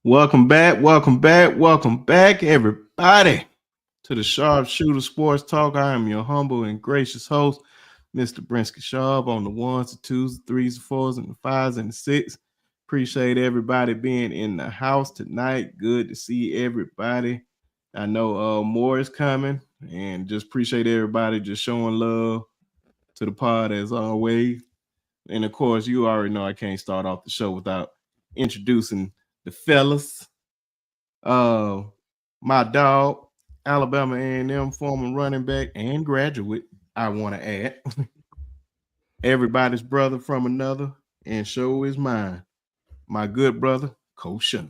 Welcome back, everybody, to the Sharpshooter Sports Talk. I am your humble and gracious host, Mr. Brinsky Sharp, on the ones, the twos, the threes, the fours, and the fives, and the six. Appreciate everybody being in the house tonight. Good to see everybody. I know more is coming, and just appreciate everybody just showing love to the pod as always. And of course, you already know I can't start off the show without introducing the fellas. Uh, my dog, Alabama A&M former running back and graduate. I want to add everybody's brother from another, and show is mine. My good brother, Kosha.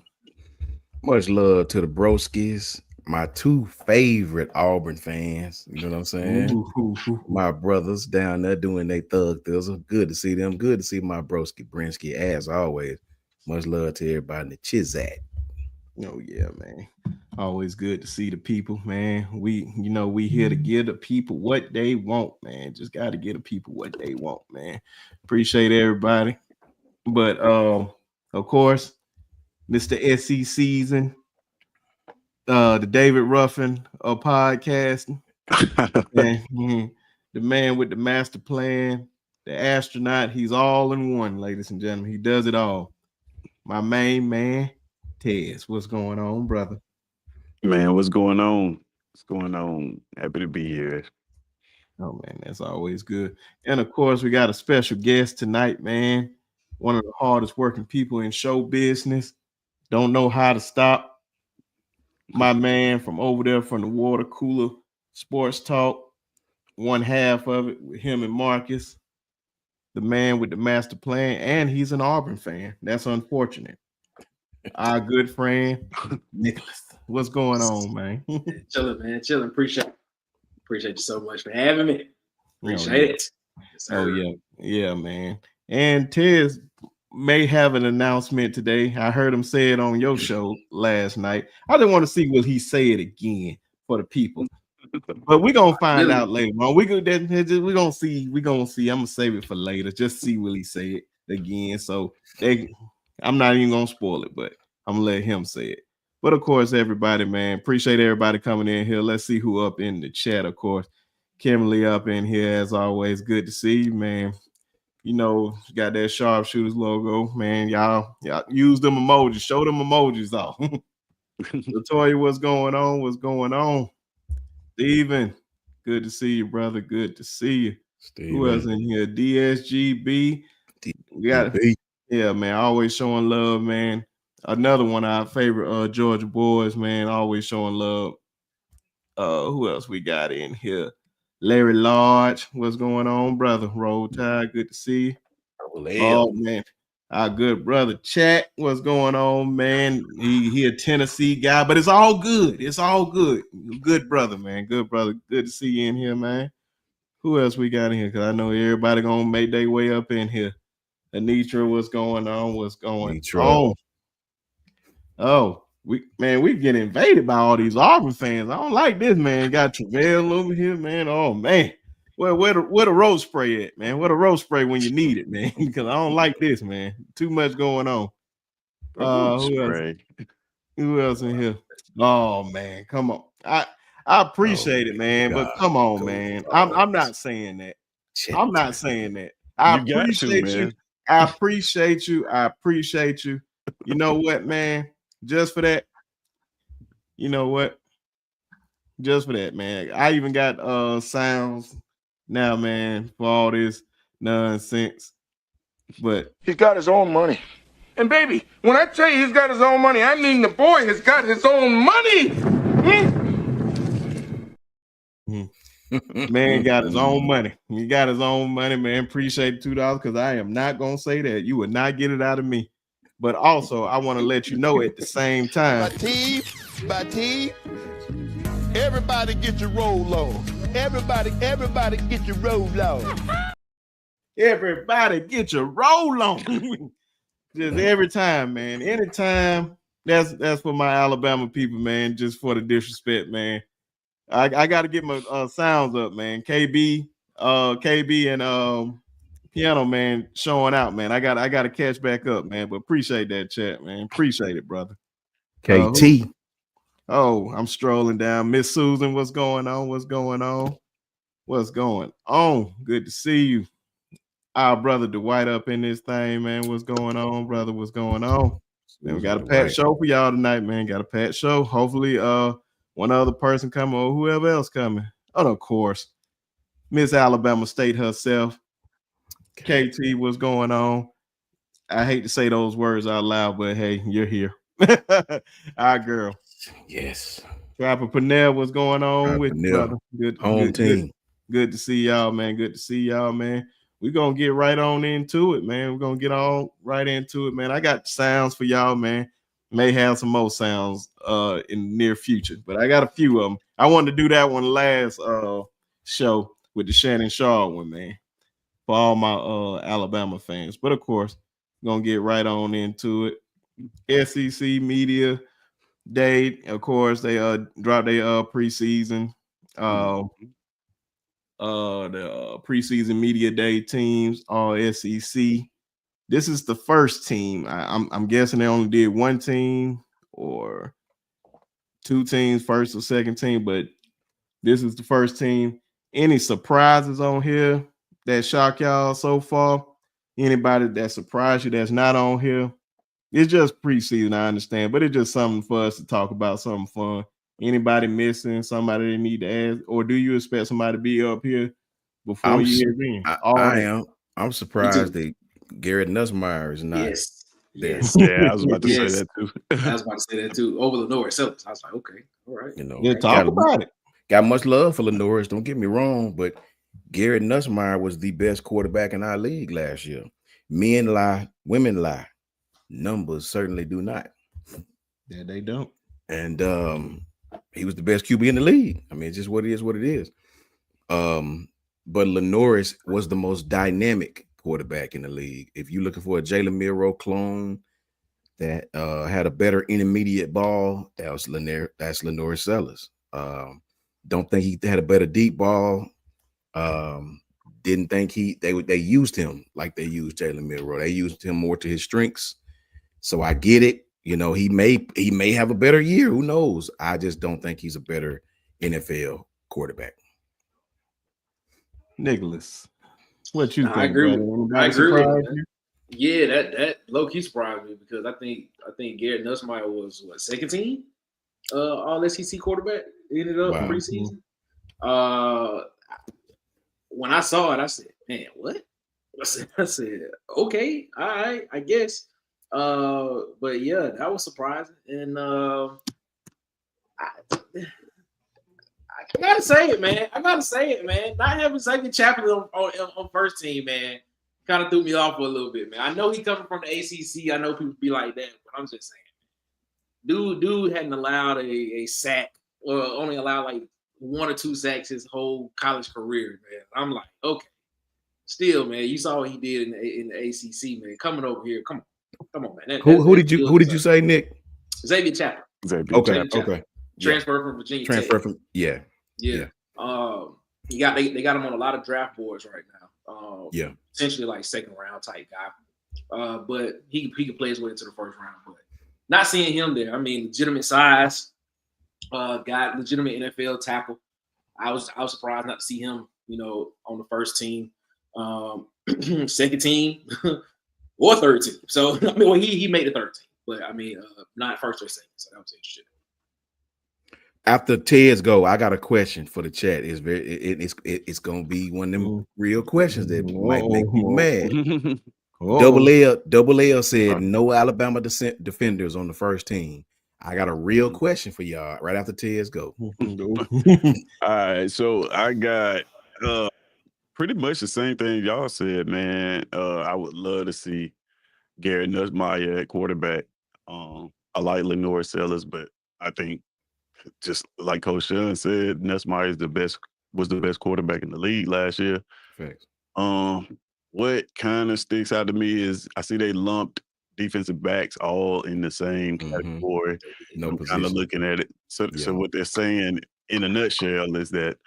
Much love to the broskies, my two favorite Auburn fans. You know what I'm saying? My brothers down there doing their thug thizzle. Good to see them. Good to see my broski Brinsky as always. Much love to everybody in the Chizat. Oh yeah, man. Always good to see the people, man. We here to give the people what they want, man. Just got to give the people what they want, man. Appreciate everybody. But of course, this the SC season. The David Ruffin of podcasting. And the man with the master plan, the astronaut, he's all in one, ladies and gentlemen. He does it all. My main man, Tez. What's going on, brother? Man, what's going on? What's going on? Happy to be here. Oh man, that's always good. And of course, we got a special guest tonight, man. One of the hardest working people in show business. Don't know how to stop. My man from over there from the water cooler sports talk. One half of it with him and Marcus, the man with the master plan, and he's an Auburn fan. That's unfortunate. Our good friend Nicholas. What's going on, man? Chilling, man. Chilling. Appreciate you so much for having me. Appreciate it. Yes, yeah, man. And Tez may have an announcement today. I heard him say it on your show last night. I didn't want to see will he say it again for the people. But we're gonna find out later on. We're gonna see. I'm gonna save it for later. Just see will he say it again. So I'm not even gonna spoil it, but I'm gonna let him say it. But of course, everybody, man, appreciate everybody coming in here. Let's see who up in the chat. Of course, Kimberly up in here as always. Good to see you, man. You know, got that Sharpshooters logo, man. Y'all use them emojis. Show them emojis off. Latoya, what's going on? What's going on? Steven, good to see you, brother. Good to see you. Steven. Who else in here? DSGB. Yeah, man. Always showing love, man. Another one of our favorite Georgia boys, man. Always showing love. Who else we got in here? Larry Lodge, what's going on, brother? Roll Tide, good to see you. Oh man, our good brother Chat, what's going on, man? He a Tennessee guy, but it's all good. It's all good. Good brother, man. Good brother. Good to see you in here, man. Who else we got in here? Because I know everybody gonna make their way up in here. Anitra, what's going on? What's going on? Oh, we get invaded by all these Auburn fans. I don't like this, man. Got Travell over here, man. Oh man. Where the road spray at, man? Where the road spray when you need it, man? Because I don't like this, man. Too much going on. Who else in here? Oh man, come on. I appreciate it, man, but come on, man. I'm not saying that. I'm not saying that. I appreciate you. I appreciate you. I appreciate you. You know what, man? Just for that. You know what? Just for that, man. I even got sounds now, man, for all this nonsense. But he's got his own money. And baby, when I tell you he's got his own money, I mean the boy has got his own money. Man got his own money. He got his own money, man. Appreciate $2 because I am not gonna say that. You would not get it out of me. But also, I want to let you know at the same time. Bateem, everybody get your roll on. Everybody get your roll on. Everybody get your roll on. Just every time, man. Anytime. That's for my Alabama people, man. Just for the disrespect, man. I got to get my sounds up, man. KB and Piano Man showing out, man. I got to catch back up, man. But appreciate that chat, man. Appreciate it, brother. KT. I'm strolling down. Miss Susan, what's going on? What's going on? What's going on? Good to see you. Our brother Dwight up in this thing, man. What's going on, brother? What's going on? Man, we got a packed show for y'all tonight, man. Got a packed show. Hopefully, one other person coming or whoever else coming. And of course, Miss Alabama State herself. KT, what's going on? I hate to say those words out loud, but hey, you're here. Our girl. Yes. Trapper Pernell, what's going on with you, brother? Good to see y'all, man. Good to see y'all, man. We're gonna get right on into it, man. We're gonna get on right into it, man. I got sounds for y'all, man. May have some more sounds in the near future, but I got a few of them. I wanted to do that one last show with the Shannon Sharp one, man, for all my Alabama fans. But of course, we're gonna get right on into it. SEC Media Day, of course, they dropped their preseason the preseason media day teams, all SEC. This is the first team. I'm guessing they only did one team or two teams, first or second team, but this is the first team. Any surprises on here that shock y'all so far? Anybody that surprised you that's not on here? It's just preseason, I understand, but it's just something for us to talk about, something fun. Anybody missing, somebody they need to ask, or do you expect somebody to be up here before you get in? I am. I'm surprised that Garrett Nussmeier is not. Yes. Yeah, I was about to say that too. I was about to say that too. Over Lenore itself. I was like, okay, all right. Talk about it. Got much love for Lenore, don't get me wrong, but Garrett Nussmeier was the best quarterback in our league last year. Men lie, women lie. Numbers certainly do not. Yeah, they don't. And he was the best QB in the league. I mean, it's just what it is. But Lenoris was the most dynamic quarterback in the league. If you're looking for a Jalen Milroe clone that had a better intermediate ball, that's Lenoris Sellers. Don't think he had a better deep ball. Didn't think they used him like they used Jalen Milroe. They used him more to his strengths. So I get it. You know, he may have a better year. Who knows? I just don't think he's a better NFL quarterback. Nicholas, what you think? I agree. I agree with you? Yeah, that low key surprised me because I think Garrett Nussmeier was second team all SEC quarterback. Ended up in preseason. When I saw it, I said, "Man, what?" I said, "Okay, all right, I guess." But yeah, that was surprising, and I gotta say it, man. Not having second chaplain on first team, man, kind of threw me off for a little bit, man. I know he coming from the ACC. I know people be like that, but I'm just saying, dude hadn't allowed a sack, or only allowed like 1 or 2 sacks his whole college career, man. I'm like, okay, still, man, you saw what he did in the ACC, man. Coming over here, come on, man. Who did you say, Nick? Xavier Chaplin. Okay. Transfer from Virginia. Yeah. They got him on a lot of draft boards right now. Essentially like second round type guy. But he could play his way into the first round. But not seeing him there. I mean, legitimate size, got legitimate NFL tackle. I was surprised not to see him, on the first team, second team, or third team. So I mean, he made the third team, but I mean, not first or second. So that was interesting. After Ted's go, I got a question for the chat. It's gonna be one of them real questions that might make you mad. Double L said no Alabama defenders on the first team. I got a real question for y'all right after Ted's go. All right, so I got pretty much the same thing y'all said, man. I would love to see Garrett Nussmeier at quarterback. I like Lenore Sellers, but I think just like Coach Sean said, Nussmeier was the best quarterback in the league last year. Thanks. What kind of sticks out to me is I see they lumped defensive backs all in the same category. I'm kind of looking at it. So what they're saying in a nutshell is that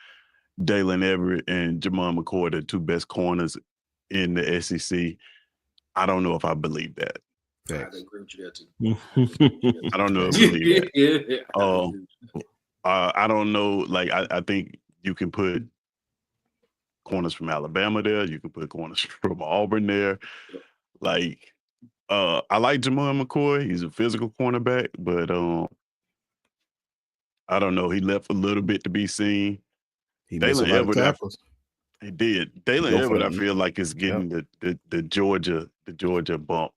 Dalen Everett and Jamon McCoy are the two best corners in the SEC. I don't know if I believe that. I agree with you there too. I don't know if I believe that. I don't know. Like I think you can put corners from Alabama there. You can put corners from Auburn there. Like I like Jamon McCoy. He's a physical cornerback, but I don't know. He left a little bit to be seen. He missed a lot of tackles. He did. Dalen Everett, I feel like, is getting the Georgia bump.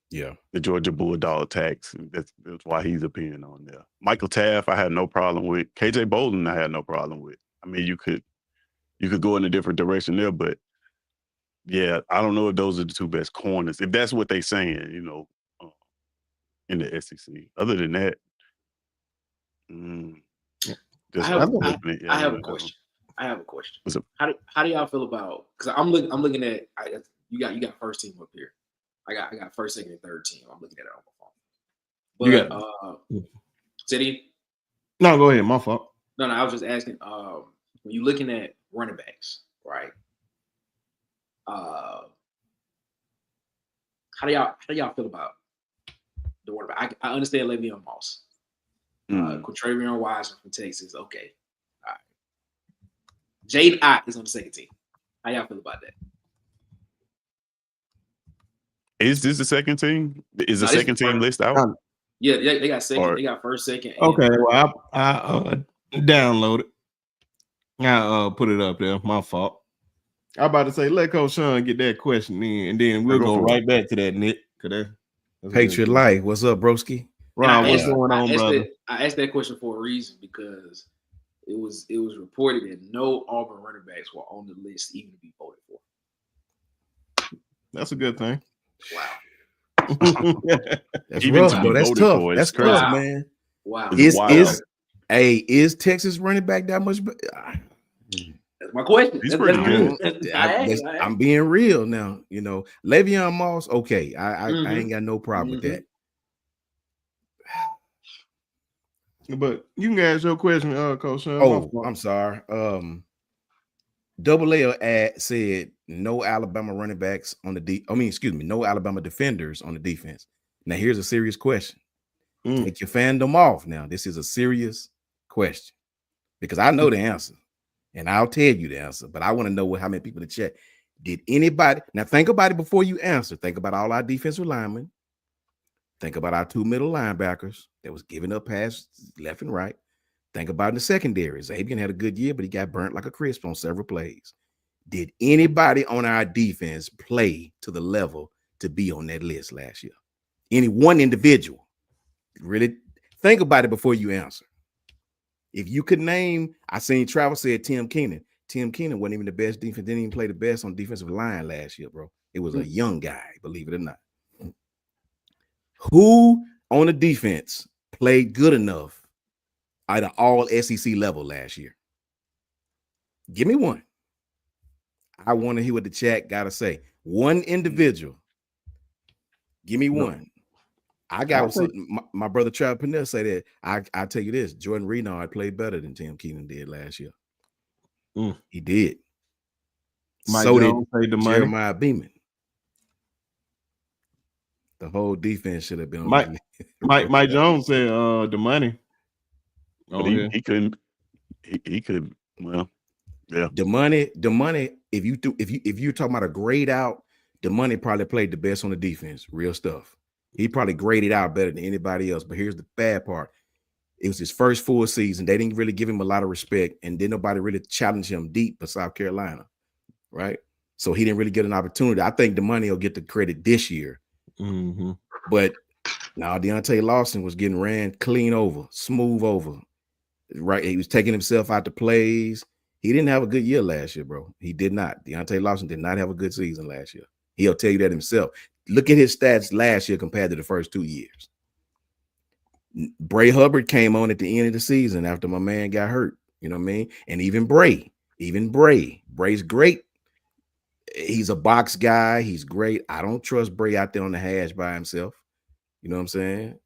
Yeah. The Georgia Bulldog tax. That's why he's appearing on there. Michael Taft, I had no problem with. KJ Bolden, I had no problem with. I mean, you could go in a different direction there, but yeah, I don't know if those are the two best corners. If that's what they're saying, in the SEC. Other than that, I have a question. How do y'all feel about? Because I'm looking at you got first team up here. I got first, second, and third team. I'm looking at it on my phone. But City. No, go ahead. My fault. No, I was just asking. When you're looking at running backs, right? How do y'all feel about the running back? I understand Le'Veon Moss, Quatravion Wiseman from Texas. Okay, all right. Jade Ott is on the second team. How y'all feel about that? Is this the second team? Is the second team list out? Yeah, they got second. They got first, second. Okay, well, I download it. I put it up there. My fault. I'm about to say, let Coach Sean get that question in, and then we'll go right back to that, Nick. Patriot Life. What's up, broski? Ron, what's going on, brother? I asked that question for a reason because it was reported that no Auburn running backs were on the list even to be voted for. That's a good thing. Wow. That's rough, bro. That's tough. That's tough, man. Wow. Is Texas running back that much? That's my question. He's pretty good. I'm being real now. Le'Veon Moss. Okay, I ain't got no problem with that. But you can ask your question, Coach Sean. Oh, I'm sorry. Double L said no Alabama running backs on the no Alabama defenders on the defense. Now here's a serious question. Take your fandom off now. This is a serious question because I know the answer and I'll tell you the answer, but I want to know how many people to check. Did anybody now think about it before you answer? Think about all our defensive linemen. Think about our two middle linebackers that was giving up passes left and right. Think about in the secondary. Xavier had a good year, but he got burnt like a crisp on several plays. Did anybody on our defense play to the level to be on that list last year? Any one individual? Really think about it before you answer. If you could name, I seen Travis said Tim Keenan. Tim Keenan wasn't even the best defense, didn't even play the best on defensive line last year, bro. It was a young guy, believe it or not. Who on the defense played good enough at an all SEC level last year? Give me one. I want to hear what the chat got to say. One individual. Give me one. I got my brother Travis Pennell say that. I tell you this, Jordan Renard played better than Tim Keenan did last year. He did. Mike so Jones did Jeremiah Beeman. The whole defense should have been on Mike Jones said the money. But he couldn't. He could. Well, yeah. The money. If you're talking about a grade out, the money probably played the best on the defense. Real stuff. He probably graded out better than anybody else. But here's the bad part. It was his first full season. They didn't really give him a lot of respect, and then nobody really challenged him deep for South Carolina, right? So he didn't really get an opportunity. I think the money will get the credit this year. But now Deontay Lawson was getting ran clean over, smooth over. Right, he was taking himself out to plays. He didn't have a good year last year, bro. He did not. Deontay Lawson did not have a good season last year. He'll tell you that himself. Look at his stats last year compared to the first 2 years. Bray Hubbard came on at the end of the season after my man got hurt. You know what I mean? And even Bray's great. He's a box guy. He's great. I don't trust Bray out there on the hash by himself. You know what I'm saying?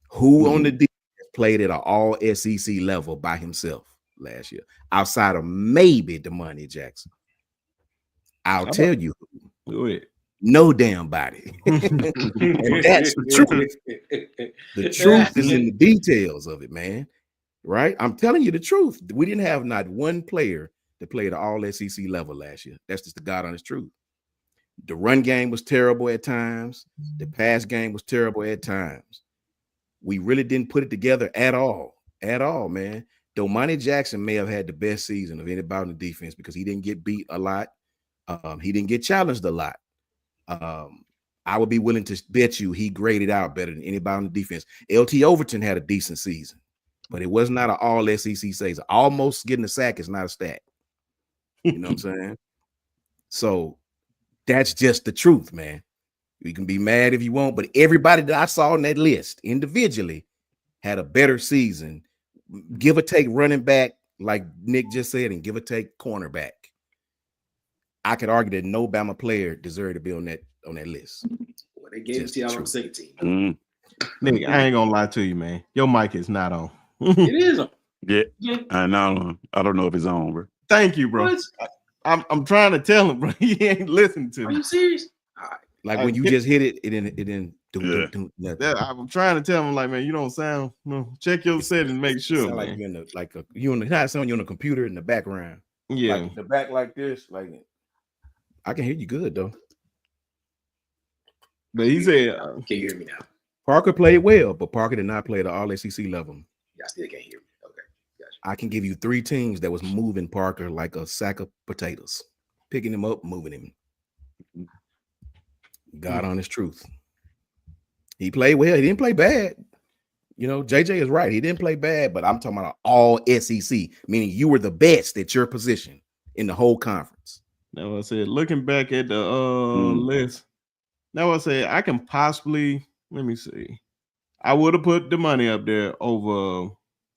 Who on the defense played at an all SEC level by himself last year, outside of maybe Damani Jackson? I'll tell you. Go ahead. no damn body. And that's the truth. The truth is in the details of it, man. Right? I'm telling you the truth. We didn't have not one player that played at all SEC level last year. That's just the God honest truth. The run game was terrible at times. The pass game was terrible at times. We really didn't put it together at all, man. Domani Jackson may have had the best season of anybody on the defense because he didn't get beat a lot. He didn't get challenged a lot. I would be willing to bet you he graded out better than anybody on the defense. LT Overton had a decent season, but it was not an all SEC season. Almost getting a sack is not a stat. You know what I'm saying? So that's just the truth, man. You can be mad if you want, but everybody that I saw on that list individually had a better season. Give or take running back, like Nick just said, and give or take cornerback. I could argue that no Bama player deserved to be on that list. Well, they gave it to y'all on the second team. Nick, I ain't gonna lie to you, man. Your mic is not on. It is on. Yeah. I don't know if it's on, bro. Thank you, bro. I'm trying to tell him, bro. He ain't listening to me. Are you serious? Like when you just hit it, it didn't do nothing. I'm trying to tell him, like, man, you don't sound. No, check your settings, make sure. Sound like you're on the computer in the background. Yeah, like the back like this. Like I can hear you good though. But he said, "Can you hear me now?" Parker played well, but Parker did not play at the all SEC level. Yeah, I still can't hear me. Okay, gotcha. I can give you 3 teams that was moving Parker like a sack of potatoes, picking him up, moving him. God honest truth. He played well. He didn't play bad. You know, JJ is right. He didn't play bad, but I'm talking about all SEC, meaning you were the best at your position in the whole conference. Now I said, looking back at the list, now I said I can possibly, let me see. I would have put the money up there over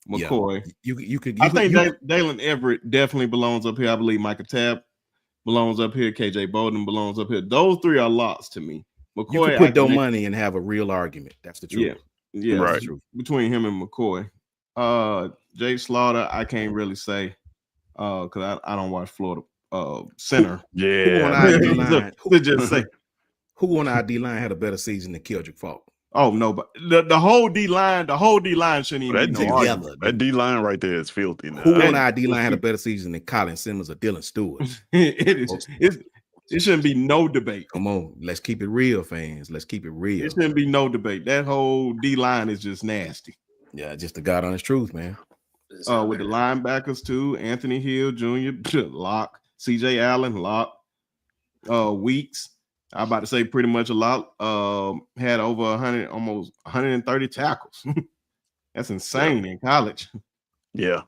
McCoy. Yeah. You could. I think Dalen Everett definitely belongs up here. I believe Micah Tapp belongs up here. KJ Bolden belongs up here. Those 3 are lots to me. McCoy, you could put no money and have a real argument. That's the truth. Yeah, right. That's the truth. Between him and McCoy. Jay Slaughter, I can't really say because I don't watch Florida center. Who on our D line had a better season than Keldrick Faulk? Oh no, but the whole D line shouldn't even be together. That D line right there is filthy. Now. Who on our D line had a better season than Colin Simmons or Dylan Stewart? It shouldn't be no debate. Come on, let's keep it real, fans. Let's keep it real. It shouldn't be no debate. That whole D line is just nasty. Yeah, just the God honest truth, man. With the linebackers too, Anthony Hill Jr. lock, CJ Allen lock, Weeks. I'm about to say pretty much a lot. Had over 100, almost 130 tackles. That's insane in college. Yeah.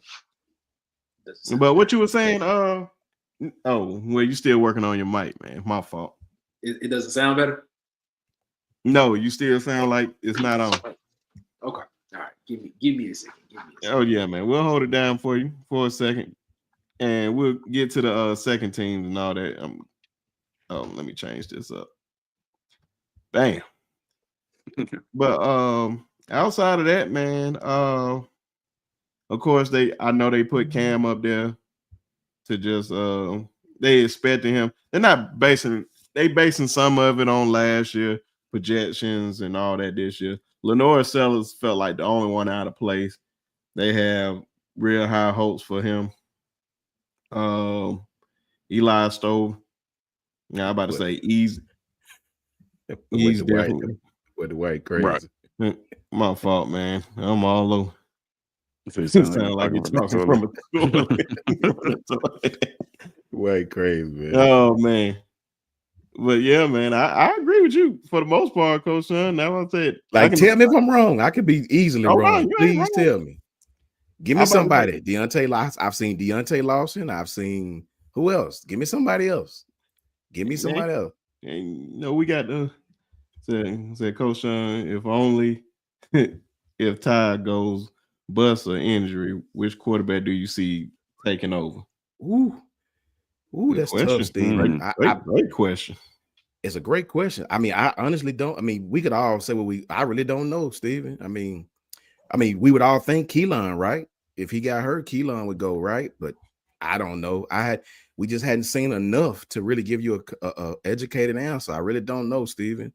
But what you were saying, well, you still working on your mic, man. My fault. It doesn't sound better? No, you still sound like it's not on. Okay. All right. Give me a second. Oh yeah, man. We'll hold it down for you for a second. And we'll get to the second teams and all that. Let me change this up. Bam. But outside of that, man, of course I know they put Cam up there to just they expecting him. They basing some of it on last year projections and all that this year. Lenore Sellers felt like the only one out of place. They have real high hopes for him. Eli Stowe. Yeah, I'm about to say easy. He's definitely with the white crazy. Right. My fault, man. I'm all over. It sounds like you're talking from a school. White crazy, man. Oh man. But yeah, man, I agree with you for the most part, Coach Son. Now I said, tell me if I'm wrong. I could be easily wrong. Please tell me. Give me somebody. Deontay Lawson. I've seen Deontay Lawson. I've seen who else? Give me somebody else. Give me somebody else. And we got to say, Coach Sean, if only if Ty goes bust or injury, which quarterback do you see taking over? Ooh, that's tough, Steve. Great question. It's a great question. I mean, I honestly don't. I mean, we could all say I really don't know, Steven. I mean, we would all think Keelan, right? If he got hurt, Keelan would go, right? But I don't know. We just hadn't seen enough to really give you a educated answer. I really don't know, Steven.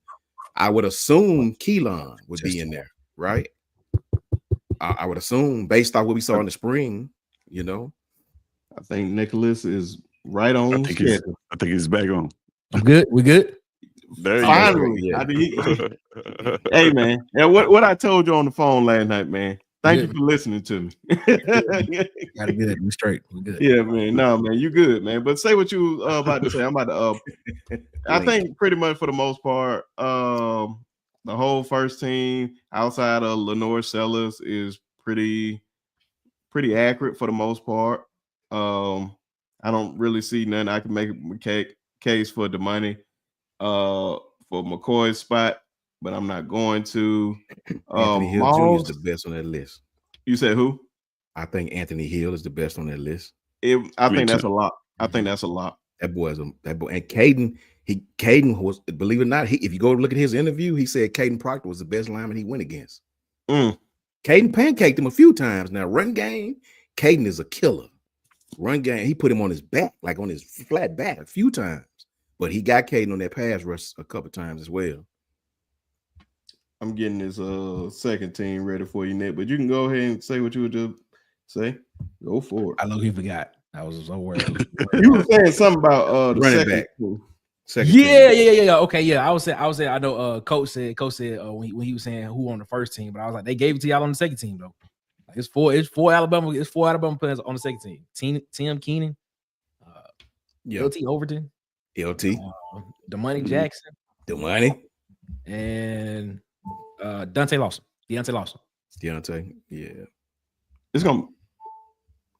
I would assume Keelan would be in there, right? I would assume based on what we saw in the spring, you know. I think Nicholas is right on schedule. I think he's back on. I'm good. We good? There Finally. you go. Hey, man. And what I told you on the phone last night, man. Thank you for listening to me. Got it good. We straight. We good. Yeah, man. No, man, you good, man. But say what you about to say. I'm about to I think pretty much for the most part, the whole first team outside of Lenore Sellers is pretty accurate for the most part. I don't really see nothing I can make a case for the money for McCoy's spot, but I'm not going to. Anthony Hill Jr. is the best on that list. You said who? I think Anthony Hill is the best on that list. I think that's a lot. I think that's a lot. That boy, and Caden was, believe it or not, if you go look at his interview, he said Caden Proctor was the best lineman he went against. Caden pancaked him a few times. Now, run game, Caden is a killer. Run game, he put him on his back, like on his flat back a few times. But he got Caden on that pass rush a couple times as well. I'm getting this second team ready for you, Nick. But you can go ahead and say what you would just say. Go for it. I know he forgot. I was so worried. You were saying something about the running back. Yeah. Okay, yeah. I was saying. I know. Coach said when he was saying who on the first team, but I was like, they gave it to y'all on the second team though. Like, it's four Alabama players on the second team. Tim Keenan, LT Overton, DeMoney Jackson, and Deontay Lawson. Yeah. It's gonna.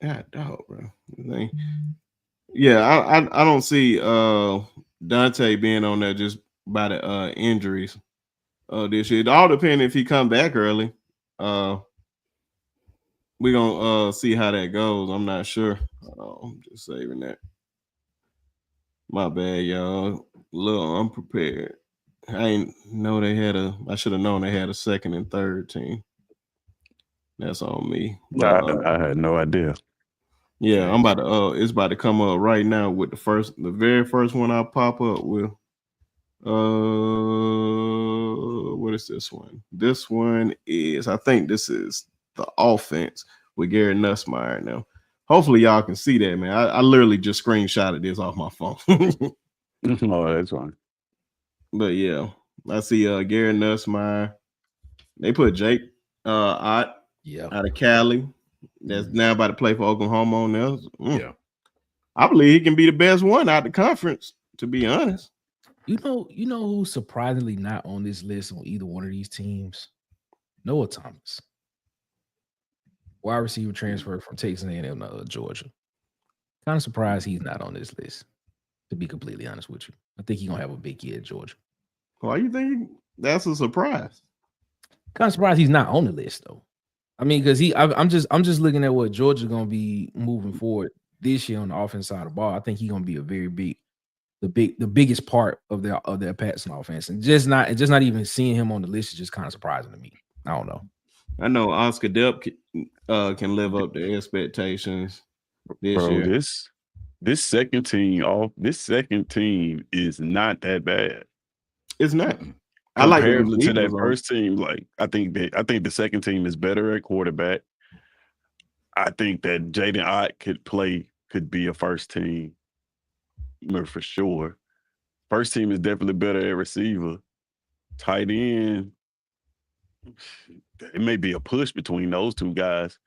God, dog, bro. Yeah, I don't see Dante being on there just by the injuries this year. It all depends if he come back early. We're gonna see how that goes. I'm not sure. I'm just saving that. My bad, y'all. A little unprepared. I should have known they had a second and third team. That's on me. I had no idea. Yeah, I'm about to it's about to come up right now with the very first one I pop up with. What is this one? This one is, I think this is the offense with Gary Nussmeier now. Hopefully y'all can see that, man. I literally just screenshotted this off my phone. Oh, that's fine. But yeah, I see Gary Nussmeier. They put Jake Ott out of Cali. That's now about to play for Oklahoma on there. Yeah. I believe he can be the best one out the conference, to be honest. You know who's surprisingly not on this list on either one of these teams? Noah Thomas. Wide receiver transfer from Texas A&M to Georgia. Kind of surprised he's not on this list, to be completely honest with you. I think he's going to have a big year at Georgia. Why you think that's a surprise? Kind of surprised he's not on the list, though. I mean, because I'm just looking at what Georgia's going to be moving forward this year on the offense side of the ball. I think he's going to be a very big, the biggest part of their passing offense, and just not even seeing him on the list is just kind of surprising to me. I don't know. I know Oscar Depp can live up to expectations this year. This second team is not that bad. It's not. I like it to that first team. Like I think the second team is better at quarterback. I think that Jaden Ott could be a first team for sure. First team is definitely better at receiver. Tight end, it may be a push between those two guys.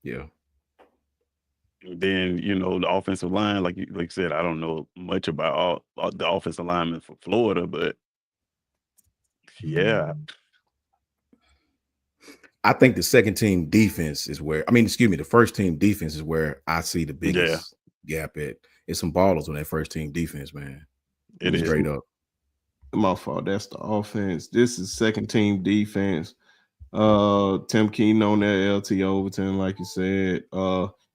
Yeah. Then the offensive line, like you said, I don't know much about all the offensive linemen for Florida, but yeah. I think the second team defense is the first team defense is where I see the biggest gap at. It's some ballers on that first team defense, man. It is straight up. My fault. That's the offense. This is second team defense. Tim Keenan on there, LT Overton, like you said.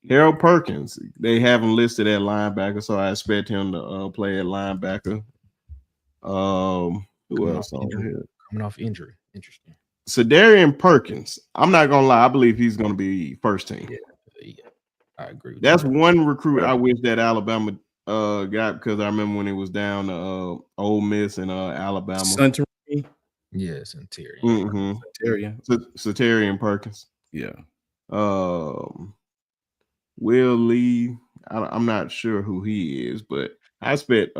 Harold Perkins, they have him listed at linebacker, so I expect him to play at linebacker. Who else on here? Coming off injury. Interesting. Cedarian Perkins. I'm not gonna lie, I believe he's gonna be first team. Yeah. I agree. That's one recruit I wish that Alabama guy because I remember when it was down to Ole Miss and Alabama. Suntory? Yes, Interior. Satarian Perkins. Yeah. Will Lee. I'm not sure who he is, but I expect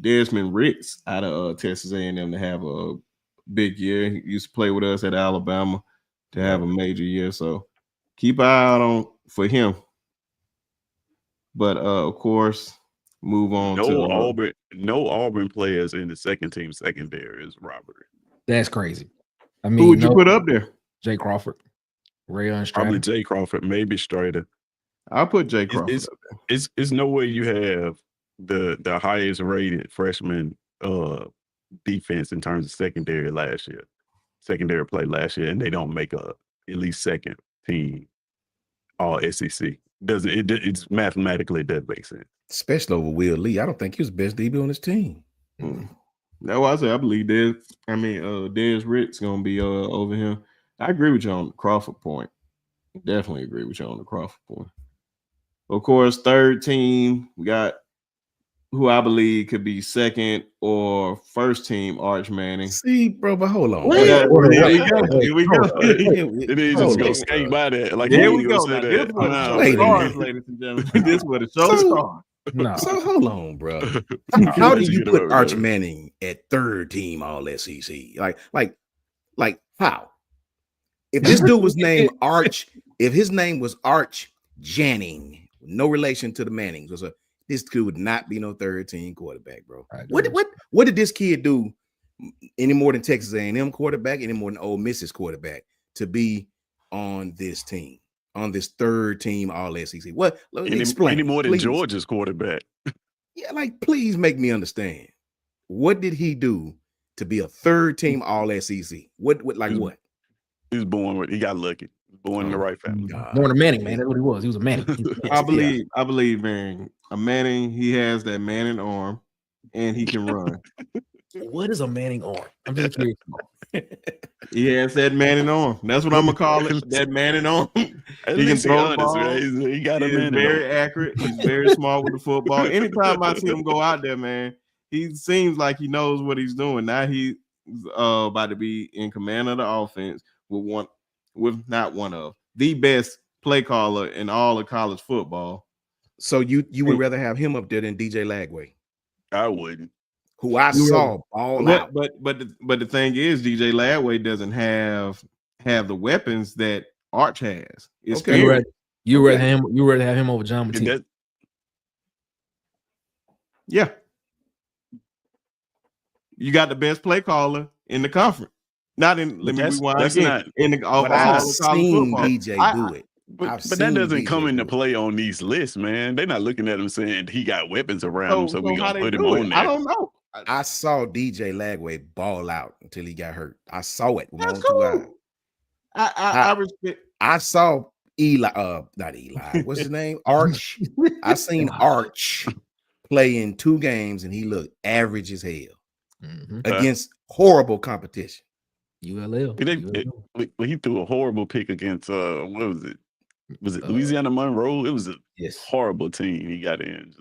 Desmond Ricks out of Texas A&M to have a big year. He used to play with us at Alabama to have a major year. So keep an eye out on for him. But of course, move on to no Auburn players in the second team secondary is robbery. That's crazy. I mean, who would you put up there? Jay Crawford, Rayon Stratton. Probably Jay Crawford, maybe Strader. I'll put Jay Crawford up there. It's no way you have the highest rated freshman defense in terms of secondary play last year, and they don't make at least second team all SEC. It's mathematically doesn't make sense. Especially over Will Lee. I don't think he was the best DB on his team. That's why I say I believe Dez Ritt's gonna be over him. I agree with you on the Crawford point. Definitely agree with you on the Crawford point. Of course, third team, we got who I believe could be second or first team Arch Manning. See, bro, but hold on. Here we go. It is just go skate by that. Like here we go. Now, this was the show stars, ladies and gentlemen. This was the show stars. No. So hold on, bro. How do you put Arch Manning at third team All SEC? Like how? If this dude was named Arch, if his name was Arch Janning, no relation to the Mannings, this dude would not be no third team quarterback, bro. What did this kid do any more than Texas A&M quarterback, any more than Ole Miss's quarterback to be on this team? On this third team All SEC. What? Explain. Any more than Georgia's quarterback. Yeah, like please make me understand. What did he do to be a third team All SEC? What? He was born he got lucky. Born in the right family. Born a Manning, man. That's what he was. He was a Manning. I believe man. A Manning, he has that Manning arm and he can run. What is a Manning arm? I'm just curious. He has that Manning arm. That's what I'm gonna call it. That Manning arm. He can throw the ball. Right? He got a Manning very arm. accurate. He's very smart with the football. Anytime I see him go out there, man, he seems like he knows what he's doing. Now he's about to be in command of the offense with not one of the best play caller in all of college football. So you would rather have him up there than DJ Lagway? I wouldn't. Who I saw all out. But the thing is, DJ Lagway doesn't have the weapons that Arch has. Okay. You rather have him over John Matisse. Yeah. You got the best play caller in the conference. Not in. Let me rewind again. Not, in the all I've seen DJ do it. But that doesn't come into play on these lists, man. They're not looking at him saying he got weapons around him, so we gonna put him on there. I don't know. I saw DJ Lagway ball out until he got hurt. I saw it. That's cool. I respect. I saw Eli. Not Eli. What's his name? Arch. I seen Arch play in 2 games, and he looked average as hell against horrible competition. ULL. He threw a horrible pick against what was it? Was it Louisiana Monroe? It was a horrible team he got in.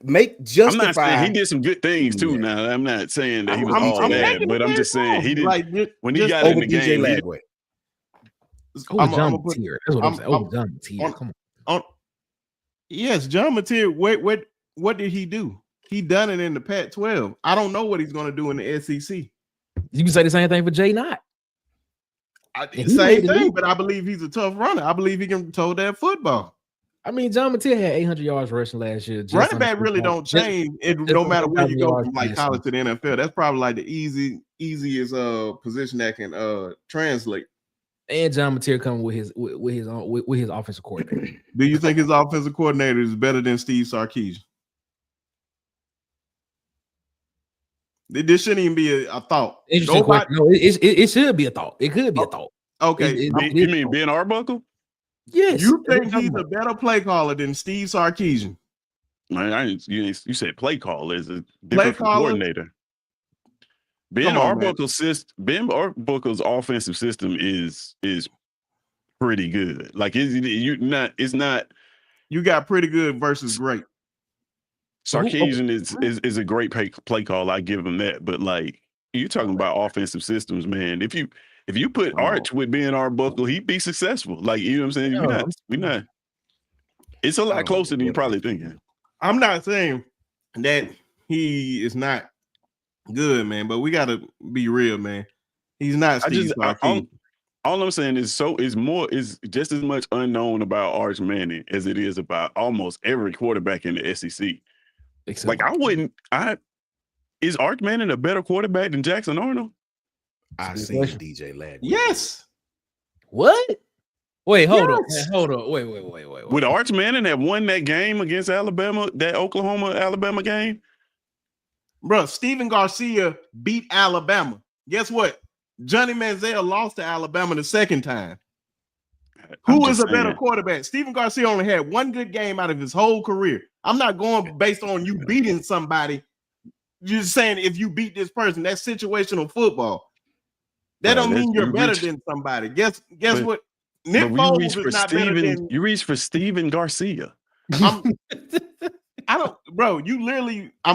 I'm not saying he did some good things too. Now I'm not saying that he was all bad, but I'm just saying he didn't. When he got in the game, Lagway. John Mateer. That's what I'm saying. John Mateer. Come on. Yes, John Mateer. What did he do? He done it in the Pac-12. I don't know what he's going to do in the SEC. You can say the same thing for Jay Knott. Same thing, but I believe he's a tough runner. I believe he can throw that football. I mean, John Mateer had 800 yards rushing last year. Running back really don't change. No matter where you go from like college to the NFL. That's probably like the easiest position that can translate. And John Mateer coming with his offensive coordinator. Do you think his offensive coordinator is better than Steve Sarkisian? This shouldn't even be a thought. Interesting question. No, it should be a thought. It could be a thought. Okay. You mean Ben Arbuckle? Yes. You think he's a better play caller than Steve Sarkisian? Man, you said play caller is a different coordinator. Ben Arbuckle's offensive system is pretty good. Like it's not. You got pretty good versus great. Sarkisian is a great play call. I give him that. But like you're talking about offensive systems, man. If you put Arch with Ben Arbuckle, he'd be successful. Like you know what I'm saying? We're not. It's a lot closer than you're probably thinking. I'm not saying that he is not good, man, but we got to be real, man. He's not Steve Sarkisian. All I'm saying is just as much unknown about Arch Manning as it is about almost every quarterback in the SEC. Except is Arch Manning a better quarterback than Jackson Arnold? I seen DJ Lagway. Yes. What? Wait, hold up. Wait. Would Arch Manning have won that game against Alabama, that Oklahoma-Alabama game? Bro, Steven Garcia beat Alabama. Guess what? Johnny Manziel lost to Alabama the second time. Who is a better quarterback? Steven Garcia only had one good game out of his whole career. I'm not going based on you beating somebody. You're saying if you beat this person, that's situational football. That don't mean you're better than somebody. Guess what? Nick Foles is not better than you. Reach for Steven Garcia. I'm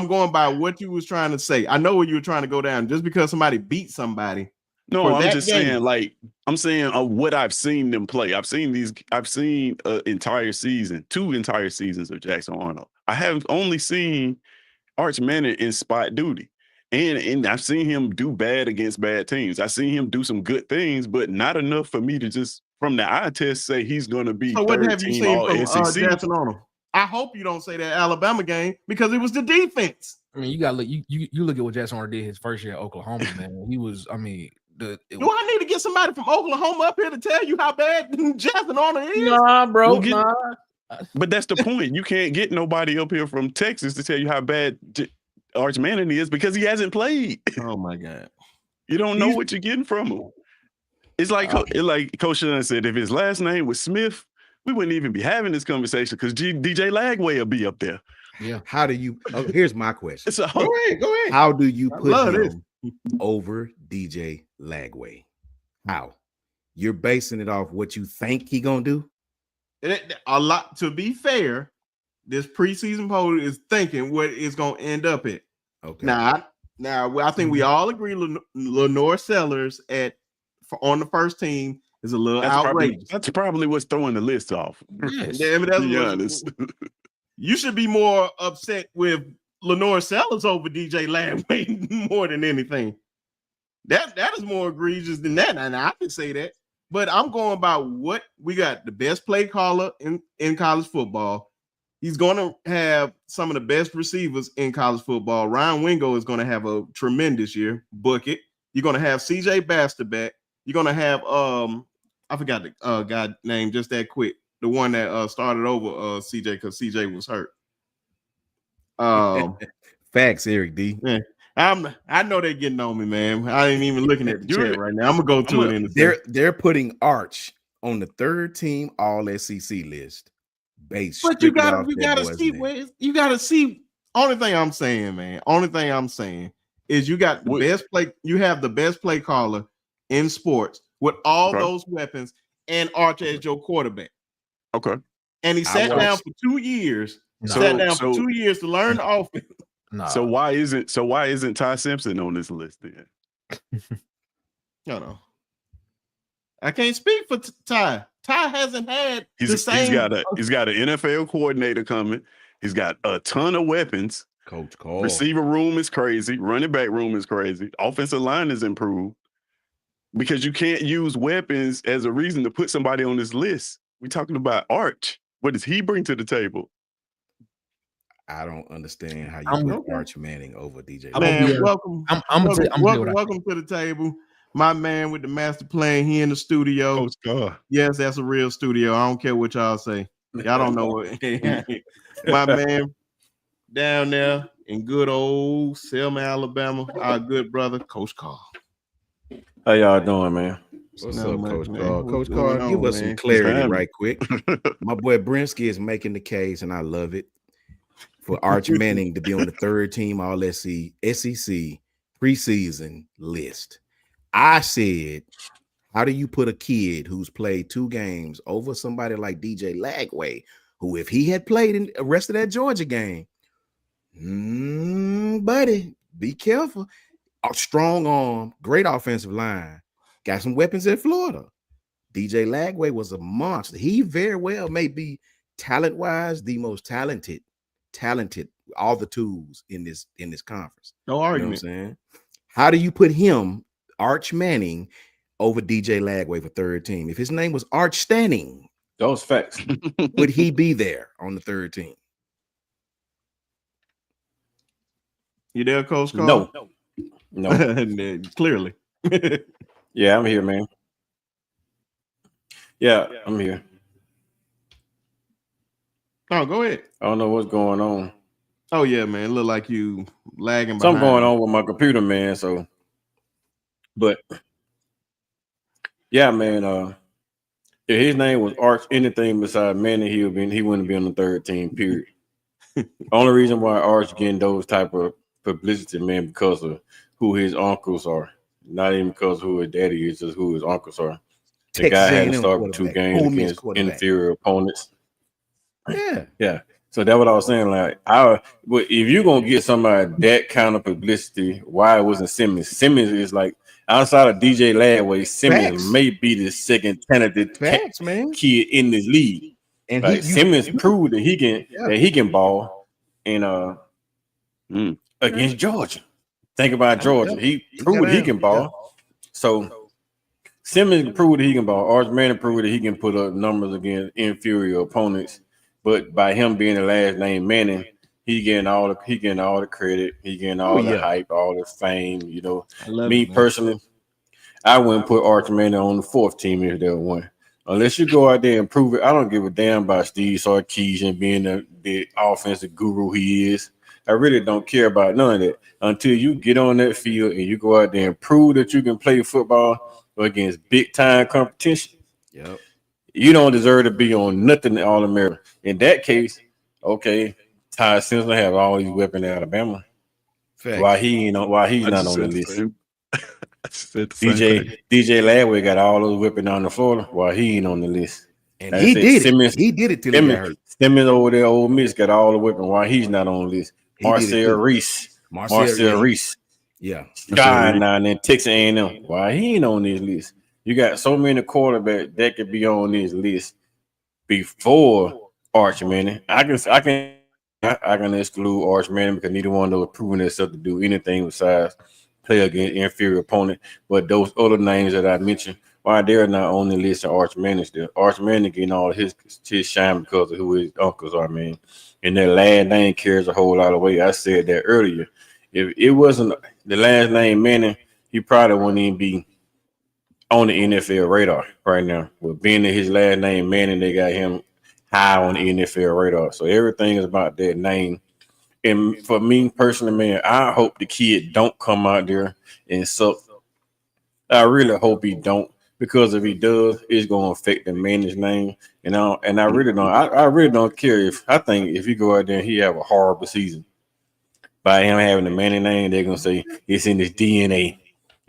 going by what you was trying to say. I know where you were trying to go down. Just because somebody beat somebody. No, I'm just saying, what I've seen them play. I've seen entire season, 2 entire seasons of Jackson Arnold. I have only seen Arch Manning in spot duty. And I've seen him do bad against bad teams. I've seen him do some good things, but not enough for me to just, from the eye test, say he's going to be third team All-SEC. Jackson Arnold? I hope you don't say that Alabama game because it was the defense. I mean, you got look. You look at what Jackson Arnold did his first year at Oklahoma, man. He was. I mean, do I need to get somebody from Oklahoma up here to tell you how bad Jackson Arnold is? Nah, bro. But that's the point. You can't get nobody up here from Texas to tell you how bad Arch Manning is because he hasn't played. Oh my God. You don't know what you're getting from him. It's like Coach Sean said, if his last name was Smith, we wouldn't even be having this conversation because DJ Lagway will be up there. Yeah. How do you here's my question. Go ahead. How do you put him over DJ Lagway? How? You're basing it off what you think he gonna do? A lot, to be fair, this preseason poll is thinking what it's gonna end up at. Okay. Now I think we all agree Lenore Sellers on the first team is a little outrageous. That's probably what's throwing the list off. Yes. Be honest. You should be more upset with Lenore Sellers over DJ Lagway more than anything. That is more egregious than that, and I can say that. But I'm going by what we got: the best play caller in college football. He's going to have some of the best receivers in college football. Ryan Wingo is going to have a tremendous year. Book it. You're going to have CJ Baxter back. You're going to have I forgot the guy name just that quick. The one that started over CJ because CJ was hurt. Facts, Eric D. Yeah. I know they're getting on me, man. I ain't even looking at the chat right now. I'm gonna go to it in a second. They're putting Arch on the third team All-SEC list. But you gotta see. Only thing I'm saying, man. Only thing I'm saying is you got the best play. You have the best play caller in sports with all those weapons and Arch as your quarterback. Okay. And he sat down for 2 years. Sat down for 2 years to learn the offense. Nah. So why isn't Ty Simpson on this list then? No. I can't speak for Ty. Ty hasn't had the same. He's got an NFL coordinator coming. He's got a ton of weapons. Coach Cole. Receiver room is crazy. Running back room is crazy. Offensive line is improved. Because you can't use weapons as a reason to put somebody on this list. We're talking about Arch. What does he bring to the table? I don't understand how you put Arch Manning over DJ. Man, welcome to the table. My man with the master plan, he in the studio. Coach God. Yes, that's a real studio. I don't care what y'all say. Y'all don't know what. My man down there in good old Selma, Alabama, our good brother, Coach Carl. How y'all doing, man? What's up, Coach Carl? Coach Carl, give us some clarity right quick. My boy Brinsky is making the case, and I love it, for Arch Manning to be on the third team All-SEC preseason list. I said, how do you put a kid who's played 2 games over somebody like DJ Lagway, who, if he had played in the rest of that Georgia game, Buddy, be careful. A strong arm, great offensive line. Got some weapons in Florida. DJ Lagway was a monster. He very well may be talent-wise the most talented, all the tools in this conference. No argument. You know what I'm saying? How do you put him, Arch Manning, over DJ Lagway for third team? If his name was Arch Stanning, those facts, would he be there on the third team? You there, Coach Cole? No. Clearly. Yeah, I'm here, man. Yeah, I'm here. Oh, go ahead. I don't know what's going on. Oh, yeah, man. It look like you lagging behind. Something going on with my computer, man. So, but yeah, man. If his name was Arch anything besides Manning, he wouldn't be on the third team, period. Only reason why Arch getting those type of publicity, man, because of who his uncles are. Not even because of who his daddy is, just who his uncles are. The guy had to start with 2 games against inferior opponents. Yeah. So that's what I was saying. Like, if you're gonna get somebody that kind of publicity, why wasn't Simmons? Simmons is like outside of DJ Lagway, Simmons may be the second talented kid in this league. And like, Simmons proved that he can ball and against Georgia. Think about Georgia. He proved he can ball. So Simmons proved that he can ball. Arch Manning proved that he can put up numbers against inferior opponents. But by him being the last name Manning, he getting all the credit, he getting all the hype, all the fame. You know, me personally, I wouldn't put Arch Manning on the 4th team if there one. Unless you go out there and prove it. I don't give a damn about Steve Sarkisian being the offensive guru he is. I really don't care about none of that until you get on that field and you go out there and prove that you can play football against big time competition. Yep. You don't deserve to be on nothing All American. In that case, okay, Ty Simpson have all these weapons in Alabama. Fact. Why he's not on the list? DJ Lagway got all those weapons down in Florida. Why he ain't on the list? And he did it till he got hurt. Simmons over there, Ole Miss got all the weapons. Why he's not on the list? Marcel Reese. Yeah. Sky now and then Texas A&M. Why he ain't on this list? You got so many quarterbacks that could be on this list before Arch Manning. I can exclude Arch Manning because neither one of those proven themselves to do anything besides play against inferior opponent. But those other names that I mentioned, why they're not on the list of Arch Manning still. Arch Manning getting all his shine because of who his uncles are, man. And their last name carries a whole lot of weight. I said that earlier. If it wasn't the last name Manning, he probably wouldn't even be on the NFL radar right now. But being in his last name Manning, they got him high on the NFL radar. So everything is about that name. And for me personally, man, I hope the kid don't come out there and suck. I really hope he don't, because if he does, it's gonna affect the Manning's name. And I really don't care if he go out there and he have a horrible season. By him having the Manning name, they're gonna say it's in his DNA,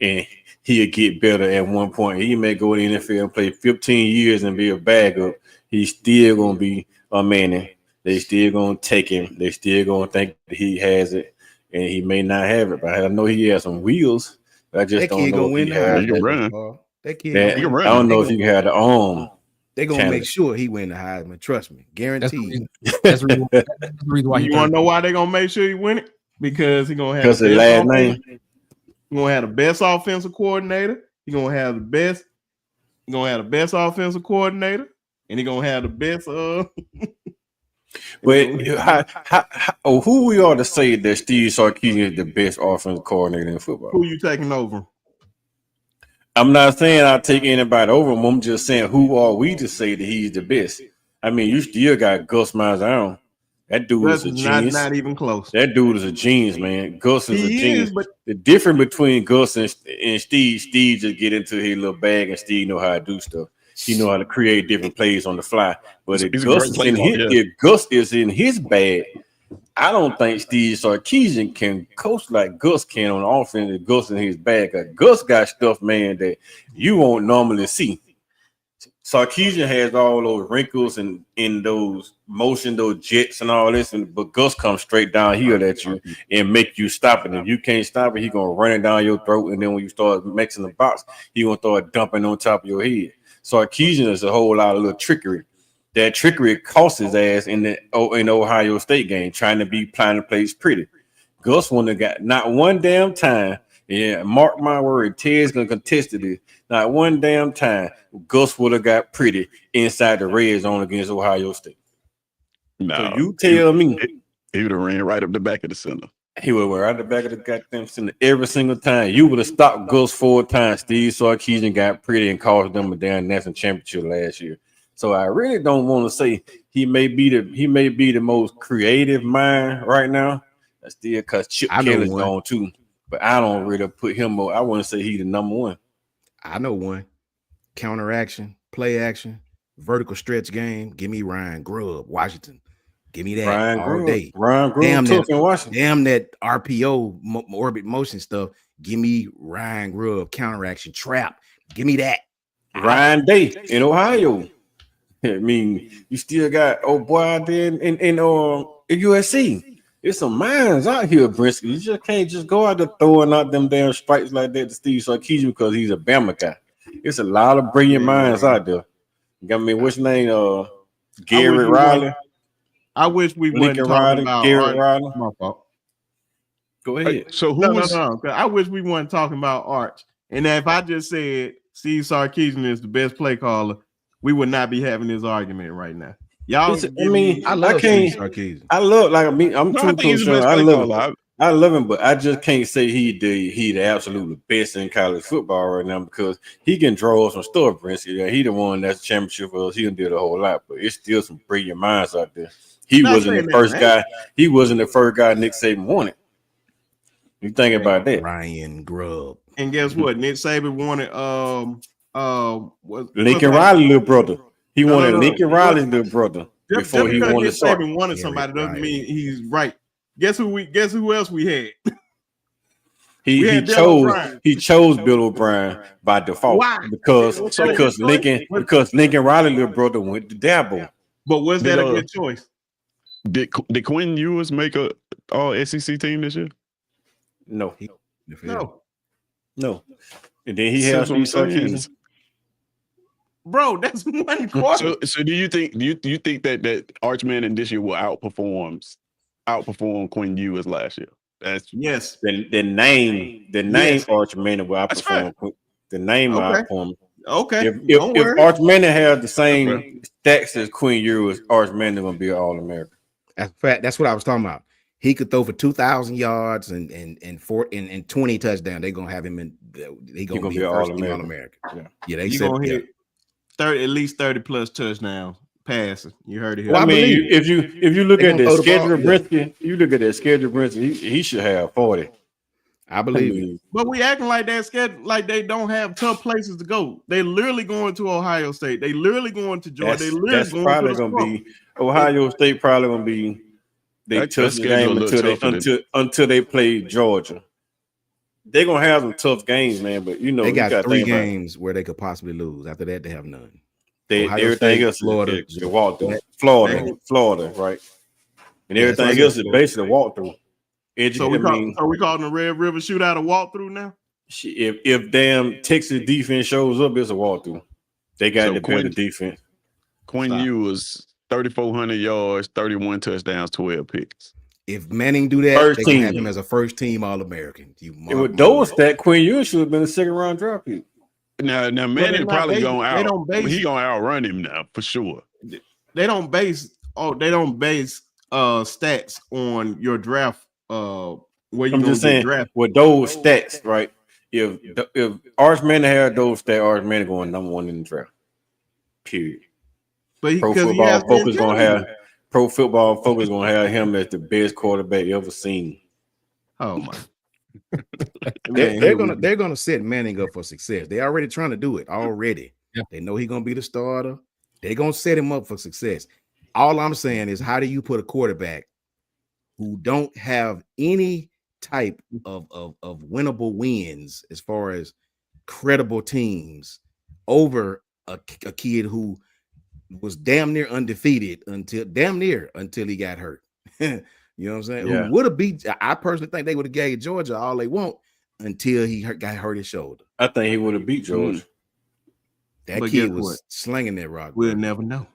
and he'll get better at one point. He may go to the NFL and play 15 years and be a backup. He's still gonna be a Manning. They still gonna take him. They still gonna think that he has it, and he may not have it. But I know he has some wheels. I just don't know if he has it. That kid, I don't know if he can have the arm. They're gonna make sure he win the Heisman. Trust me, guaranteed. That's the reason why. You want to know why they're gonna make sure he win it? Because he's gonna have the last name. He's gonna have the best offensive coordinator. He's gonna have the best. He's gonna have the best offensive coordinator, and he's gonna have the best. But who we ought to say that Steve Sarkisian is the best offensive coordinator in football? Who you taking over? I'm not saying I'll take anybody over him. I'm just saying who are we to say that he's the best? I mean, you still got Gus Malzahn. That dude is a genius. Not even close. That dude is a genius, man. Gus is a genius. But the difference between Gus and Steve just get into his little bag, and Steve know how to do stuff. He know how to create different plays on the fly. But if Gus is in his bag, I don't think Steve Sarkisian can coach like Gus can on offense. If Gus in his bag, Gus got stuff, man, that you won't normally see. Sarkisian has all those wrinkles and in those motion, those jets and all this, but Gus comes straight down here at you and make you stop it. If you can't stop it, he gonna run it down your throat, and then when you start mixing the box, he gonna start dumping on top of your head. Sarkisian is a whole lot of little trickery. That trickery cost his ass in the Ohio State game, trying to be playing the place pretty. Gus wouldn't have got not one damn time. Yeah, mark my word, Ted's gonna contest it. Not one damn time Gus would have got pretty inside the red zone against Ohio State. No, so you tell me he would have ran right up the back of the center. He would have ran right up the back of the goddamn center every single time. You would have stopped Gus 4 times. Steve Sarkisian got pretty and cost them a damn national championship last year. So I really don't want to say he may be the most creative mind right now. That's still because Chip Kelly's gone too. But I don't really put him on. I want to say he's the number one. I know one. Counter action, play action, vertical stretch game. Give me Ryan Grubb, Washington. Give me that Ryan all Grubb. day. Ryan Grubb in Washington. Damn that RPO orbit motion stuff. Give me Ryan Grubb, counter action, trap. Give me that. Ryan Day in Ohio. I mean, you still got boy out there in USC. There's some minds out here, Brinsky. You just can't just go out there throwing out them damn strikes like that to Steve Sarkisian because he's a Bama guy. It's a lot of brilliant minds out there. I mean, what's his name? Garrett Riley. I wish we wouldn't talk about Garrett Riley. My fault. Go ahead. So who no. I wish we weren't talking about Arch. And if I just said Steve Sarkisian is the best play caller, we would not be having this argument right now. Y'all, I love Steve Sarkisian. I love I'm too concerned. I love him, but I just can't say he the absolute best in college football right now because he can draw some stuff, Brinsky. He the one that's championship for us. He done did a whole lot, but it's still some brilliant minds out there. He wasn't the first guy. He wasn't the first guy Nick Saban wanted. You think about that, Ryan Grubb. And guess what? Nick Saban wanted Lincoln Riley, little brother. He wanted Lincoln Riley's little brother before he wanted Saban wanted somebody doesn't mean he's right. Guess who else we had? He chose Bill O'Brien by default. Why? Because Lincoln Riley little brother went to Dabo. But was that a good choice? Did Quinn Ewers make a all SEC team this year? No. No. And then he has some Sarkisian. Bro, that's one quarter. So do you think that Archman in this year will outperform Quinn Ewers last year? Yes. The name Archman will outperform. The name will outperform. Okay. If Archman has the same stats as Quinn Ewers, Archman is gonna be an All-American. That's fact. That's what I was talking about. He could throw for 2,000 yards and 20 touchdowns. They're gonna have him in. He's gonna be All-American. Yeah, they said gonna hit 30, at least 30 plus touchdowns passing. You heard it here. Well, I mean, if you look at the schedule of Brinsky, he should have 40. I believe. But we acting like that schedule, like they don't have tough places to go. They literally going to Ohio State. They literally going to Georgia. They literally that's going probably to gonna be Ohio State. Probably gonna be they touch the game until they play Georgia. They're gonna have some tough games, man. But they got 3 games where they could possibly lose. After that, they have none. Everything else, Florida, Florida, right? And everything else is basically a walkthrough. So we calling the Red River Shootout a walkthrough now? If damn Texas defense shows up, it's a walkthrough. They got the better defense. Quinn Ewers 3,400 yards, 31 touchdowns, 12 picks. If Manning do that, they can have him as a first-team All-American. With those stats, Quinn Ewers should have been a second-round draft pick. Now Manning probably he gonna outrun him now for sure. They don't base stats on your draft. Where you I'm just saying draft with those stats, right? If Arch Manning had those stats, Arch Manning going number 1 in the draft. Period. But Pro Football Focus gonna have him as the best quarterback ever seen. Oh my. They're gonna set Manning up for success. They're already trying to do it already. Yeah. They know he's gonna be the starter. They're gonna set him up for success. All I'm saying is, how do you put a quarterback who don't have any type of winnable wins as far as credible teams over a kid who was damn near undefeated until he got hurt. You know what I'm saying? Yeah. Who would have beat? I personally think they would have gave Georgia all they want until he got hurt his shoulder. I think he would have beat Georgia. That kid was slinging that rock. We'll never know.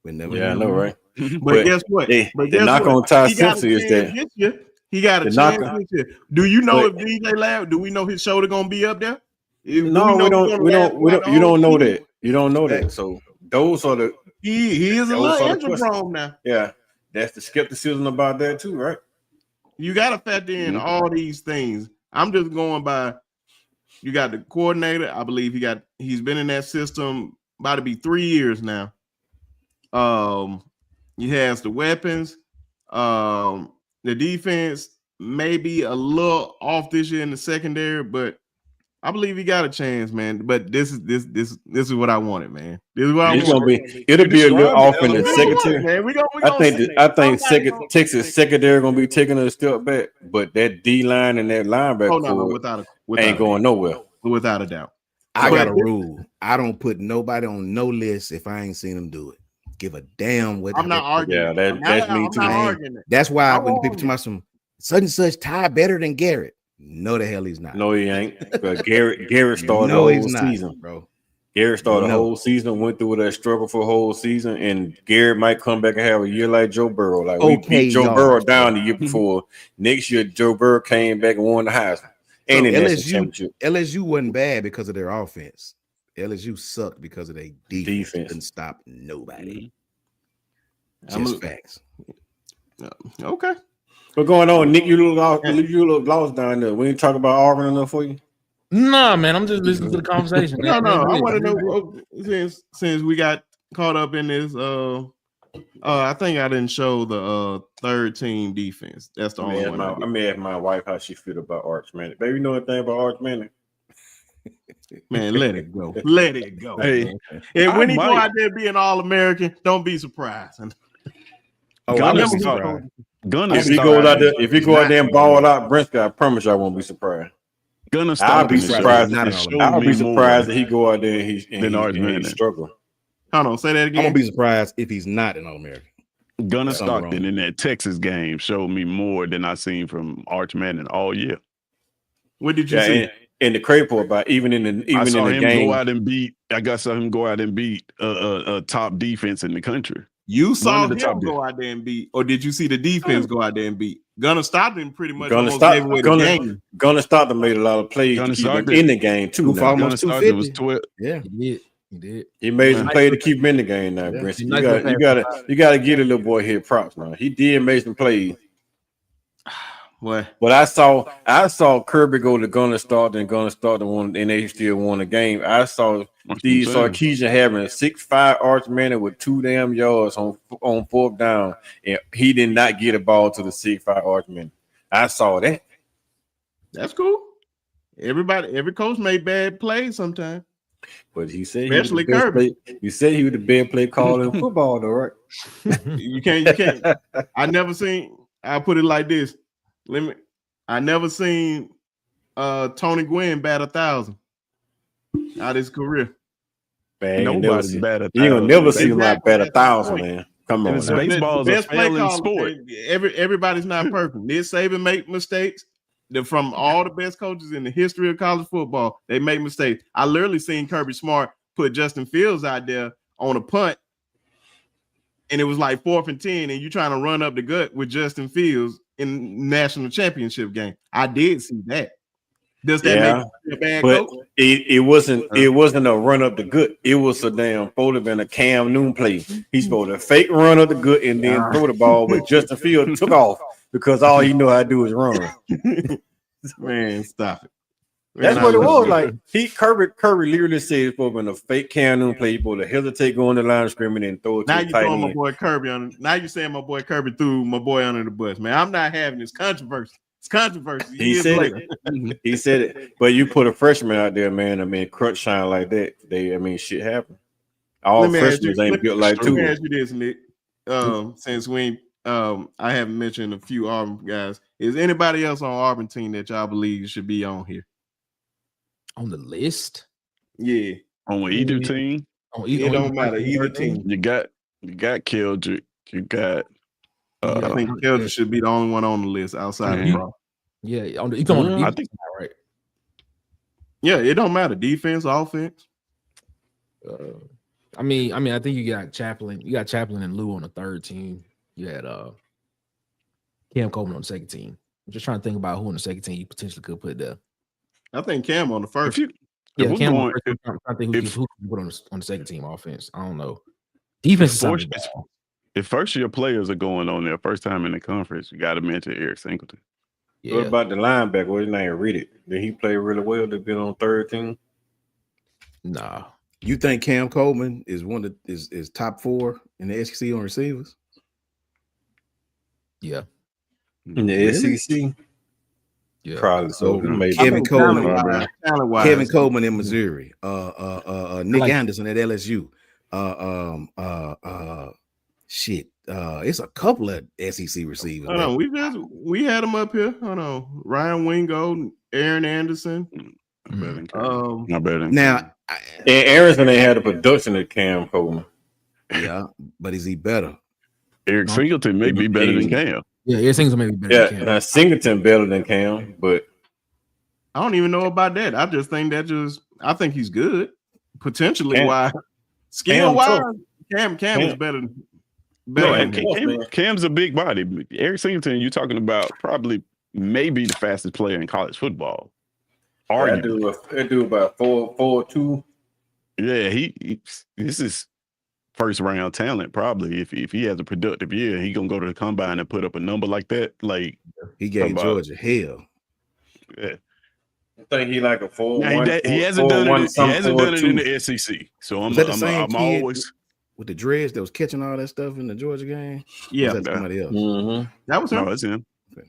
We'll never know. I know, right? But guess what? The knock on Ty Simpson is that he got a chance this year. Do you know if DJ Lab? Do we know his shoulder gonna be up there? No, we don't. You don't know that. You don't know that. So those are the. He is a little injury prone now. Yeah, that's the skepticism about that too, right? You got to factor in all these things. I'm just going by. You got the coordinator. I believe he's been in that system about to be 3 years now. He has the weapons. The defense may be a little off this year in the secondary, but I believe he got a chance, man. But this is what I wanted, man. This is what I wanted. It'll be a little off in the secondary. I think Texas secondary gonna be taking a step back, but that D line and that linebacker ain't going nowhere. Without a doubt. I got a rule. I don't put nobody on no list if I ain't seen them do it. Give a damn what. I'm not arguing. Yeah, that's me too. That's why when people talk about some such and such Ty better than Garrett. No, the hell he's not. No, he ain't. But Garrett started the whole season, bro. Garrett started the whole season, went through that struggle for a whole season, and Garrett might come back and have a year like Joe Burrow. Like we beat Joe Burrow down the year before. Next year, Joe Burrow came back and won the Heisman. And LSU wasn't bad because of their offense. LSU sucked because of their defense. Couldn't stop nobody. Just facts. Okay. What's going on, Nick? You look lost down there. We ain't talk about Auburn enough for you. Nah, man, I'm just listening to the conversation. No, I want to know since we got caught up in this. I think I didn't show the third team defense. That's the only one. I may ask my wife how she feel about Arch Manning. Baby, you know anything about Arch Manning? Man, let it go. Let it go. Hey, and when he go out there being All-American, don't be surprised. If he go out there and ball out Brent, I promise you I won't be surprised. I'll be surprised. I'll be surprised that he go out there and he struggle. Hold on, say that again. I'm gonna be surprised if he's not an All-American. Gunnar Stockton in that Texas game showed me more than I seen from Arch Manning all year. What did you see? And the crazy part about even in the game, I saw him go out and beat a top defense in the country. You saw him go out there and beat, or did you see the defense go out there and beat? Gunnar Stockton pretty much almost gave away the game. Gunnar Stockton made a lot of plays to keep him in the game too. Almost 250. Was 12. Yeah, he did. He made some play to keep him in the game now, Brent. You gotta get a little boy here props now. He did make some plays. What? But I saw Kirby go to Gunnar Stockton, and Gunnar Stockton won, and they still won the game. I saw Steve Sarkisian having a 6'5" Arch Manning with 2 damn yards on fourth down, and he did not get a ball to the 6'5" Arch Manning. I saw that. That's cool. Every coach made bad plays sometimes. But he said especially Kirby. He said he was the best play caller in football, though, right? You can't. I'll put it like this. I never seen Tony Gwynn bat 1,000 out his career. Man, nobody's bat 1,000. You gonna never see him bat 1,000, man. Come on, baseball is a failing sport. Everybody's not perfect. Nick Saban make mistakes. From all the best coaches in the history of college football, they make mistakes. I literally seen Kirby Smart put Justin Fields out there on a punt, and it was like 4th and 10, and you trying to run up the gut with Justin Fields in national championship game. I did see that. Does that make you a bad coach? It wasn't a run up the gut. It was a damn supposed to been a Cam Newton play. He's supposed to fake run up the gut and then throw the ball, but Justin Fields took off because all he knew how to do is run. Man, stop it. That's what it was. Like Kirby literally said it's supposed to be a fake Cam Newton play. He's supposed to hesitate going to the line of scrimmage and throw it. Now you throwing my boy Kirby on. Now you saying my boy Kirby threw my boy under the bus, man. I'm not having this controversy. It's controversy. He said it. He said it. But you put a freshman out there, man. I mean, crutch shine like that. Shit happen. All freshmen ain't built like two. Let me ask you this, Nick. Since I haven't mentioned a few Auburn guys. Is anybody else on Auburn team that y'all believe should be on here? On the list? Yeah. On either team? It don't matter either team. You got Keldrick. You got. I think Keldrick should be the only one on the list outside of Bro. Yeah, you on the defense, right? Yeah, it don't matter defense, offense. I mean, I think you got Chaplin. You got Chaplin and Lou on the third team. You had Cam Coleman on the second team. I'm just trying to think about who on the second team you potentially could put there. I think Cam on the first. Cam on the first. I think who can put on the second team offense. I don't know. Defense is if first year players are going on their first time in the conference, you got to mention Eric Singleton. Yeah. What about the linebacker? What's his name? Read it. Did he play really well to be on third team? Nah. You think Cam Coleman is is top 4 in the SEC on receivers? Yeah. In the SEC? Yeah. Probably so. Kevin Coleman in Missouri. Nick Anderson at LSU. It's a couple of SEC receivers. Hold on, we had them up here. Hold on, Ryan Wingo, Aaron Anderson. Not better. Now, Anderson ain't had a production of Cam Coleman. Yeah, but is he better? Eric Singleton may be better than Cam. Yeah, Eric Singleton may be better than Cam. Now Singleton better than Cam, but I don't even know about that. I just think I think he's good. Potentially, why skill wise, Cam is better. Cam's a big body. Eric Singleton, you're talking about probably maybe the fastest player in college football. I do about 4.2. Yeah, this is first round talent probably. If he has a productive year, he gonna go to the combine and put up a number like that. Like he gave Georgia hell. Yeah. I think he like a 4.1. He hasn't done it in the SEC. So I'm always with the dreads that was catching all that stuff in the Georgia game. Yeah, that somebody else. Mm-hmm. That was him. No, that's him. Okay.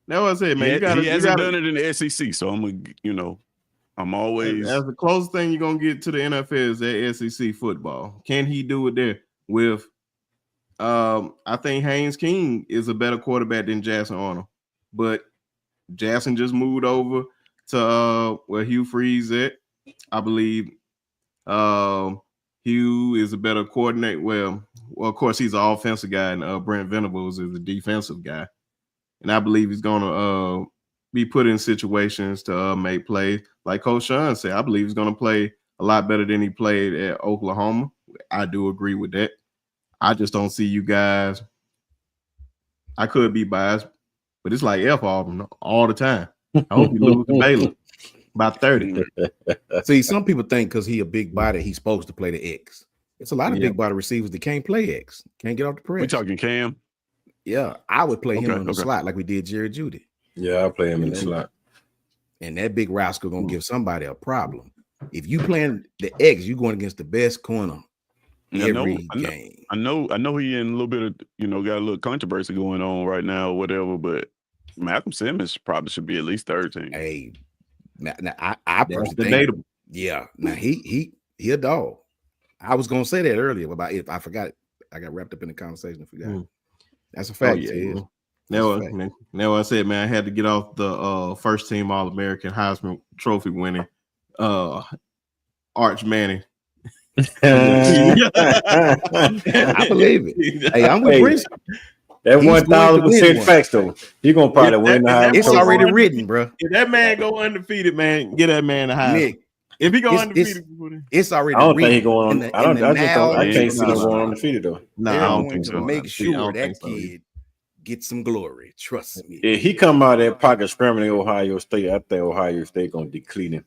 That was it, man. He hasn't done it in the SEC, so I'm always as the closest thing you're gonna get to the NFL is that SEC football. Can he do it there with? I think Haynes King is a better quarterback than Jackson Arnold, but Jackson just moved over to where Hugh Freeze at, I believe. Hugh is a better coordinator. Well, of course, he's an offensive guy, and Brent Venables is a defensive guy. And I believe he's going to be put in situations to make plays. Like Coach Sean said, I believe he's going to play a lot better than he played at Oklahoma. I do agree with that. I just don't see you guys. I could be biased, but it's like F Auburn all the time. I hope you lose to Baylor by 30. See, some people think because he a big body, he's supposed to play the X. It's a lot of big body receivers that can't play X, can't get off the press. We talking Cam? Yeah, I would play him in the slot like we did Jerry Jeudy. Yeah, I'll play him in the slot. And that big rascal gonna give somebody a problem. If you playing the X, you going against the best corner every game. I know he in a little bit of got a little controversy going on right now or whatever, but Malcolm Simmons probably should be at least 13. Hey, now I personally think, yeah. Now he a dog. I was gonna say that earlier about if I forgot it. I got wrapped up in the conversation and forgot. That's a fact. Now I said, man, I had to get off the first team All-American Heisman Trophy winning Arch Manning. I believe it. Hey, I'm with Prince. That 1,000% facts though. You're gonna probably win the Heisman. It's already written, bro. If that man go undefeated, man, get that man the Heisman. Nick, if he go undefeated, it's already. I don't written. think he going on. I can't see him going undefeated though. No, I don't think so. Make sure that kid gets some glory. Trust me. If he come out of that pocket scrambling Ohio State, I think Ohio State gonna deplete him.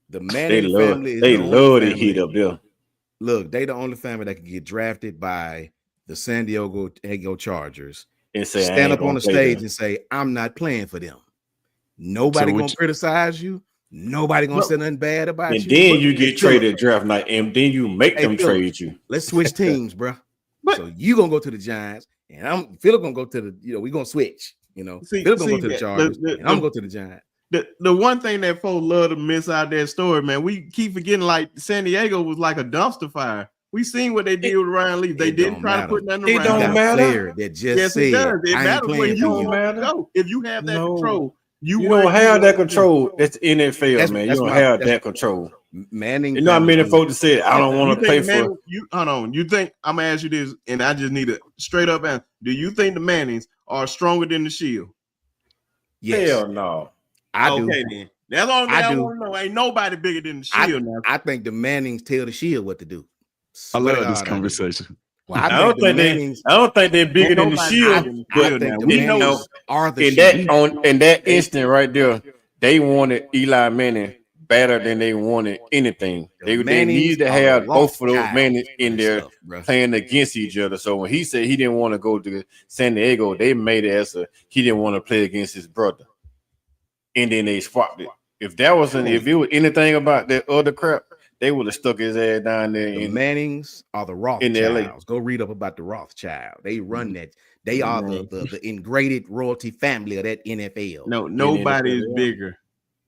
The Manning family is they love to heat up there. Look, they the only family that can get drafted by the San Diego Chargers and say, stand up on the stage and say, I'm not playing for them. Nobody gonna criticize you. Nobody gonna say nothing bad about you. And then you get traded draft night, and then you make them trade you. Let's switch teams, bro. So you gonna go to the Giants, and Philip gonna go to the. We gonna switch. Philip gonna go to the Chargers, and I'm gonna go to the Giants. The one thing that folks love to miss out that story, man, we keep forgetting like San Diego was like a dumpster fire. We seen what they did with Ryan Leaf. They didn't try to put nothing around. It don't matter. That just said, it does. It matters when you go. If you have that control, you don't have that control. That's NFL, man. You don't have that control. Manning. You know how many folks said I don't want to play for. Hold on. You think I'm gonna ask you this, and I just need a straight up answer. Do you think the Mannings are stronger than the Shield? Yes. Hell no. I do. Okay, then. That's all I want to know. Ain't nobody bigger than the Shield now. I think the Mannings tell the Shield what to do. I love this conversation. Well, I don't think they're bigger than the Shield, but we know are the in that instant right there, they wanted Eli Manning better than they wanted anything. They need to have both of those Mannings in there playing against each other. So when he said he didn't want to go to San Diego, they made it as he didn't want to play against his brother, and then they swapped it. If it was anything about that other crap, they would have stuck his ass down there. The Mannings are the Rothschilds. Go read up about the Rothschild. They run that. They are the ingrained royalty family of that NFL. No, nobody is bigger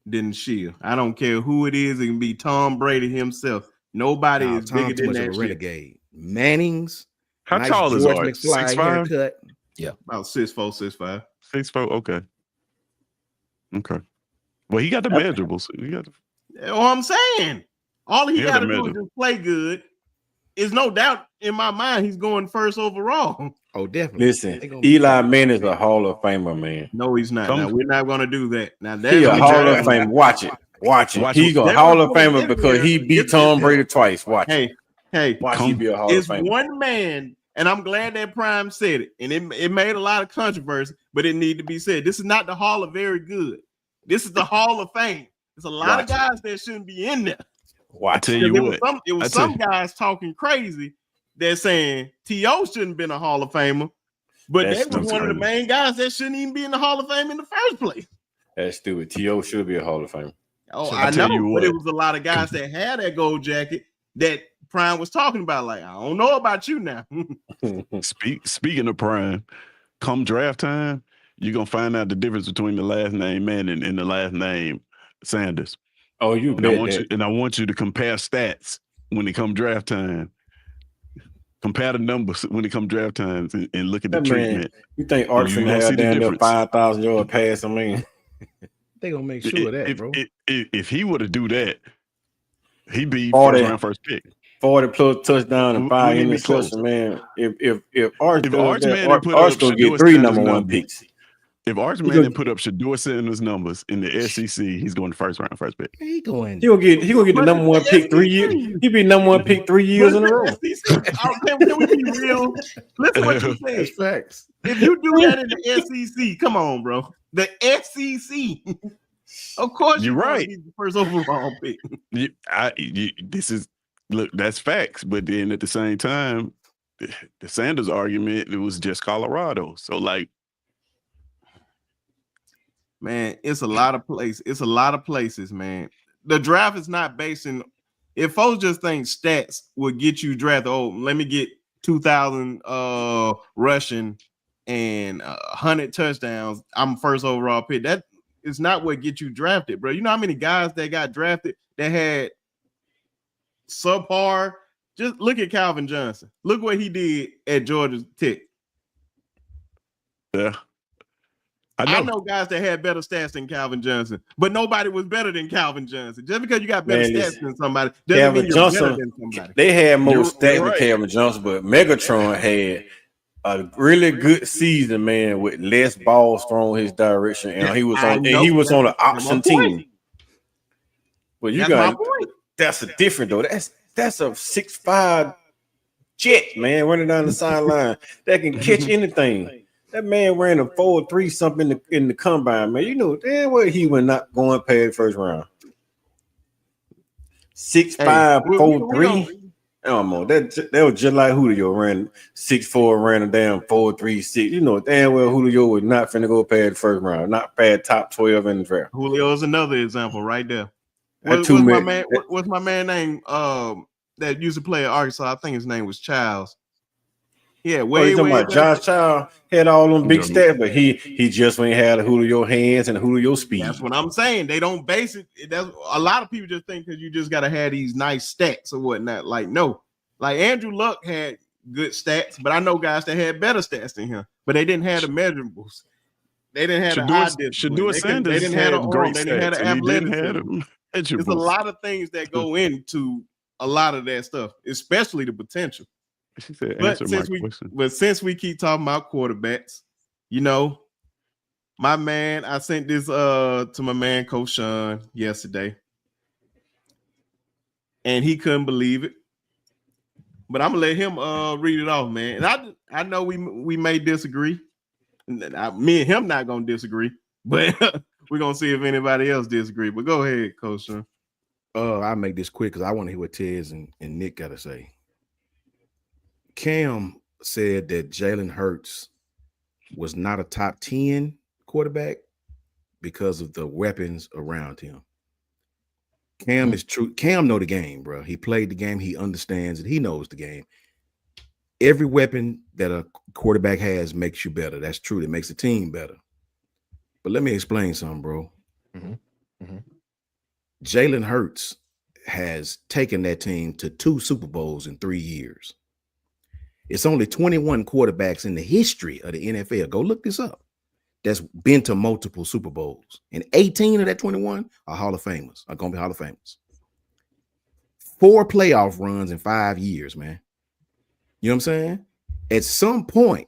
than the Shield. I don't care who it is. It can be Tom Brady himself. Nobody is bigger than that renegade. Mannings. How tall is Art? 6'5"? Yeah, about 6'4", 6'5". 6'4". Okay. Well, he got the measurables. I'm saying. All he got to do is just play good. There's no doubt in my mind he's going first overall. Oh, definitely. Listen, Eli Manning is a Hall of Famer, man. No, he's not. Now, we're not going to do that. Now, he's a Hall of Famer. Watch it. He's a Hall of Famer because he beat Tom Brady twice. Watch it. Hey. Watch he be a Hall of Famer. It's one man, and I'm glad that Prime said it, and it made a lot of controversy, but it needed to be said. This is not the Hall of Very Good. This is the Hall of Fame. There's a lot of guys that shouldn't be in there. I tell you what, it was some guys talking crazy. They're saying T.O. shouldn't have been a Hall of Famer, but they was one of the main guys that shouldn't even be in the Hall of Fame in the first place. That's stupid. T.O. should be a Hall of Famer. Oh, I know, but it was a lot of guys that had that gold jacket that Prime was talking about. Like, I don't know about you now. Speaking of Prime, come draft time, you're gonna find out the difference between the last name Manning and the last name Sanders. Oh, you and I want you to compare stats when it come draft time. Compare the numbers when it come draft times and look at the treatment. You think Art's gonna have down there 5,000 yard pass? I mean, they gonna make sure of that, bro. If he were to do that, he'd be first pick. 40 plus touchdown and 5 interceptions, man. If Art's gonna get 3 number 1 picks. If Arch Manning put up Shedeur Sanders numbers in the SEC, he's going to first pick. He gonna get the number 1 pick 3 years. He'll be number 1 pick 3 years in a row. Can we be real? Listen to what you say. It's facts. If you do that in the SEC, come on, bro. The SEC. Of course, you're right. He's the first overall pick. That's facts. But then at the same time, the Sanders argument, it was just Colorado. So like. Man, it's a lot of places. It's a lot of places, man. The draft is not based in. If folks just think stats will get you drafted, oh, let me get 2,000 rushing and 100 touchdowns. I'm first overall pick. That is not what gets you drafted, bro. You know how many guys that got drafted that had subpar? Just look at Calvin Johnson. Look what he did at Georgia Tech. Yeah. I know guys that had better stats than Calvin Johnson, but nobody was better than Calvin Johnson. Just because you got better stats than somebody doesn't mean you're better than somebody. They had more stats than Calvin Johnson, but Megatron had a really good season, man, with less balls thrown his direction, and he was on an option team. But you got that's a different though. That's a 6'5" jet, man, running down the sideline that can catch anything. That man ran a 4.3 something in the combine, man. You know damn well he was not going past first round. 6'5", 4.3. Oh, that was just like Julio ran 6'4", ran a damn 4.3, 6. You know damn well Julio was not finna go past the first round, not past top 12 in the draft. Julio is another example right there. What's my man name? That used to play at Arkansas. I think his name was Childs. Yeah, you talking about Josh Child had all them big stats, but he just ain't had a Julio hands and Julio speed. That's what I'm saying. They don't base it. That's a lot of people just think because you just gotta have these nice stats or whatnot. Like no, like Andrew Luck had good stats, but I know guys that had better stats than him, but they didn't have the measurables. They didn't have the eye discipline. Shedeur Sanders they didn't have the great stats. They didn't have the athleticism. There's a lot of things that go into a lot of that stuff, especially the potential. She said, answer my question. But since we keep talking about quarterbacks, you know, my man, I sent this to my man Coach Sean yesterday, and he couldn't believe it. But I'm gonna let him read it off, man. And I know we may disagree. Me and him not gonna disagree, but we're gonna see if anybody else disagree. But go ahead, Coach Sean. I'll make this quick because I want to hear what Tez and Nick got to say. Cam said that Jalen Hurts was not a top 10 quarterback because of the weapons around him. Cam is true. Cam know the game, bro. He played the game. He understands it. He knows the game. Every weapon that a quarterback has makes you better. That's true. It makes the team better. But let me explain something, bro. Jalen Hurts has taken that team to 2 Super Bowls in 3 years. It's only 21 quarterbacks in the history of the NFL. Go look this up. That's been to multiple Super Bowls. And 18 of that 21 are Hall of Famers, are going to be Hall of Famers. 4 playoff runs in 5 years, man. You know what I'm saying? At some point,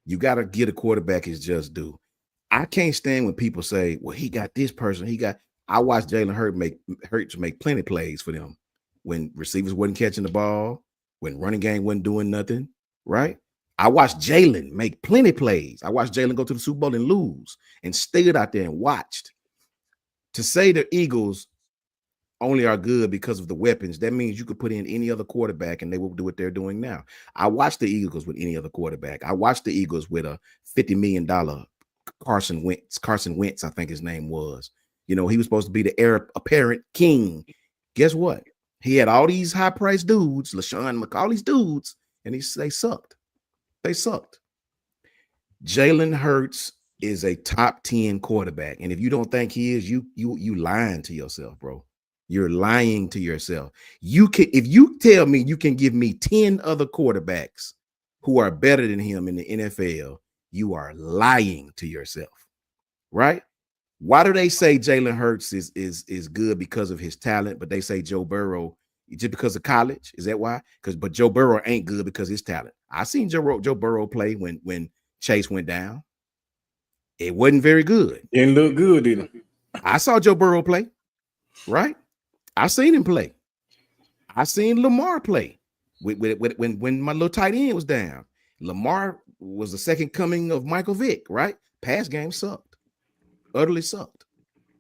you got to get a quarterback his just due. I can't stand when people say, well, he got this person. I watched Jalen Hurts make plenty plays for them when receivers wasn't catching the ball, when running game wasn't doing nothing, right? I watched Jalen make plenty plays. I watched Jalen go to the Super Bowl and lose and stayed out there and watched. To say the Eagles only are good because of the weapons, that means you could put in any other quarterback and they will do what they're doing now. I watched the Eagles with any other quarterback. I watched the Eagles with a $50 million Carson Wentz, I think his name was. You know, he was supposed to be the heir apparent king. Guess what? He had all these high-priced dudes, LaShawn McCall, all these dudes, and they sucked. They sucked. Jalen Hurts is a top 10 quarterback. And if you don't think he is, you lying to yourself, bro. You're lying to yourself. If you tell me you can give me 10 other quarterbacks who are better than him in the NFL, you are lying to yourself, right? Why do they say Jalen Hurts is good because of his talent, but they say Joe Burrow just because of college? Is that why? But Joe Burrow ain't good because of his talent. I seen Joe Burrow play when Chase went down. It wasn't very good. Didn't look good, did it? I saw Joe Burrow play, right? I seen him play. I seen Lamar play when my little tight end was down. Lamar was the second coming of Michael Vick, right? Pass game sucked. Utterly sucked.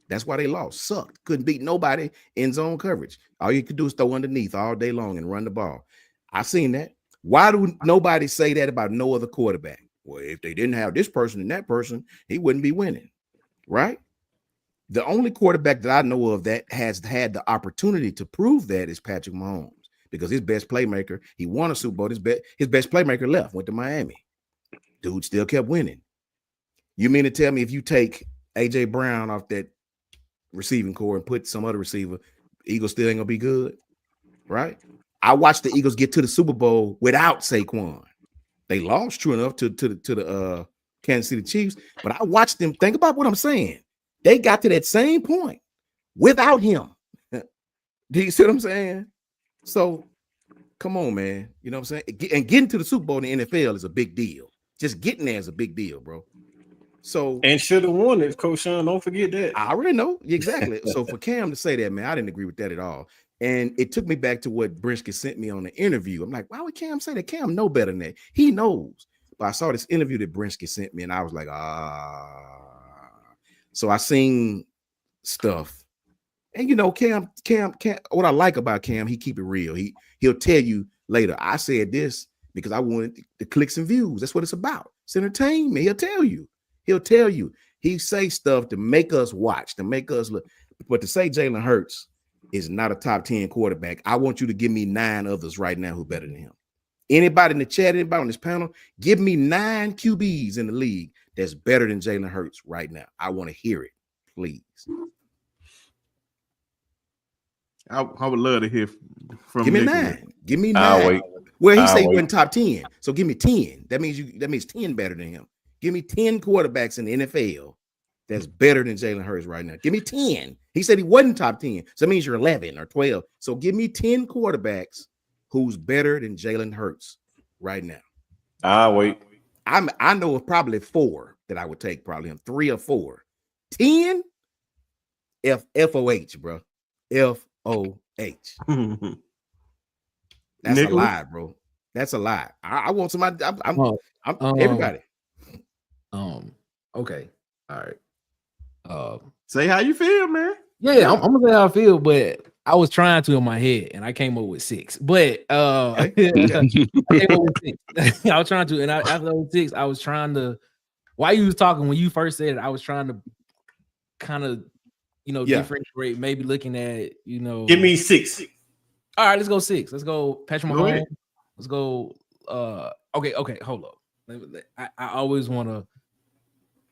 That's why they lost. Sucked. Couldn't beat nobody in zone coverage. All you could do is throw underneath all day long and run the ball. I seen that. Why do nobody say that about no other quarterback? Well, if they didn't have this person and that person, he wouldn't be winning, right? The only quarterback that I know of that has had the opportunity to prove that is Patrick Mahomes, because his best playmaker, he won a Super Bowl. His best playmaker left, went to Miami. Dude still kept winning. You mean to tell me if you take A.J. Brown off that receiving core and put some other receiver, Eagles still ain't gonna be good, right? I watched the Eagles get to the Super Bowl without Saquon. They lost, true enough, to the Kansas City Chiefs, but I watched them. Think about what I'm saying. They got to that same point without him. Do you see what I'm saying? So, come on, man. You know what I'm saying? And getting to the Super Bowl in the NFL is a big deal. Just getting there is a big deal, bro. So, and should have won it, Coach Sean. Don't forget that. I already know exactly. So for Cam to say that, man, I didn't agree with that at all. And it took me back to what Brinskey sent me on the interview. I'm like, why would Cam say that? Cam know better than that. He knows. But I saw this interview that Brinskey sent me, and I was like, So I seen stuff, and you know, Cam. What I like about Cam, he keep it real. He'll tell you later. I said this because I wanted the clicks and views. That's what it's about. It's entertainment. He'll tell you. He say stuff to make us watch, to make us look. But to say Jalen Hurts is not a top 10 quarterback, I want you to give me 9 others right now who better than him. Anybody in the chat, anybody on this panel, give me 9 QBs in the league that's better than Jalen Hurts right now. I want to hear it, please. I would love to hear from. Give me 9. Give me 9. Wait. Well, he said he went top 10, so give me 10. That means 10 better than him. Give me 10 quarterbacks in the NFL that's better than Jalen Hurts right now? Give me 10. He said he wasn't top 10. So that means you're 11 or 12. So give me 10 quarterbacks who's better than Jalen Hurts right now. I'll wait. I know of probably 4 that I would take, probably him 3 or 4. 10 FOH, bro. FOH. That's a lie, bro. That's a lie. I want somebody. I'm everybody. Okay. All right. Say how you feel, man. Yeah, I'm gonna say how I feel, but I was trying to in my head and I came up with 6. But I came up with 6. I was trying to, and after those 6, I was trying to. While you was talking, when you first said it, I was trying to kind of, differentiate, maybe looking at, Give me 6. All right, let's go 6. Let's go Patrick Mahomes. Let's go. Okay, hold up. I always want to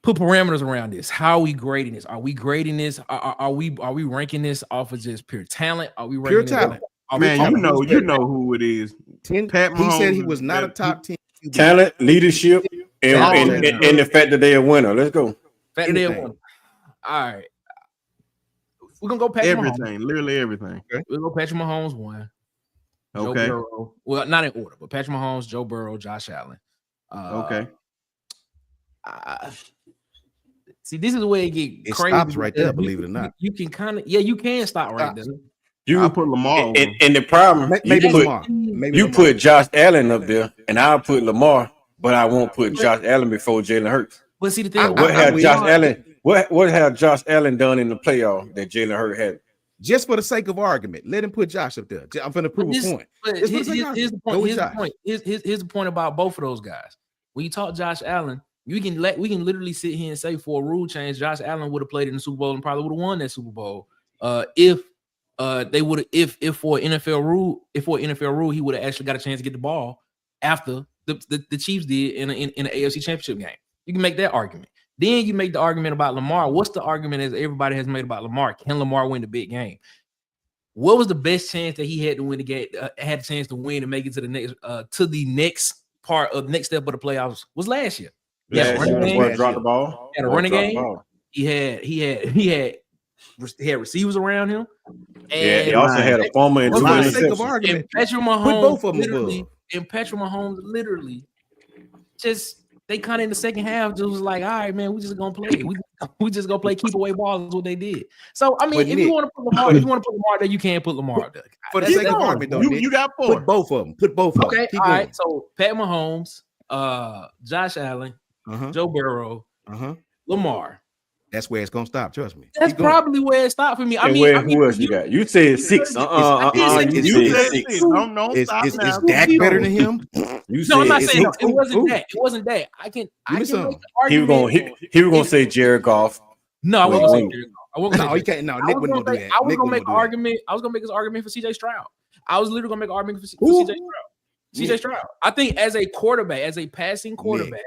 put parameters around this. How are we grading this? Are we grading this? Are we ranking this off of just pure talent? Are we ranking pure talent? Man, you know who it is. 10. Pat Mahomes, he said he was not a top 10. Talent, leadership, and the fact that they're a winner. Let's go. Fact that they're a winner. All right. We're gonna go Patrick everything, Mahomes. Literally everything. Okay. We'll go Patrick Mahomes 1. Okay. Joe Burrow. Well, not in order, but Patrick Mahomes, Joe Burrow, Josh Allen. Okay. See, this is where it gets crazy. Stops right there, believe it or not. You can kind of, you can stop right there. I'll put Lamar. And the problem, you put Josh Allen up there, and I'll put Lamar, but I won't put Josh Allen before Jalen Hurts. But see, the thing, what have Josh Allen done in the playoff that Jalen Hurts had? Just for the sake of argument, let him put Josh up there. I'm going to prove a point. Here's the point about both of those guys. When you talk Josh Allen, we can literally sit here and say for a rule change, Josh Allen would have played in the Super Bowl and probably would have won that Super Bowl. If for an NFL rule, he would have actually got a chance to get the ball after the Chiefs did in the AFC Championship game. You can make that argument. Then you make the argument about Lamar. What's the argument as everybody has made about Lamar? Can Lamar win the big game? What was the best chance that he had to win the game? Had a chance to win and make it to the next part of the next step of the playoffs was last year. Yeah, dropped the ball. Had a running game. He had receivers around him. And he also had a former and 2 interceptions. And Patrick Mahomes, literally, just they kind of in the second half just was like, all right, man, we just gonna play. We just gonna play keep away balls is what they did. So I mean, if you want to put Lamar there, you can't put Lamar there. For the sake of argument, though, you got 4. Put both of them. Okay, all right. So Pat Mahomes, Josh Allen, Joe Burrow, Lamar. That's where it's gonna stop. Trust me. That's probably where it stopped for me. Who else you got? You said 6. You said 6. Is Dak better than him? I'm not saying it wasn't that. It wasn't that. I can make the argument. He was gonna say Jared Goff. No, I wasn't saying Jared Goff. No, he can't. No, Nick wouldn't do that. I was gonna make an argument. I was gonna make this argument for CJ Stroud. I was literally gonna make an argument for CJ Stroud. CJ Stroud. I think as a quarterback, as a passing quarterback.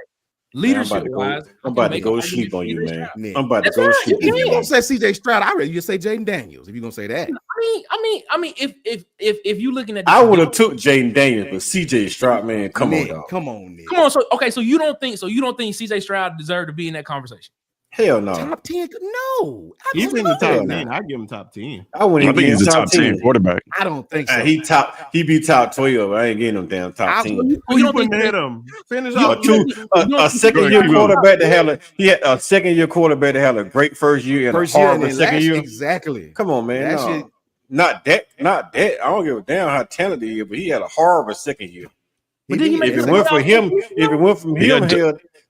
Leadership wise, I'm about to go to sleep on you, man. I'm about to go to sleep. If you gonna say CJ Stroud, I ready you say Jaden Daniels. If you're gonna say that, I mean, if you looking at, I would have took Jaden Daniels, but CJ Stroud, man, come on, dog. Come on, Nick. Come on. So you don't think CJ Stroud deserved to be in that conversation? Hell no. Top 10? No. He's in the top 10. I give him top 10. I think he's a top 10 quarterback. I don't think so. He be top 12. I ain't getting him down top 10. Who you putting ahead of him? Finish off. A second-year quarterback to have he had a second-year quarterback to have a great first year and a horrible second year. Exactly. Come on, man. No. Not that. I don't give a damn how talented he is, but he had a horrible second year. If it went from him,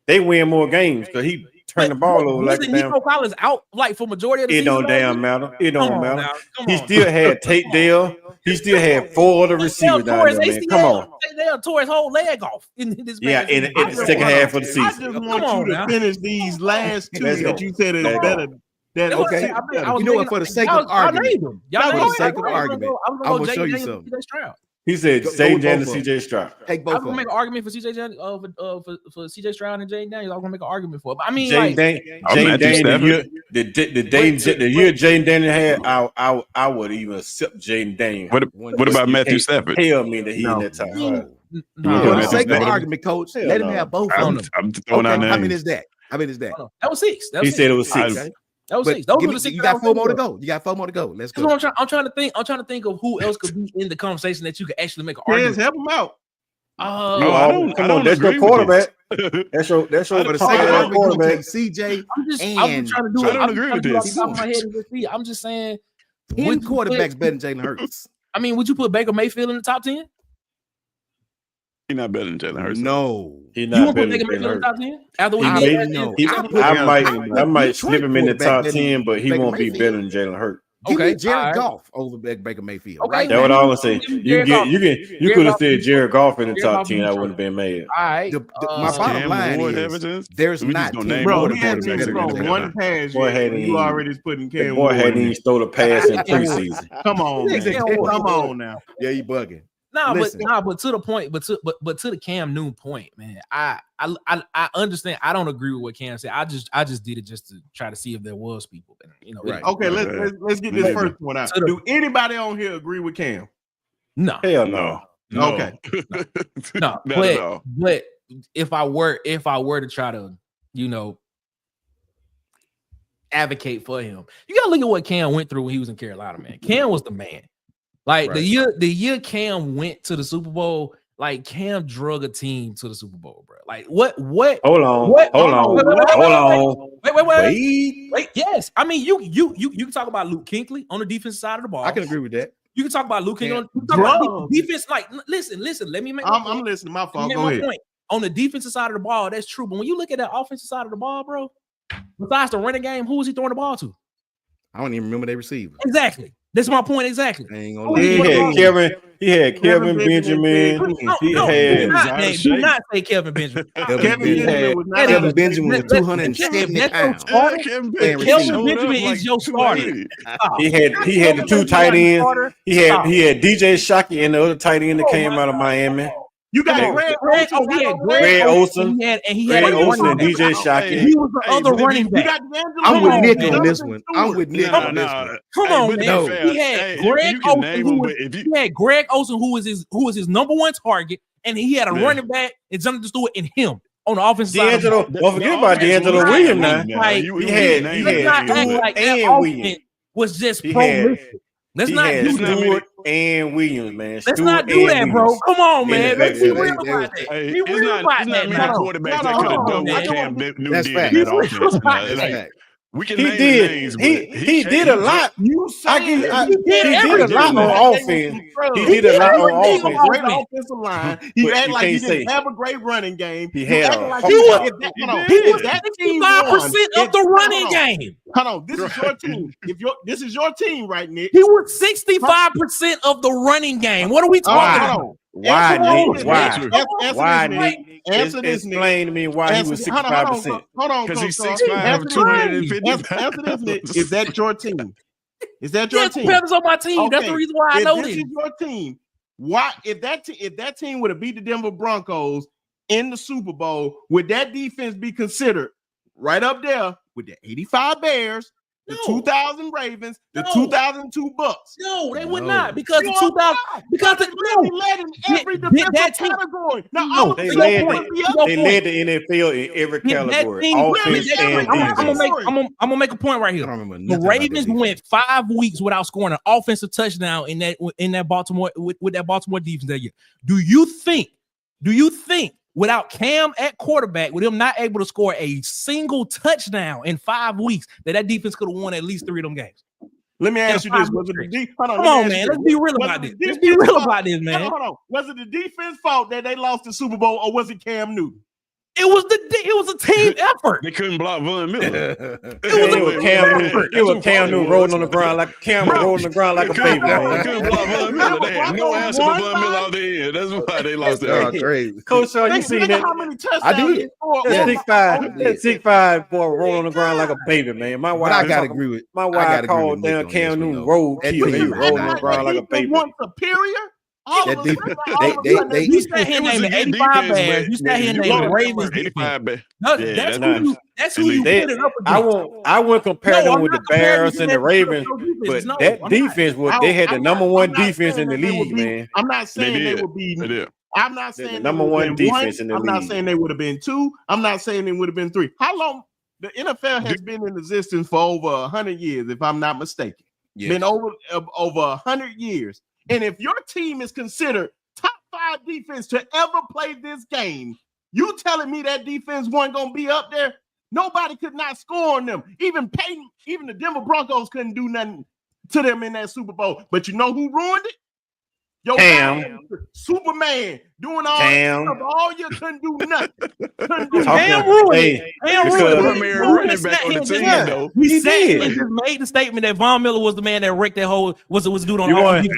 they win more games because he turned the ball over like a damn. Nico Collins out like for majority of the season. It don't damn matter. It don't matter. He still had Tate Dale. He still had 4 other receivers down there, man. Come on. They tore his whole leg off in this. Yeah, in the second half of the season. I just want you to finish these last 2 that you said is better. Okay, you know what? For the sake of argument, I'm gonna show you something. He said Jaden Daniels and CJ Stroud. Take both. I'm gonna make an argument for CJ for CJ Stroud and Jaden Daniels. I'm gonna make an argument for it. But I mean, Jaden Daniels, the year Jaden Daniels had, I would even accept Jaden Daniels. What about Matthew Stafford? Tell me that he in that time. For the sake of argument, coach, let him have both of them. I'm throwing out names. How many is that? How many is that? That was 6. He said it was 6. Okay. That was But 6. Those give were me- the 6. you got 4 more to go. You got 4 more to go. Let's go. That's what I'm trying to think. I'm trying to think of who else could be in the conversation that you could actually make an Yes, argument. help him out. Come on, that's your quarterback. That's your For the sake of quarterback. quarterback, CJ. I'm trying to do I it. don't agree with this. Off the top of my head and just see. I'm just saying 10 would you quarterbacks better than Jalen Hurts. I mean, would you put Baker Mayfield in the top 10? He's not better than Jalen Hurts. No. He's You not want to put better Baker than Mayfield in the Jalen top Hurts. 10? After we I did may- that, no. I might slip him in the top 10, but he Baker won't be Mayfield. better than Jalen Hurts. Give me Okay, Jared all right. Goff over Baker Mayfield. Okay, Right That's what now. I was saying. You could have said Jared Goff in the Jared top Goff 10. I is wouldn't have been mad. All right. My bottom line is there's We not just gonna 10 name Bro, all he the hasn't quarterbacks even that thrown got one pass Boy yet. hadn't You even- already putting The Cam boy Ward hadn't in. even stole a pass in preseason. Come on, man. Cam Come Ward. on now. Yeah, you bugging. But Listen. but to the point, but to the Cam Newton point, man. I understand. I don't agree with what Cam said. I just did it just to try to see if there was people. You know, Right. Okay, let's get this first one out. Do anybody on here agree with Cam? No. Hell no. Okay. No, Not at all. but if I were to try to, advocate for him, you gotta look at what Cam went through when he was in Carolina, man. Cam was the man. Like Right. the year Cam went to the Super Bowl, like Cam drug a team to the Super Bowl, bro. Like what? Hold on. What? Hold on. Wait. Wait. Yes, I mean you can talk about Luke Kuechly on the defensive side of the ball. I can agree with that. You can talk about Luke Kuechly Yeah. on you can talk about defense. Like listen. Let me make. I'm listening. My fault. Go ahead. Point. On the defensive side of the ball, that's true. But when you look at that offensive side of the ball, bro, besides the running game, who was he throwing the ball to? I don't even remember their receiver. Exactly. That's my point. Exactly. I ain't gonna lie. He had Kevin Benjamin. He had Do not say Kevin Benjamin. Kevin Benjamin was 270 pounds. Kevin Benjamin is your starter. He had the 2 tight ends. He had DJ Shockey and the other tight end that came out of Miami. You got Greg Olsen. He had Greg Olsen and DJ Shockey. He was the other running back. I'm with Nick on this one. I'm with Nick on this one. Come on, man. He had Greg Olsen, who was his number one target, and he had a running back and Jonathan Stewart and him on the offensive side. Don't forget about D'Angelo Williams now. He had Stewart and Williams. Was just prolific. Let's not do Stewart and Williams, man. Let's not do that, bro. Come on, man. Let's be real about that. Hey, Be real about that, many quarterbacks that could have done what Cam Newton did in that offense. Like, we can name the names, but he did a lot. He did a lot on offense. He He did a lot on Great offense. offensive line. He But acted you like he can't didn't say. have a great running game. He had a- He was 65% of the running game. Hold on, this is your team. This is your team, right, Nick? He was 65% of the running game. What are we talking about? Why, Nick? Why, Nick? Nick? Answer this, Nick. Explain to me why he was 65%. Hold on, Because he's Coach. 6'5", Answer 250 Answer this, Nick. Is that your team? Is that your Yes, team? Peppers on my team. That's the reason why I If know this this. is your team. Why, if that team would have beat the Denver Broncos in the Super Bowl, would that defense be considered right up there with the 85 Bears, the 2000 Ravens, the 2002 Bucks? No, they would not, because the 2000 because they led in every defensive category. Now, They led the NFL in every category, offense and defense. I'm gonna make a point right here. The Ravens went 5 weeks without scoring an offensive touchdown in that Baltimore with that Baltimore defense that year. Do you think without Cam at quarterback, with him not able to score a single touchdown in 5 weeks, that defense could have won at least 3 of them games? Let me ask you this: was it the Come on, man. Let's be real about this. Let's be real about this, man. Hold on. Was it the defense fault that they lost the Super Bowl, or was it Cam Newton? It was a team effort. They couldn't block Von Miller. It was Cam Newton rolling on the ground like a camera rolling on the ground like a baby. They couldn't block Von Miller. They had no answer for Von Miller out there. That's why they lost that. Crazy. Coach Shaw, you seen that? How many touchdowns I did. he scored? That 6'5" boy rolling on the ground like a baby, man. My But wife, I gotta agree with my I wife gotta agree called with Nick down on Cam this one, Newton though. road That kill. He team was rolling on the Like ground like a defense baby. wasn't superior. You sat here naming 85 Bears. You sat here naming Ravens. 85 Bears. That's who you put it up against. I wouldn't compare them with the Bears and the Ravens, but that defense was they had the number one defense in the league, man. I'm not saying they did. would be. They did. I'm not saying number one defense in the league. I'm not saying they would have been 2. I'm not saying they would have been 3. How long? The NFL has been in existence for over 100 years, if I'm not mistaken. Yes. Been over 100 years. And if your team is considered top 5 defense to ever play this game, you telling me that defense wasn't going to be up there? Nobody could not score on them. Even the Denver Broncos couldn't do nothing to them in that Super Bowl. But you know who ruined it? Yo, Cam. Superman doing all that stuff. All you couldn't do nothing. Cam ruined it. Cam ruined it. He said and just made the statement that Von Miller was the man that wrecked that whole was dude on and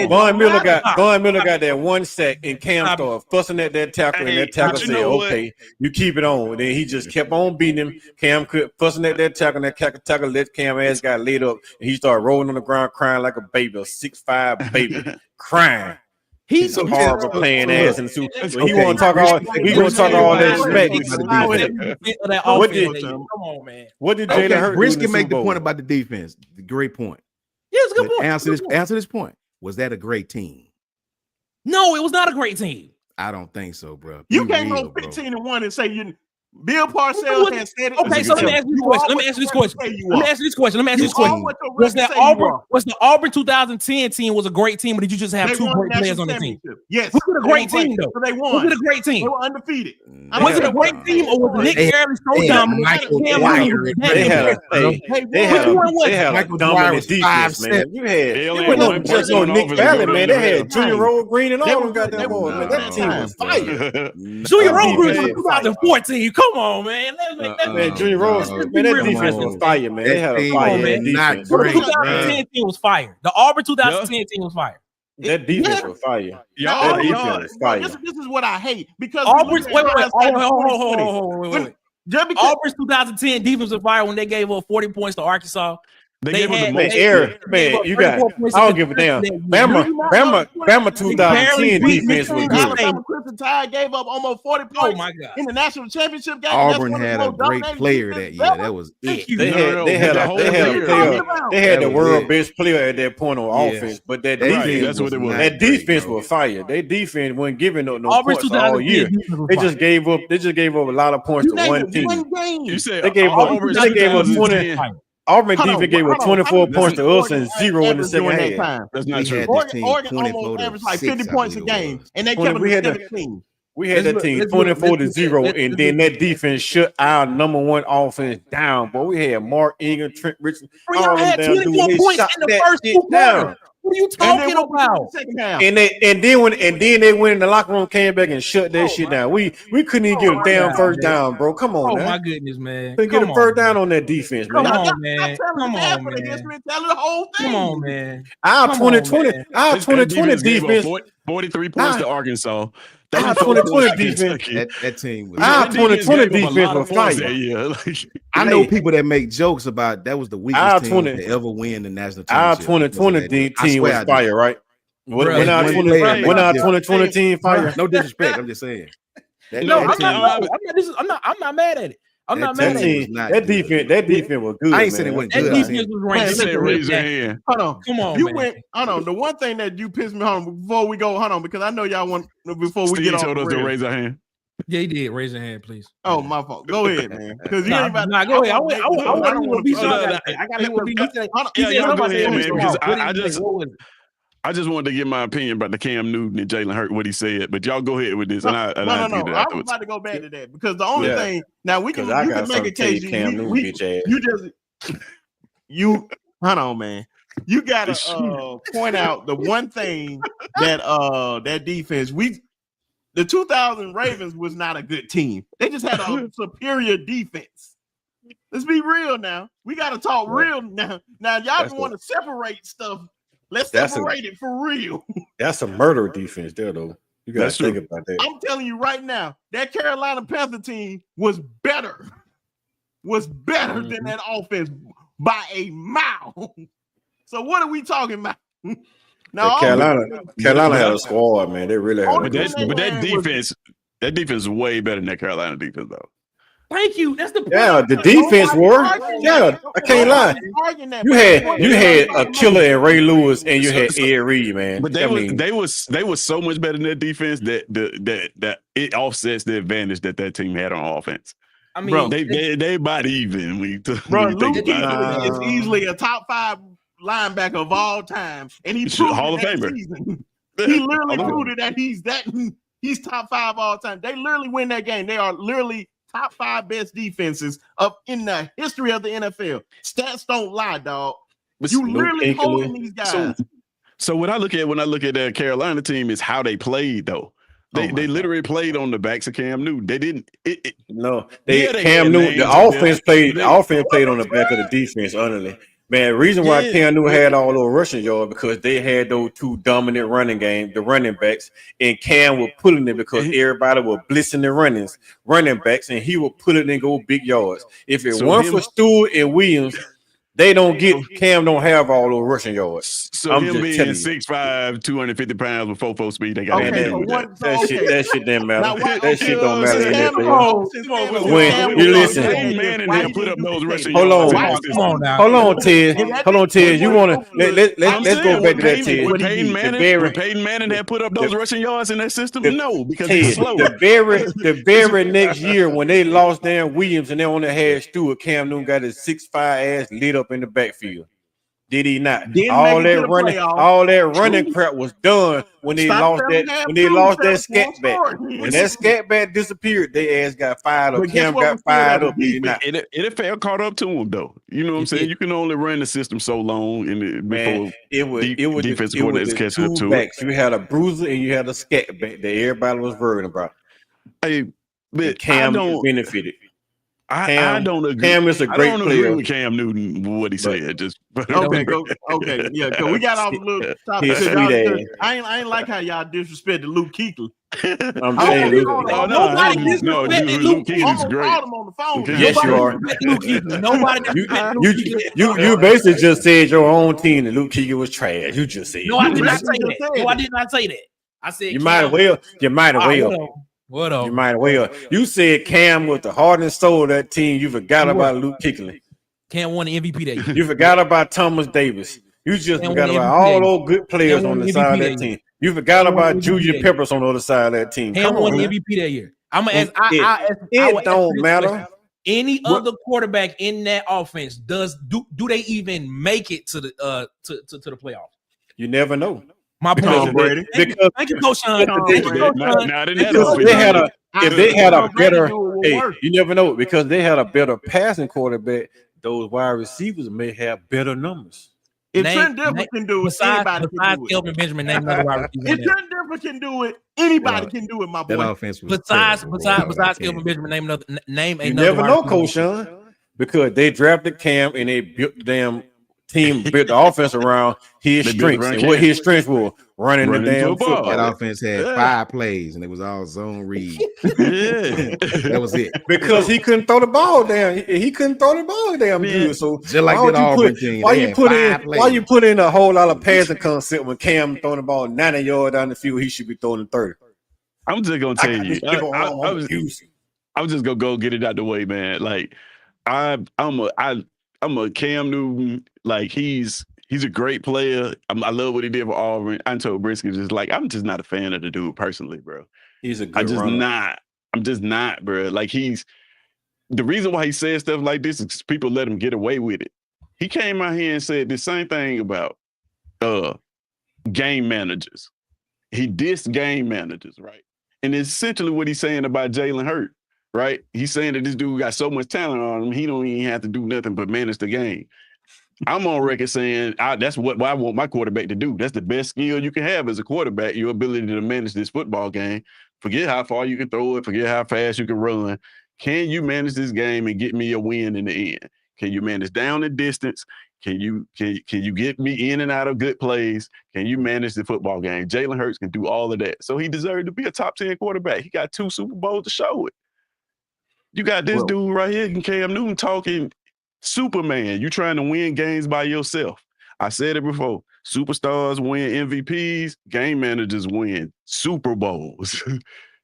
Von Miller got that one sack and Cam started fussing at that tackle and that tackle said, "Okay, you keep it on." And then he just kept on beating him. Cam fussing at that tackle and that tackle let Cam ass got laid up and he started rolling on the ground crying like a baby, a 6'5" baby crying. He's so horrible playing ass in the Super Bowl. He want to talk all. We going to talk all that smack. Come on, man. What did Jalen Hurts? Rich can make the point about the defense. The great point. Yeah, it's a good point. Answer this point. Was that a great team? No, it was not a great team. I don't think so, bro. You can't go 15-1 and say you. Bill Parcells has said it. Okay, so let me ask you this question. Was the Auburn 2010 team was a great team, or did you just have 2 great players on the team? Yes. Was it a great team, though? They won. Was it a great team? They were undefeated. Was it a great team, or was Nick Garrett so dominant? They had a dominant defense, man. You had just no Nick Valley, man. They had Junior Road Green and all them goddamn boys, man. That team was fire. Junior Road Green was 2014. Come on, man. Man, Junior Rose, man, that defense was fire, man. They had a fire defense. The 2010 team was fire. The Auburn 2010 team was fire. That defense was fire. That defense was fire. This is what I hate because Auburn's Auburn's 2010 defense was fire when they gave up 40 points to Arkansas. They had you got. I don't give a damn. Bama 2010 defense was good. Alabama Crimson Tide gave up almost 40 points. Oh my God! In the national championship game, Auburn had a great player that year. That was it. They had the world best player at that point on offense, but that defense, that defense was fire. Their defense wasn't giving no points all year. They just gave up. They just gave up a lot of points to one team. You said they gave up 20. Auburn defense gave up 24 points to us and 0 in the second half. That's not true. Oregon almost averaged like 50 points a game, and they kept them 17. We had that team 24-0, and then that defense shut our number 1 offense down. But we had Mark Ingram, Trent Richardson, all had 24 points in the first 2 quarters. What are you talking about? And then they went in the locker room, came back and shut that shit down. We couldn't even get a damn first down, bro. Come on, man. My goodness, man. Couldn't get a first down on that defense, man. Come on, man. Come on, man. Our 2020 defense. 43 points to Arkansas. Our 2020 defense. That team was. Our 2020 defense was fire. Yeah, I know people that make jokes about that was the weakest team to ever win the national championship. Our 2020 team was fire, right? When our 2020 team fire. No disrespect, I'm just saying. I'm not mad at it. I'm not mad at it. That defense was good. I ain't saying it wasn't good. That defense was ranked. Raise your hand. Hold on. Come on. You went. Hold on. The one thing that you pissed me off before we go. Hold on, because I know y'all want before we get off. Told us to raise our hand. Yeah, he did. Raise your hand, please. Oh, my fault. Go ahead, man. Because you ain't about. Nah, go ahead. I want to be sure. I got to hear what he said. Yeah, go ahead, man. Because I just wanted to get my opinion about the Cam Newton and Jalen Hurts, what he said, but y'all go ahead with this. No. I was about to go back to that because the only thing now you can make a case. Hold on, man. You gotta point out the one thing that that defense the 2000 Ravens was not a good team. They just had a superior defense. Let's be real now. We got to talk real now. Now y'all want to separate stuff. Let's separate it for real. That's a murder defense there, though. You got to think about that. I'm telling you right now, that Carolina Panther team was better than that offense by a mile. So what are we talking about? Now Carolina had a squad, man. They really had. But that defense is way better than that Carolina defense, though. Thank you. That's the point. Yeah, the defense were. Yeah, I can't lie. You had a killer in Ray Lewis, and you had Ed Reed, man. But they was so much better than their defense that it offsets the advantage that team had on offense. I mean, bro, they about even. Luke Kuechly is easily a top 5 linebacker of all time, and he proved Hall of that Famer. Season. He literally proved that he's top 5 all time. They literally win that game. They are literally top 5 best defenses in the history of the NFL. Stats don't lie, dog. But you literally holding these guys. So what I look at when I look at that Carolina team is how they played, though. They literally played on the backs of Cam Newton. They didn't. Cam Newton. The offense played on the back of the defense. Honestly, man. The reason why Cam Newton had all those rushing yards because they had those 2 dominant the running backs, and Cam was pulling it because everybody was blitzing the running backs, and he would pull it and go big yards. If it weren't for Stewart and Williams, Cam don't have all those rushing yards. So I'm him being 6'5", 250 pounds with 4.4 speed, they got that shit didn't matter. That shit don't matter. When you listen, Manning put up those rushing yards. Hold on, Ted. You want to let's go back to that, Ted. When Peyton Manning had put up those rushing yards in that system, no, because it's slow. The very next year when they lost Dan Williams and they only had Stewart, Cam Newton got his 6'5" ass lit up in the backfield. Did he not? All that running crap was done when they lost that scat back. When that scat back disappeared, they ass got fired up. Cam got fired up. NFL caught up to him though. You know what I'm saying? You can only run the system so long, and before defense coordinators catch up to it. You had a bruiser and you had a scat back that everybody was worried about. Hey, but Cam benefited. I don't agree. Cam is a great player. Agree with Cam Newton, what he said. Okay, yeah. Cause we got off a little topic. I ain't like how y'all disrespected Luke Kuechly. I'm saying Luke Kuechly is great. On the phone. Yes, you are. Nobody. You basically just said your own team that Luke Kuechly was trash. You just said. No, I did not say that. No, I did not say that. I said you might have well. What up? You might well. You said Cam was the heart and soul of that team. You forgot about Luke Kuechly. Cam won the MVP that year. You forgot about Thomas Davis. You just forgot about all those good players on the side of that team. You forgot about Julius Peppers on the other side of that team. Cam won the MVP that year. I'm gonna ask. It don't matter. Any other quarterback in that offense do they even make it to the playoffs? You never know. My point, Brady. Thank you, Coach Sean. If they had a better, you never know because they had a better passing quarterback. Those wide receivers may have better numbers. If Trent Dilfer can do it, anybody can do it. Kelvin Benjamin, name another wide receiver. If Trent Dilfer can do it, anybody can do it. My boy. Besides Kelvin Benjamin, name another. You never know, Coach Sean, because they drafted Cam and they built the damn team built the offense around his strengths and what his strengths were running the damn football. That offense had 5 plays and it was all zone read. That was it because he couldn't throw the ball down. He couldn't throw the ball damn good. So just like that Auburn team, why you put in a whole lot of passing concept when Cam throwing the ball 90 yards down the field? He should be throwing the 30. I'm just gonna tell you. I'm just gonna go get it out the way, man. Like I'm a Cam Newton. Like he's a great player. I love what he did for Auburn. I told Brisket just like I'm just not a fan of the dude personally, bro. He's a good runner. I'm just not, bro. Like the reason why he says stuff like this is people let him get away with it. He came out here and said the same thing about game managers. He dissed game managers, right? And it's essentially what he's saying about Jalen Hurts, right? He's saying that this dude got so much talent on him, he don't even have to do nothing but manage the game. I'm on record saying that's what I want my quarterback to do. That's the best skill you can have as a quarterback, your ability to manage this football game. Forget how far you can throw it. Forget how fast you can run. Can you manage this game and get me a win in the end? Can you manage down the distance? Can you get me in and out of good plays? Can you manage the football game? Jalen Hurts can do all of that. So he deserved to be a top 10 quarterback. He got 2 Super Bowls to show it. You got this dude right here, Cam Newton, talking Superman. You trying to win games by yourself. I said it before. Superstars win MVPs. Game managers win Super Bowls.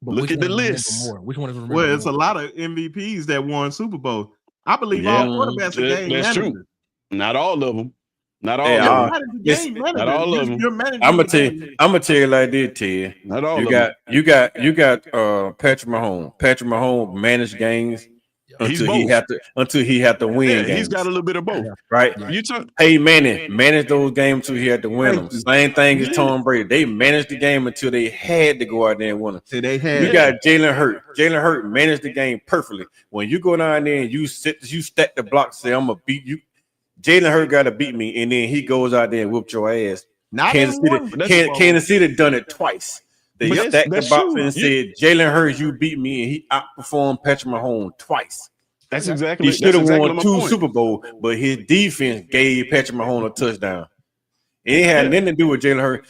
Look at the list. Which one is remembered Well, it's more? a lot of MVPs that won Super Bowl. I believe all quarterbacks are game that's managers. true. Not all of them. Not all Hey, of them. Not all of them. I'm gonna tell you like this, Ted. Not all you of got them. you got Patrick Mahomes. Patrick Mahomes managed games until he had to win games. He's got a little bit of both. Right. Hey Manning managed those games until he had to win them. Same thing as Tom Brady. They managed the game until they had to go out there and win them. You got Jalen Hurts. Jalen Hurts managed the game perfectly. When you go down there and you stack the block, say I'm gonna beat you. Jalen Hurts got to beat me, and then he goes out there and whooped your ass. Kansas City done it twice. They stacked the box and said, Jalen Hurts, you beat me, and he outperformed Patrick Mahomes twice. That's exactly. He should have won 2 Super Bowls, but his defense gave Patrick Mahomes a touchdown. It had nothing to do with Jalen Hurts.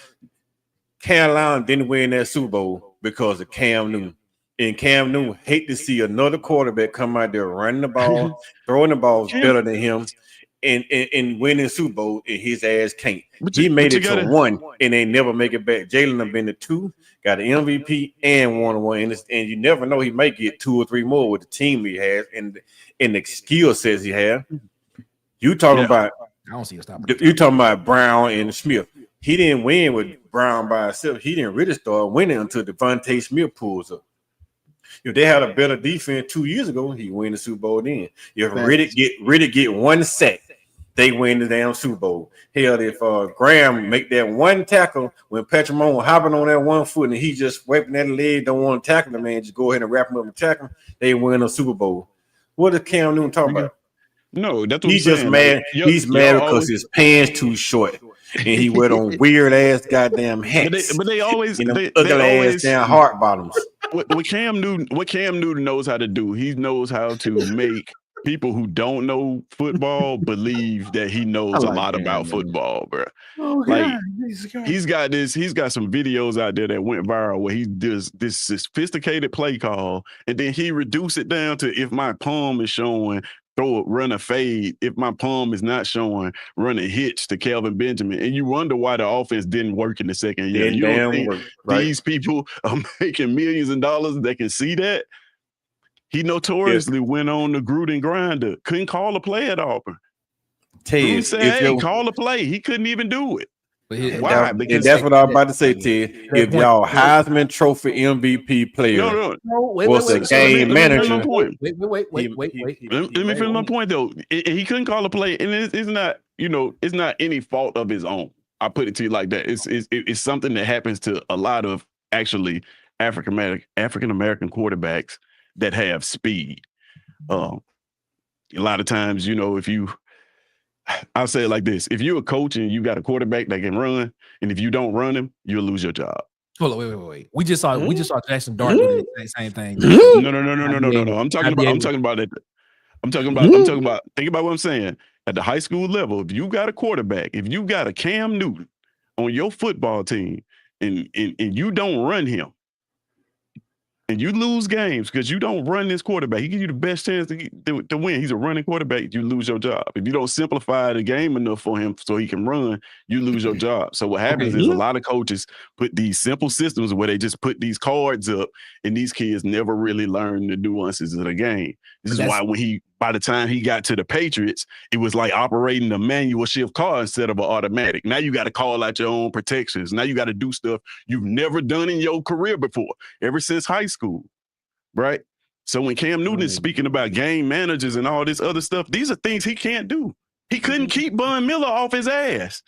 Carolina didn't win that Super Bowl because of Cam Newton. And Cam Newton hate to see another quarterback come out there running the ball, throwing the balls better than him. And winning Super Bowl, and his ass can't. He made it to 1, and they never make it back. Jalen have been to 2, got an MVP, and won one. And you never know, he may get 2 or 3 more with the team he has and the skill sets he has. You talking about? I don't see you stopping. You talking about Brown and Smith? He didn't win with Brown by himself. He didn't really start winning until Devontae Smith pulls up. If they had a better defense 2 years ago, he win the Super Bowl then. If Riddick get 1 sack, they win the damn Super Bowl. Hell, if Graham make that 1 tackle when Patrick Mahomes hopping on that 1 foot and he just wiping that leg, don't want to tackle the man, just go ahead and wrap him up and tackle him, they win a Super Bowl. What is Cam Newton talking about? No, that's what he's just mad. He's mad because his pants too short and he wear them weird ass goddamn hats. But they always ugly ass damn heart bottoms. What Cam Newton knows how to do, he knows how to make people who don't know football believe that he knows a lot about football, bro. Oh, like he's got some videos out there that went viral where he does this sophisticated play call, and then he reduce it down to if my palm is showing, run a fade. If my palm is not showing, run a hitch to Kelvin Benjamin. And you wonder why the offense didn't work in the second year. You don't think these people are making millions of dollars that can see that? He notoriously went on the Gruden grinder. Couldn't call a play at Auburn. Gruden said, hey, call a play. He couldn't even do it. Why? Because that's what I'm about to say, Ted. If y'all Heisman Trophy MVP player was a game manager. Wait. Let me finish my point, though. He couldn't call a play, and it's not, it's not any fault of his own. I put it to you like that. It's something that happens to a lot of actually African American quarterbacks that have speed. A lot of times, I'll say it like this. If you're a coach and you got a quarterback that can run, and if you don't run him, you'll lose your job. Hold on, wait. We just saw Jackson Dart do the same thing. No. I'm talking about think about what I'm saying. At the high school level, if you got a quarterback, if you got a Cam Newton on your football team and you don't run him, and you lose games because you don't run this quarterback. He gives you the best chance to win. He's a running quarterback. You lose your job. If you don't simplify the game enough for him so he can run, you lose your job. So what happens is a lot of coaches put these simple systems where they just put these cards up, and these kids never really learn the nuances of the game. This is why by the time he got to the Patriots, it was like operating a manual shift car instead of an automatic. Now you got to call out your own protections. Now you got to do stuff you've never done in your career before, ever since high school, right? So when Cam Newton is speaking about game managers and all this other stuff, these are things he can't do. He couldn't keep Von Miller off his ass.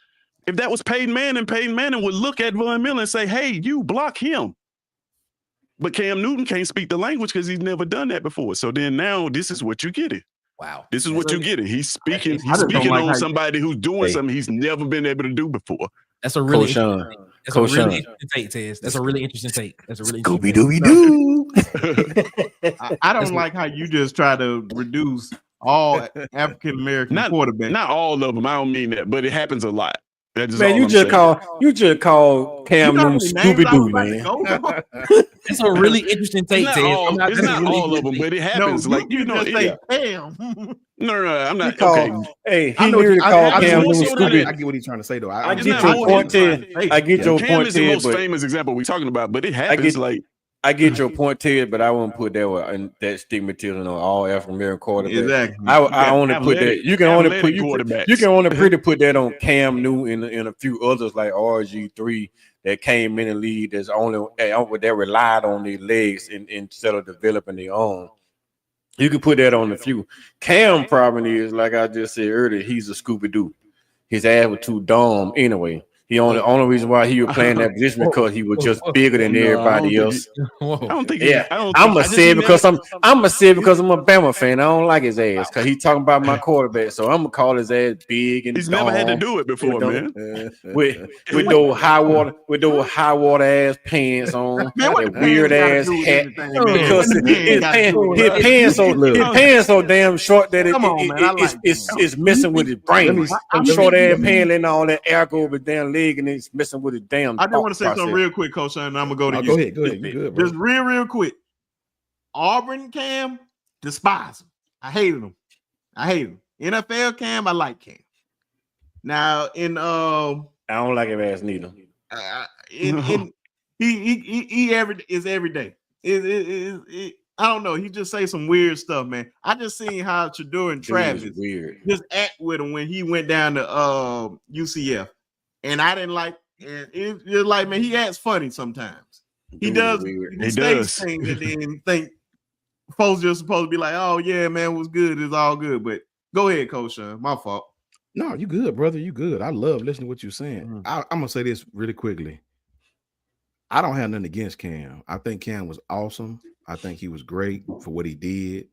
If that was Peyton Manning would look at Von Miller and say, hey, you block him. But Cam Newton can't speak the language because he's never done that before. So then now this is what you get it. Wow. This is what you get it. He's speaking on somebody who's doing something he's never been able to do before. That's a really interesting take, Tez. That's a really interesting take. That's a really Scooby-Dooby-Doo. I don't like how you just try to reduce all African American quarterbacks. Not all of them. I don't mean that, but it happens a lot. Man, you just call Cam Newton Scooby-Doo, man. That's a really interesting take, Tez. It's not all of them, but it happens. No, say Cam. No, I'm not. Hey, he nearly called Cam Newton Scooby. I get what he's trying to say, though. I get your point, Ted. I get your point, Cam is the most famous example we're talking about, but it happens. I get your point, Ted, but I won't put that stigmatism on all African American quarterbacks. Exactly. I only put that. You can only put quarterbacks. You can only pretty put that on Cam Newton and a few others like RG3 that came in the league. That's only that relied on their legs instead of developing their own. You can put that on a few. Cam probably is, like I just said earlier, he's a Scooby Doo. His ass was too dumb anyway. The only reason why he was playing that position because he was just bigger than everybody else. I don't think. I'm gonna say it because I'm a Bama fan. I don't like his ass because he's talking about my quarterback. So I'm gonna call his ass big and he's never had to do it before, man. With those high water ass pants on, that weird ass hat. Because his pants so damn short that it's messing with his brain. Short ass pants and all that air go over damn leg and it's messing with his damn. I just want to say something real quick, Coach, and I'm gonna go to you. Go ahead. You good, bro. Just real quick. Auburn Cam, despise him. I hated him. NFL Cam, I like Cam. Now in I don't like him ass neither. He every day. I don't know. He just say some weird stuff, man. I just seen how Shador and Travis just act with him when he went down to UCF. And I didn't like it. It's like, man, he acts funny sometimes. He does. He does things and then think folks just supposed to be like, oh yeah, man, it was good. It's all good. But go ahead, Coach Sean. My fault. No, you good, brother. You good. I love listening to what you're saying. I'm gonna say this really quickly. I don't have nothing against Cam. I think Cam was awesome. I think he was great for what he did.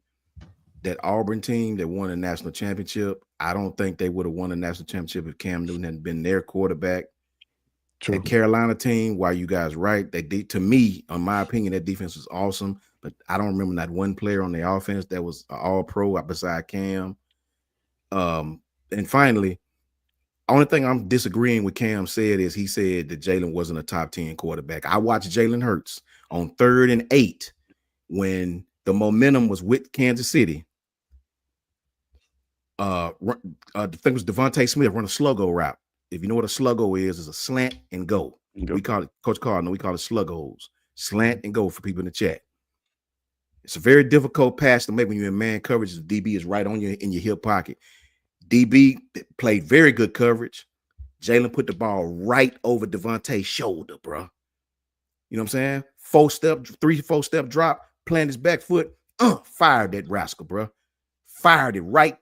That Auburn team that won a national championship, I don't think they would have won a national championship if Cam Newton hadn't been their quarterback. True. The Carolina team, while you guys right, to me, in my opinion, that defense was awesome. But I don't remember not one player on the offense that was all pro beside Cam. And finally, only thing I'm disagreeing with Cam said is he said that Jalen wasn't a top 10 quarterback. I watched Jalen Hurts on 3rd and 8 when the momentum was with Kansas City. I think it was Devontae Smith run a sluggo route. If you know what a sluggo is a slant and go. We call it, Coach Cardinal, we call it sluggos. Slant and go for people in the chat. It's a very difficult pass to make when you're in man coverage. The DB is right on you in your hip pocket. DB played very good coverage. Jalen put the ball right over Devontae's shoulder, bro. You know what I'm saying? 3-4-step drop, plant his back foot, fired that rascal, bro. Fired it right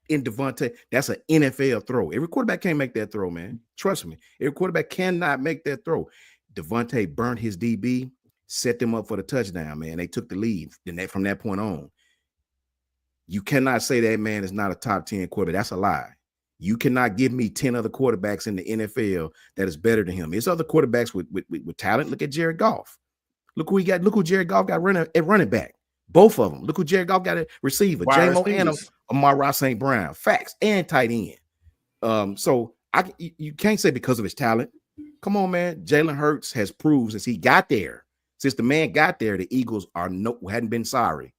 in Devontae. That's an NFL throw. Every quarterback can't make that throw, man. Trust me. Every quarterback cannot make that throw. Devontae burnt his DB, set them up for the touchdown, man. They took the lead. Then from that point on, you cannot say that man is not a top 10 quarterback. That's a lie. You cannot give me 10 other quarterbacks in the NFL that is better than him. There's other quarterbacks with talent. Look at Jared Goff. Look who he got. Look who Jared Goff got running back. Both of them. Look who Jared Goff got a receiver. J-Mo and Amon-Ra St. Brown. Facts and tight end. So you can't say because of his talent. Come on, man. Jalen Hurts has proved since he got there. Since the man got there, the Eagles hadn't been sorry.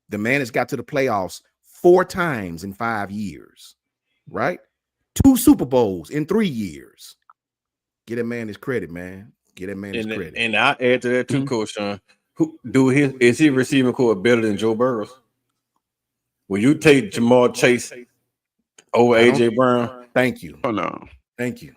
The man has got to the playoffs 4 times in 5 years, right? 2 Super Bowls in 3 years. Get that man his credit, man. Get that man his credit. And I add to that too, Coach Sean. Is he receiving core better than Joe Burrow? Will you take Jamar Chase over AJ Brown? Thank you. Oh no. Thank you.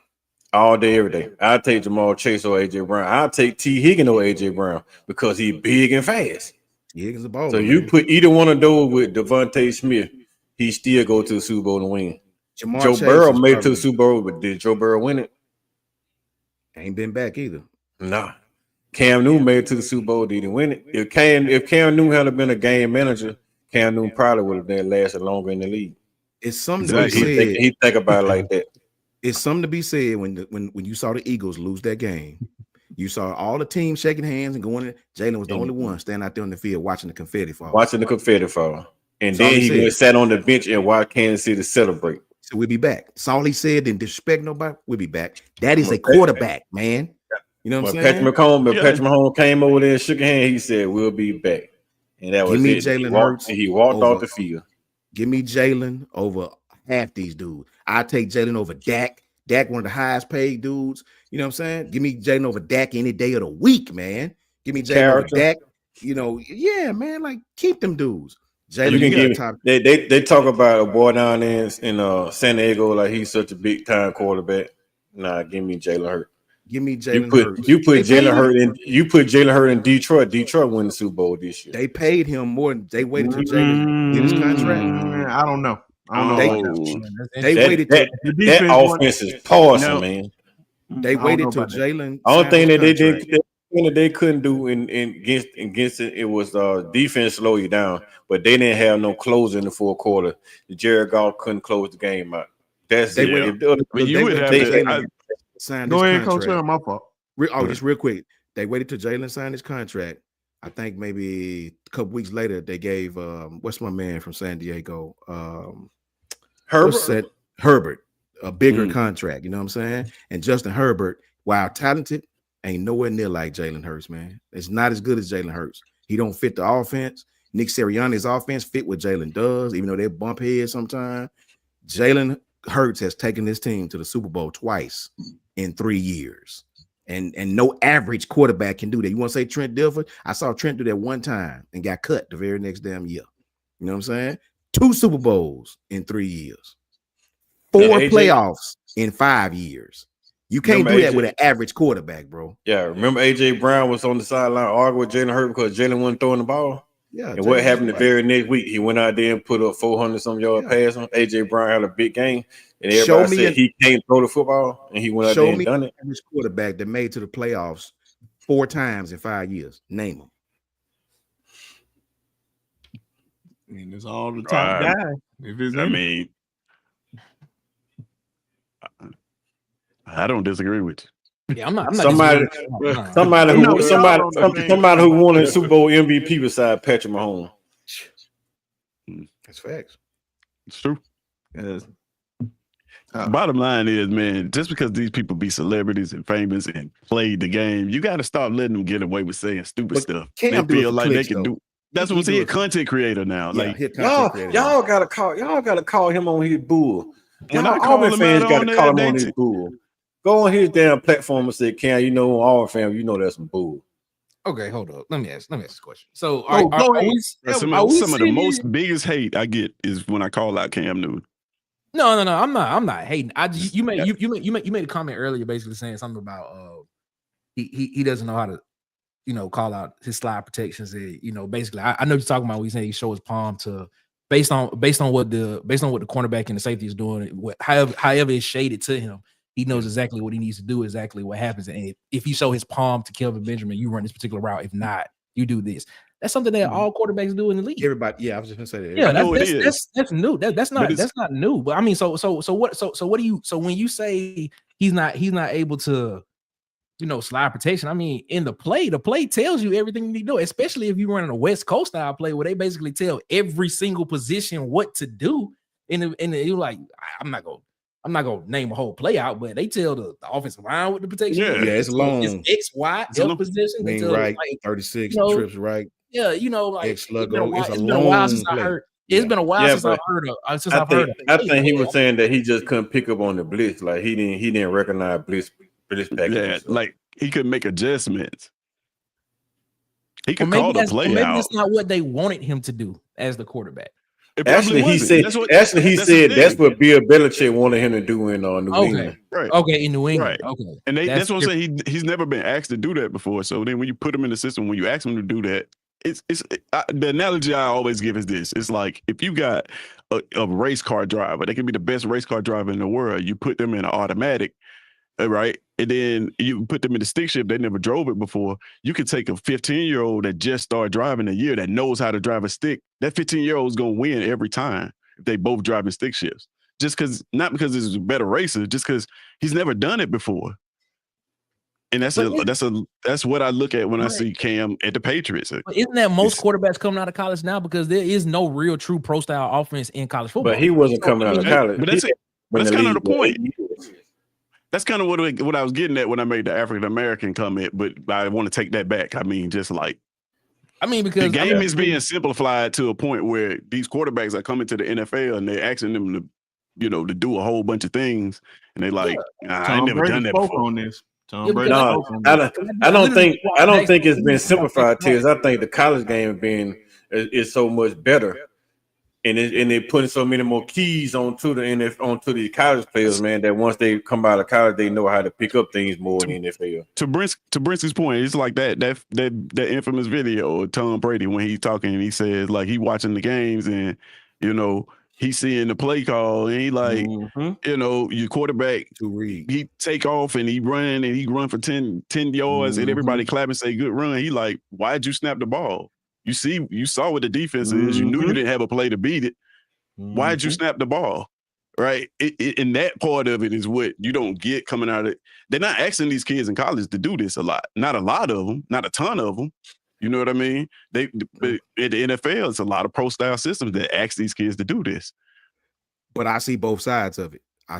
All day, every day. I'll take Jamar Chase or AJ Brown. I'll take T. Higgins or AJ Brown because he's big and fast. Higgins a ball. So you put either one of those with Devontae Smith, he still go to the Super Bowl and win. Joe Burrow made it to the Super Bowl, but did Joe Burrow win it? Ain't been back either. Nah. Cam Newton made it to the Super Bowl, didn't win it. If Cam Newton had been a game manager, Cam Newton probably would have been lasted longer in the league. It's something to be said. He think about it like that. It's something to be said when you saw the Eagles lose that game. You saw all the teams shaking hands and going. Jalen was the only one standing out there on the field watching the confetti fall. And then he sat on the bench and watched Kansas City celebrate. So we'll be back. That's all he said. Didn't disrespect nobody. We'll be back. That is a quarterback, man. You know what I'm saying? Patrick Mahomes came over there and shook his hand. He said, "We'll be back." And that was it. Jalen Hurts. He walked off the field. Give me Jalen over half these dudes. I take Jalen over Dak. Dak, one of the highest paid dudes. You know what I'm saying? Give me Jalen over Dak any day of the week, man. Give me Jalen over Dak. You know, yeah, man. Like keep them dudes. Jalen, you can give top. They talk about a boy down there in San Diego like he's such a big time quarterback. Nah, give me Jalen Hurts. Give me Jalen Hurts. You put Jalen Hurts in. You put Jalen Hurts in Detroit. Detroit won the Super Bowl this year. They paid him more. They waited till Jalen did his contract. I don't know. They waited till that offense is pausing, man. They waited till Jalen. The only thing that they did. That they couldn't do against it was defense slow you down, but they didn't have no closer in the fourth quarter. Jared Goff couldn't close the game out. That's it. Signed Go ahead, Coach. My fault. Just real quick. They waited till Jalen signed his contract. I think maybe a couple weeks later they gave what's my man from San Diego? Herbert a bigger contract. You know what I'm saying? And Justin Herbert, while talented, ain't nowhere near like Jalen Hurts, man. It's not as good as Jalen Hurts. He don't fit the offense. Nick Sirianni's offense fit what Jalen does, even though they bump heads sometimes. Jalen Hurts has taken this team to the Super Bowl twice in 3 years. And no average quarterback can do that. You want to say Trent Dilfer? I saw Trent do that one time and got cut the very next damn year. You know what I'm saying? 2 Super Bowls in 3 years. 4 playoffs in 5 years. You can't do that with an average quarterback, bro. Yeah, remember AJ Brown was on the sideline arguing with Jalen Hurts because Jalen wasn't throwing the ball. Yeah, and what happened the very next week? He went out there and put up 400-some yard pass on. AJ Brown had a big game, and everybody said he can't throw the football, and he went out there and done it. Average quarterback that made to the playoffs 4 times in 5 years. Name him. I mean, it's all the top guy. I don't disagree with you. Yeah, I'm not somebody who won a Super Bowl MVP beside Patrick Mahomes. That's facts. It's true. Bottom line is, man, just because these people be celebrities and famous and played the game, you got to stop letting them get away with saying stupid stuff. They feel like they can do. That's what I'm saying. Content creator now. Yeah, like y'all gotta call him on his bull. When Auburn fans gotta call him on his bull. Go on his damn platform and say, "Cam, you know, Auburn fan, you know that's some bull." Okay, hold up. Let me ask this question. So, some of the most biggest hate I get is when I call out Cam Newton. No. I'm not hating. You made a comment earlier, basically saying something about he doesn't know how to, call out his slide protections. And, basically, I know you're talking about. He said he showed his palm to based on what the cornerback and the safety is doing. However it's shaded to him. He knows exactly what he needs to do, exactly what happens. And if you show his palm to Kelvin Benjamin, you run this particular route. If not, you do this. That's something that all quarterbacks do in the league. Everybody, I was just gonna say that. Yeah, that's new. That's not new. But I mean, so what do you? So when you say he's not able to, slide protection. I mean, in the play tells you everything you need to do. Especially if you're running a West Coast style play where they basically tell every single position what to do. And you're like, I'm not gonna name a whole play out, but they tell the offensive line with the protection. Yeah, it's long. It's X, Y, F position. Mean right, 36 trips right. Yeah, like it's been a while since I heard. It's been a while since I've heard of. I think he was saying that he just couldn't pick up on the blitz. Like he didn't recognize blitz package. Yeah, like he couldn't make adjustments. He could call the play out. Maybe that's not what they wanted him to do as the quarterback. Actually, he said that's what Bill Belichick wanted him to do in New England. Right. Okay, in New England. Right. Okay. And that's what I'm saying. He's never been asked to do that before. So then when you put him in the system, when you ask him to do that, the analogy I always give is this. It's like if you got a race car driver, they can be the best race car driver in the world. You put them in an automatic, right? And then you put them in the stick shift. They never drove it before. You could take a 15-year-old that just started driving a year that knows how to drive a stick. That 15-year-old is going to win every time if they both driving stick shifts. Not because he's a better racer, just because he's never done it before. And that's what I look at when I see Cam at the Patriots. But isn't that most quarterbacks coming out of college now? Because there is no real true pro style offense in college football. But he wasn't coming out of college. But that's kind of the point. That's kind of what I was getting at when I made the African American comment, but I want to take that back. I mean, because the game is being simplified to a point where these quarterbacks are coming to the NFL and they're asking them to do a whole bunch of things, and they like, I ain't never done that before. On this. Tom Brady. No, I don't think it's been simplified, Tiz. I think the college game is so much better. And they're putting so many more keys onto the college players, man, that once they come out of college, they know how to pick up things more in the NFL. To Brinsky's point, it's like that infamous video of Tom Brady when he's talking and he says like he watching the games and he's seeing the play call and he like your quarterback he take off and he run for 10 yards and everybody clap and say good run. He like, why'd you snap the ball? You saw what the defense is. You knew you didn't have a play to beat it. Why'd you snap the ball? Right? And that part of it is what you don't get coming out of it. They're not asking these kids in college to do this a lot. Not a lot of them. Not a ton of them. You know what I mean? But at the NFL, it's a lot of pro-style systems that ask these kids to do this. But I see both sides of it. I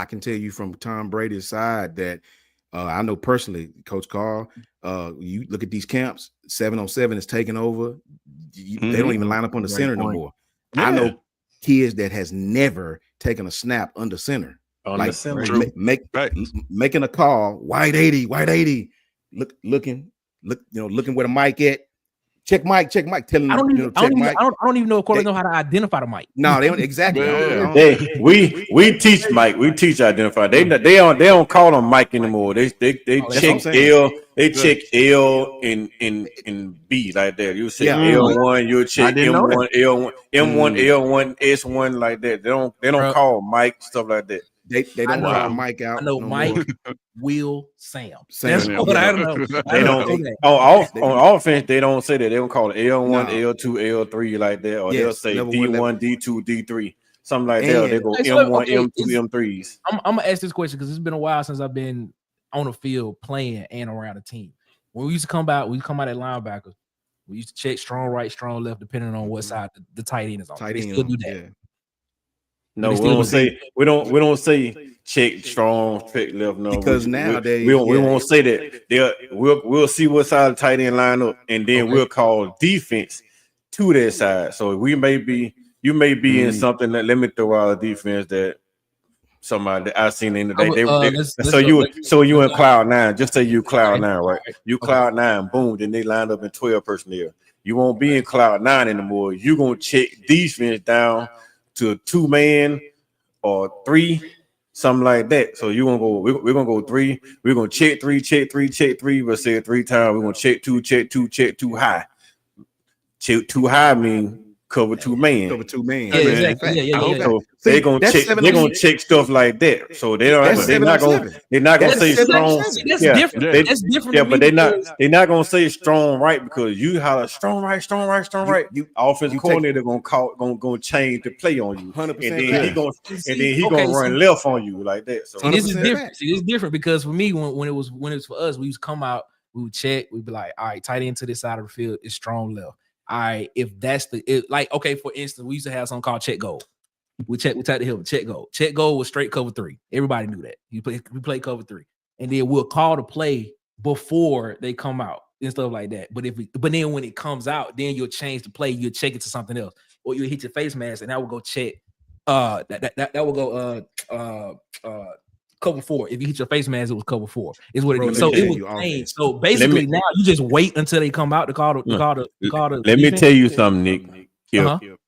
can tell you from Tom Brady's side that I know personally, Coach Carl, you look at these camps, 7-on-7 is taking over. They don't even line up on the center no more. Yeah. I know kids that has never taken a snap under center. Making a call, white 80, looking where the mic at. Check Mike. Telling I don't even know if quarterbacks know how to identify the mic. No, they don't exactly. We teach Mike. We teach identify. They don't call them Mike anymore. They check L. They check L and B like that. You say L1, you'll check M1, L1, M1, L1, S1 like that. They don't call Mike stuff like that. They don't call Mike out. I know Mike, Will, Sam. That's what I know. They don't. On offense, they don't say that. They don't call it L1, L2, L3 like that, or they'll say D1, D2, D3, something like that. Or they go M1, M2, M3s. I'm gonna ask this question because it's been a while since I've been on the field playing and around the team. When we used to come out at linebackers. We used to check strong right, strong left, depending on what side the tight end is on. They still do that. Yeah. No, we don't say check strong, check left. No, because nowadays we won't say that. We'll see what side the tight end line up, and then we'll call defense to that side. So you may be in something that let me throw out a defense that somebody that I seen in the day. So you in cloud 9. Just say you cloud 9, right? You cloud 9, boom. Then they lined up in 12 personnel. You won't be in cloud 9 anymore. You gonna check defense down to 2-man or 3, something like that. So you gonna go, we're gonna go 3. We're gonna check 3, check 3, check 3. But say it 3 times. We're gonna check 2, check 2, check 2 high. Check 2 high mean cover 2-man. Cover 2-man. Yeah, exactly. So they're gonna check stuff like that. So they're not gonna say strong. That's different. That's different. Yeah, but they're not gonna say strong right because you holler strong right. You offensive coordinator gonna change the play on you. 100%. And then he gonna run left on you like that. So this is different. See, it's different because for me, when it was for us, we used to come out, we would check, we'd be like, all right, tight end to this side of the field is strong left. All right, if that's for instance, we used to have something called check goal. We take the hill, check goal. Check goal was straight cover 3. Everybody knew that. We play cover 3, and then we'll call the play before they come out and stuff like that. But then when it comes out, then you'll change the play. You'll check it to something else, or you'll hit your face mask, and that will go check. That will go cover 4. If you hit your face mask, it was cover 4. Is what it is. So it was changed. So basically, now you just wait until they come out to call the. Let me tell you something, Nick.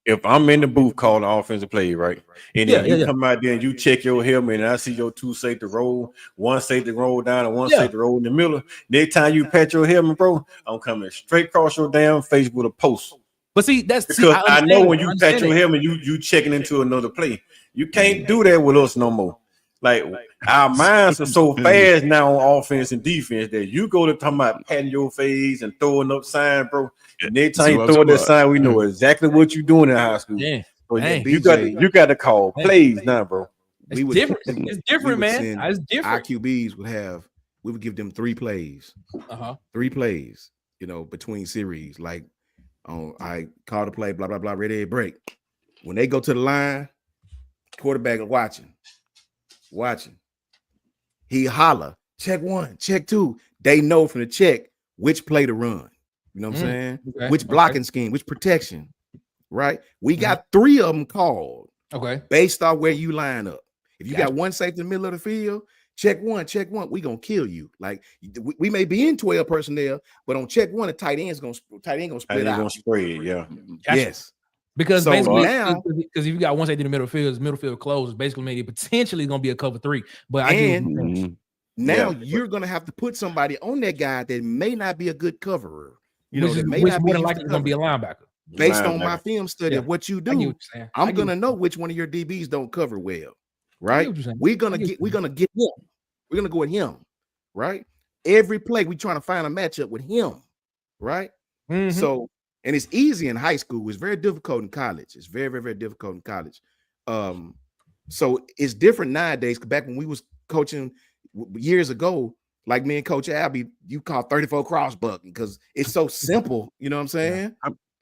If I'm in the booth calling offensive play, right, and then you come out there and you check your helmet, and I see your 2 safety roll, 1 safety roll down, and 1 safety roll in the middle. Next time you pat your helmet, bro, I'm coming straight across your damn face with a post. But see, I know when you pat your helmet, you checking into another play. You can't do that with us no more. Like our minds are so fast now on offense and defense that you go to talking about patting your face and throwing up sign, bro. And next time you throw that sign, we know exactly what you're doing in high school. Yeah, so you got to call plays now, bro. It's different. It's different, man. It's different. Our QBs would give them 3 plays. 3 plays, between series. Like, I call the play, blah blah blah, ready, break. When they go to the line, quarterback is watching. He holler, check 1, check 2. They know from the check which play to run. You know what I'm saying? Okay. Which blocking scheme, which protection, right? We got 3 of them called. Okay. Based on where you line up. If you got 1 safety in the middle of the field, check one. We gonna kill you. Like we may be in 12 personnel, but on check one, the tight end gonna split out. Gonna spread, yeah. Yes. Because so basically, now, because if you got one safety in the middle field, his middle field closed, basically maybe potentially going to be a cover 3. But now you're going to have to put somebody on that guy that may not be a good coverer. You know, that may which not more be than likely going to be a linebacker. Based on my film study of what you do, I'm going to know which one of your DBs don't cover well, right? We're going to go with him, right? Every play we trying to find a matchup with him, right? So. And it's easy in high school. It's very difficult in college. It's very, very, very difficult in college. So it's different nowadays. Back when we was coaching years ago, like me and Coach Albie, you call 34 cross bucking because it's so simple. You know what I'm saying?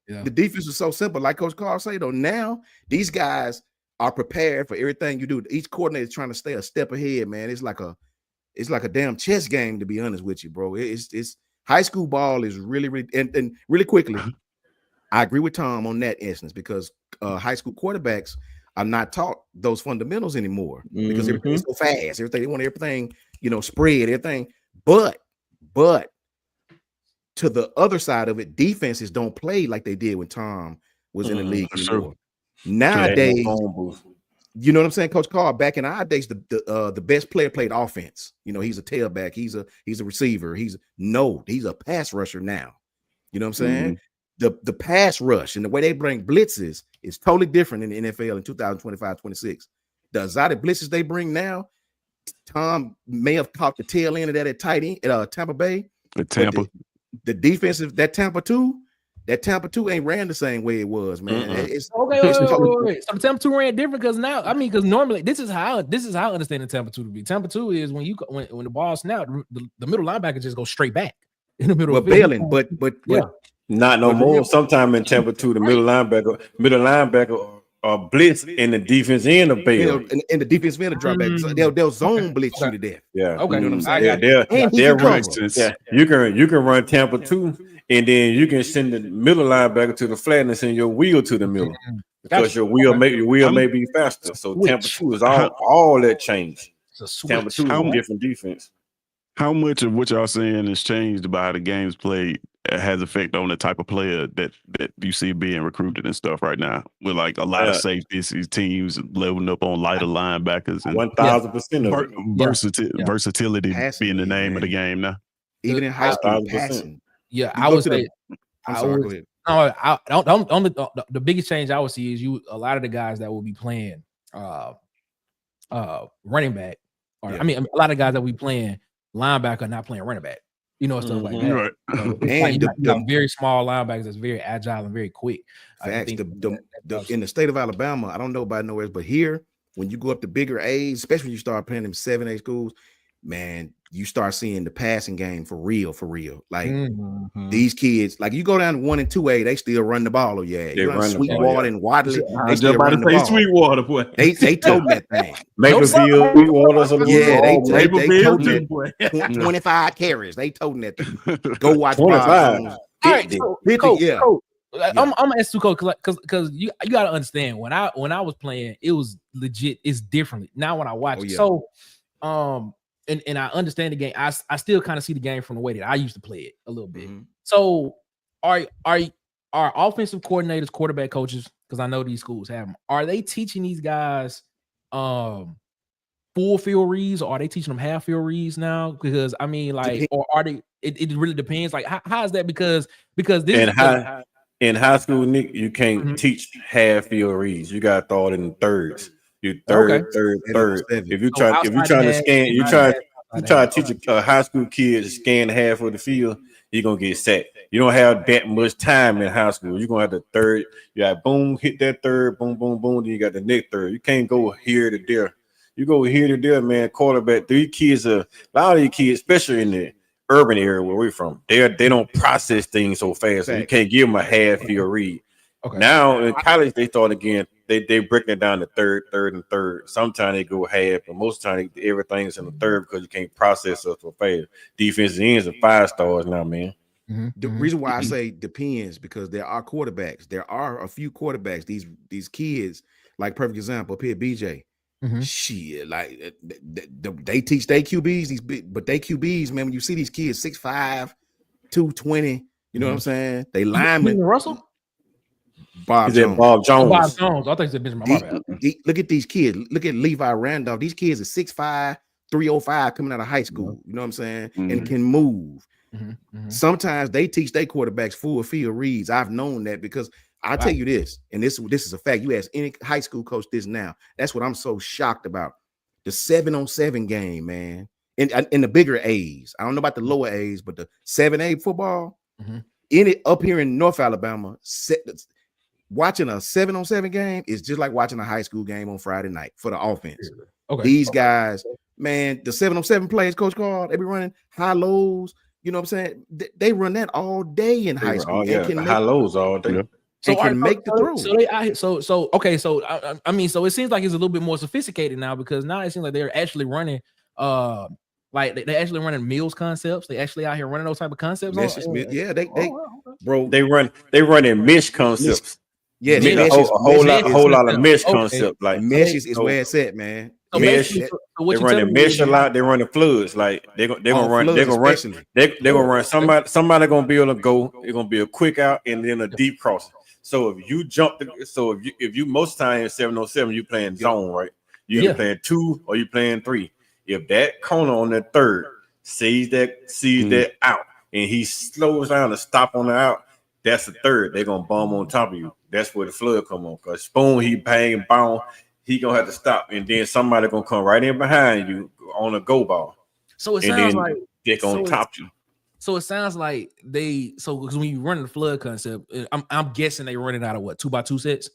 The defense is so simple. Like Coach Carl said, though, now these guys are prepared for everything you do. Each coordinator is trying to stay a step ahead, man. It's like a damn chess game, to be honest with you, bro. It's high school ball is really and really quickly. I agree with Tom on that instance because high school quarterbacks are not taught those fundamentals anymore because everything's so fast. They want everything, spread everything. But to the other side of it, defenses don't play like they did when Tom was in the league anymore. Nowadays, you know what I'm saying, Coach Carr? Back in our days, the best player played offense. He's a tailback. He's a receiver. He's a pass rusher now. You know what I'm saying? The pass rush and the way they bring blitzes is totally different in the NFL in 2025-26. The exotic blitzes they bring now, Tom may have caught the tail end of that at tight end at Tampa Bay. Tampa. The defensive, that Tampa 2 ain't ran the same way it was, man. It's okay. Wait. So the Tampa 2 ran different because normally this is how I understand the Tampa 2 to be. Tampa 2 is when the ball snapped, the middle linebacker just goes straight back in the middle. Bailing, but not no more. Sometime in Tampa 2, the middle linebacker blitz in the defense end of bail. And the defense end of drop back. So they'll zone blitz you to death. Yeah. Okay. You know what I'm saying? They're you can run Tampa 2, and then you can send the middle linebacker to the flat and send your wheel to the middle. Because your wheel may be faster. So Tampa 2 is all that change. Tampa 2 is a different defense. How much of what y'all saying has changed about how the game's played has effect on the type of player that you see being recruited and stuff right now? With like a lot of safeties, these teams leveling up on lighter linebackers and 1,000% versatility being the name of the game now. Even in high school, passing. Yeah, I would say. The biggest change I would see is a lot of the guys that will be playing running back, a lot of guys that will be playing linebacker, not playing running back, stuff like that. Right. And you got very small linebackers that's very agile and very quick. Facts. In the state of Alabama, I don't know about nowhere, but here, when you go up to bigger A's, especially when you start playing them 7A schools, man, you start seeing the passing game for real. Like these kids, like you go down to 1 and 2A, they still run the ball. Oh yeah, they run Sweetwater and Wadley. They still run the ball. Sweetwater, boy. They told that thing. Mapleville, Sweetwater, they 25 carries. They told that thing. Go watch 25. All right, so, 50, Coach, I'm gonna ask you, Coach, because you gotta understand when I was playing, it was legit. It's differently now when I watch it. So, and I understand the game. I still kind of see the game from the way that I used to play it a little bit. So, are offensive coordinators, quarterback coaches, because I know these schools have them, are they teaching these guys full field reads, or are they teaching them half field reads now? Because or are they? It really depends. Like how is that? Because this in high school, Nick, you can't teach half field reads. You got to throw it in thirds. You third. If you try to teach a high school kid to scan half of the field, you're gonna get sacked. You don't have that much time in high school. You're gonna have the third. You got boom, hit that third, boom, boom, boom. Then you got the next third. You can't go here to there. You go here to there, man. Quarterback. A lot of these kids, especially in the urban area where we're from, they don't process things so fast. So you can't give them a half field read. Okay. Now in college, they start again. They breaking it down to third, and third. Sometimes they go half, but most times everything's in the third because you can't process us so fast. Defensive ends are 5 stars now, man. The reason why I say depends because there are quarterbacks. There are a few quarterbacks. These kids, like perfect example, up here, BJ. Shit, like they teach their QBs these big, but they QBs, man. When you see these kids 6'5", 220, you know what I'm saying? They linemen. Russell. Bob Jones. Bob Jones. Bob Jones. I think it's Benjamin. Look at these kids. Look at Levi Randolph. These kids are 6'5", 305 coming out of high school. You know what I'm saying? And can move. Sometimes they teach their quarterbacks full field reads. I've known that because I'll tell you this, and this is a fact. You ask any high school coach this now. That's what I'm so shocked about. The 7-on-7 game, man. In the bigger A's. I don't know about the lower A's, but the 7A football, in it up here in North Alabama, watching a 7-on-7 game is just like watching a high school game on Friday night for the offense. These guys, man, the 7-on-7 plays, Coach Carl, they be running high lows. You know what I'm saying? They run that all day in high school. High lows all day. So can make the throw. So I mean, so it seems like it's a little bit more sophisticated now because now it seems like they're actually running like they actually running Mills concepts. They actually out here running those type of concepts. They run in mesh concepts. Yeah, a whole lot of mesh concept. Like mesh is where it's at, man. So mesh. They running mesh a lot. They running floods. Like they're gonna run. Somebody gonna be able to go. It's gonna be a quick out and then a deep cross. So if you jump, if you most times 7-on-7, you playing zone, right? You playing 2 or you playing 3. If that corner on that third sees that out and he slows down to stop on the out, that's the third. They're gonna bomb on top of you. That's where the flood come on. Cause Spoon, he bang bound, he gonna have to stop, and then somebody gonna come right in behind you on a go ball. So it sounds like they're gonna top you. So it sounds like because when you run the flood concept, I'm guessing they run it out of what 2x2 sets.